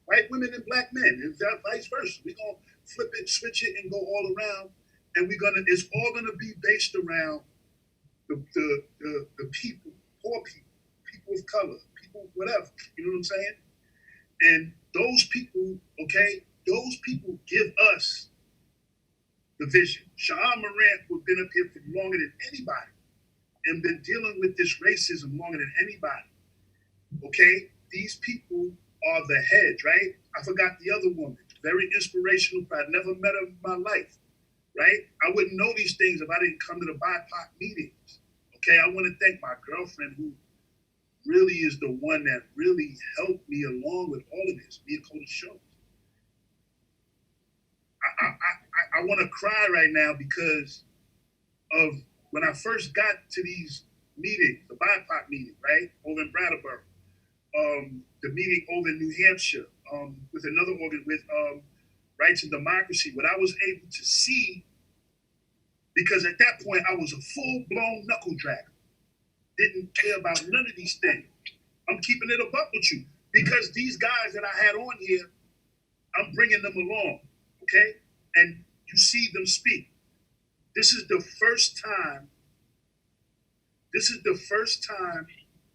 white women and Black men, and vice versa. We're gonna flip it, switch it, and go all around. And it's all gonna be based around the people, poor people, people of color, people whatever. You know what I'm saying? And those people, okay, those people give us the vision. Shawn Moran, who's been up here for longer than anybody and been dealing with this racism longer than anybody. Okay, these people are the heads, right? I forgot the other woman, very inspirational, but I'd never met her in my life, right? I wouldn't know these things if I didn't come to the BIPOC meetings. Okay, I want to thank my girlfriend, who really is the one that really helped me along with all of this, Mia Cota Shows. I want to cry right now because of when I first got to these meetings, the BIPOC meeting, right, over in Brattleboro, the meeting over in New Hampshire, with another organ, with Rights and Democracy, what I was able to see, because at that point I was a full-blown knuckle dragger. Didn't care about none of these things. I'm keeping it a buck with you, because these guys that I had on here, I'm bringing them along, okay? And you see them speak. This is the first time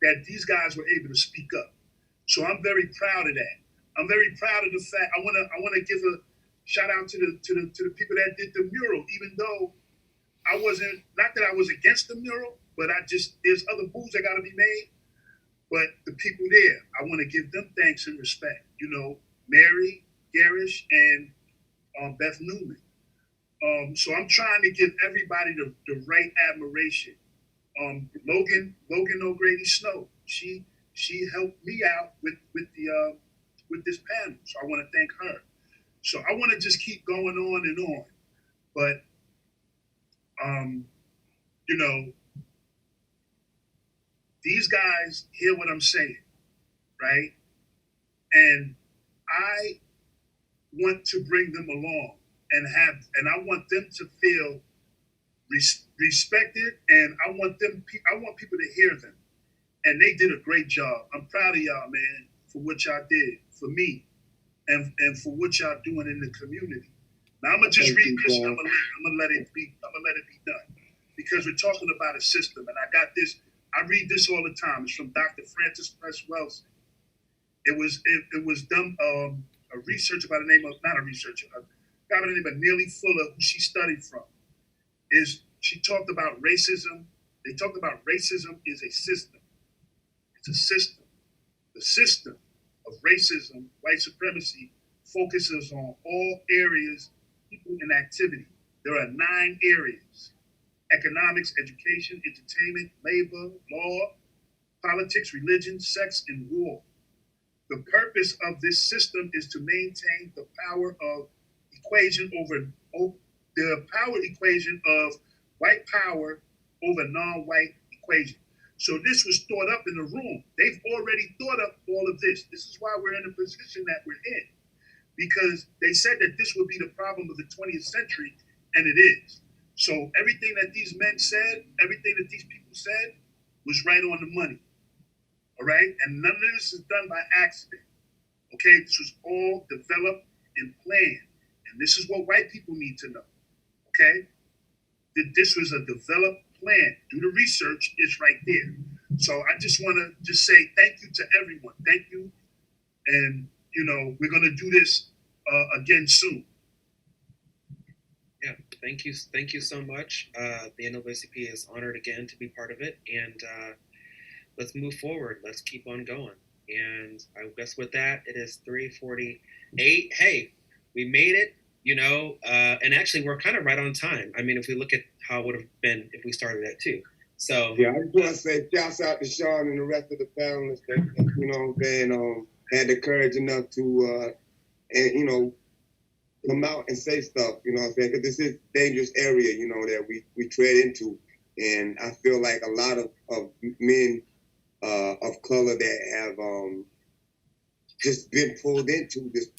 that these guys were able to speak up. So I'm very proud of that. I'm very proud of the fact. I want to give a shout out to the people that did the mural, even though I wasn't, not that I was against the mural, but there's other moves that got to be made. But the people there, I want to give them thanks and respect. You know, Mary Garish and Beth Newman. So I'm trying to give everybody the right admiration. Logan O'Grady Snow, she helped me out with this panel. So I want to thank her. So I want to just keep going on and on. But you know, these guys hear what I'm saying, right? And I want to bring them along and I want them to feel respected, and I want people to hear them. And they did a great job. I'm proud of y'all, man, for what y'all did for me and for what y'all doing in the community. Now I'm gonna just read this. I'm gonna let it be done, because we're talking about a system, and I got this. I read this all the time. It's from Dr. Francis Press Wells. It was done a researcher by the name of not a researcher, a guy by the name of Neely Fuller, who she studied from. She talked about racism. They talked about racism is a system. It's a system. The system of racism, white supremacy, focuses on all areas, people, and activity. There are 9 areas: economics, education, entertainment, labor, law, politics, religion, sex, and war. The purpose of this system is to maintain the power equation of white power over non-white equation. So this was thought up in the room. They've already thought up all of this. This is why we're in the position that we're in, because they said that this would be the problem of the 20th century, and it is. So everything that these men said, everything that these people said was right on the money. All right? And none of this is done by accident. Okay? This was all developed and planned. And this is what white people need to know. Okay? That this was a developed plan. Do the research, it's right there. So I just want to just say thank you to everyone. Thank you. And, we're going to do this again soon. Yeah, thank you so much. The NAACP is honored again to be part of it, and let's move forward. Let's keep on going. And I guess with that, it is 3:48. Hey, we made it. And actually we're kind of right on time. I mean, if we look at how it would have been if we started at 2. So yeah, I just want to say shouts out to Shawn and the rest of the panelists that had the courage enough to come out and say stuff, because this is a dangerous area, that we tread into. And I feel like a lot of men of color that have just been pulled into this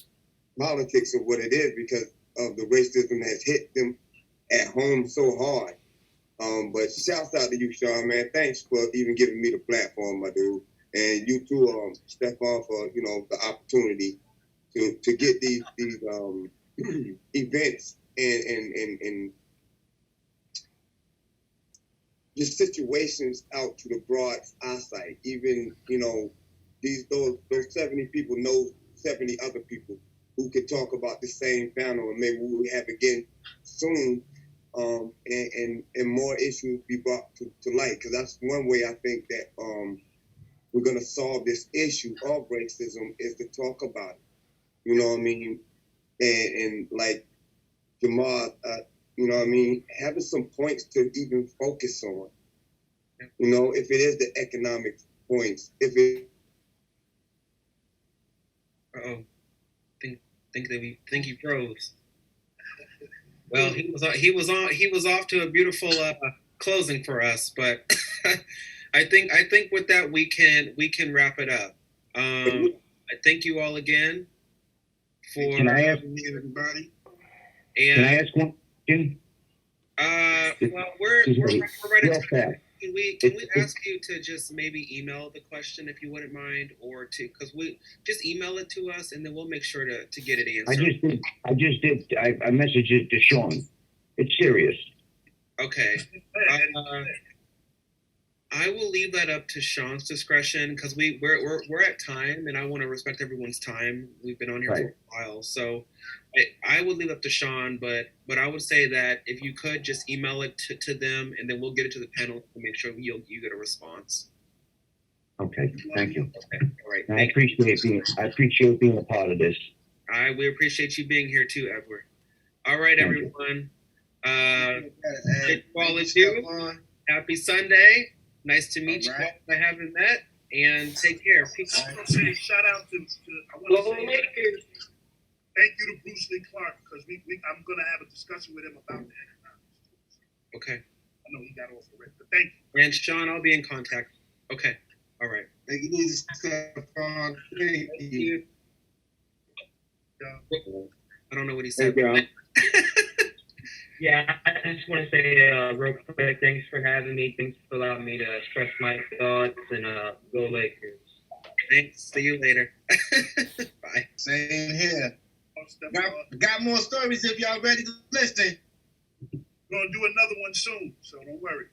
politics of what it is because of the racism has hit them at home so hard. But shouts out to you, Shawn, man. Thanks for even giving me the platform, my dude. And you too, Stefan, for the opportunity to get these events and just situations out to the broad eyesight. Even those 70 people know 70 other people who could talk about the same panel, and maybe we'll have again soon, and more issues be brought to light. Because that's one way I think that we're gonna solve this issue of racism is to talk about it. You know what I mean? And like Jamal, you know what I mean, having some points to even focus on. If it is the economic points, if it. Think he froze. Well, he was off to a beautiful closing for us, but I think with that we can wrap it up. I thank you all again for. Can I ask everybody? And, can I ask one question? Well, we're right at time. Can we ask you to just maybe email the question if you wouldn't mind, or because we just email it to us and then we'll make sure to get it answered. I messaged it to Shawn. It's serious. Okay. I will leave that up to Shawn's discretion because we're at time and I want to respect everyone's time. We've been on here for a while, so I would leave it up to Shawn, but I would say that if you could just email it to them and then we'll get it to the panel to make sure you get a response. Okay, thank you. Okay, all right. I appreciate being a part of this. We appreciate you being here too, Edward. All right, everyone. Happy Sunday. Nice to meet you. I haven't met, and take care. Peace. I want to say shout out to I want to say thank you to Bruce Lee Clark because I'm going to have a discussion with him about the economics. Okay. I know he got off already, but thank you. And Shawn, I'll be in contact. Okay. All right. Thank you, Stefan. Thank you. I don't know what he said. Yeah, I just want to say real quick, thanks for having me. Thanks for allowing me to express my thoughts, and go Lakers. Thanks. See you later. Bye. Same here. Got more stories if y'all ready to listen. We're gonna do another one soon, so don't worry.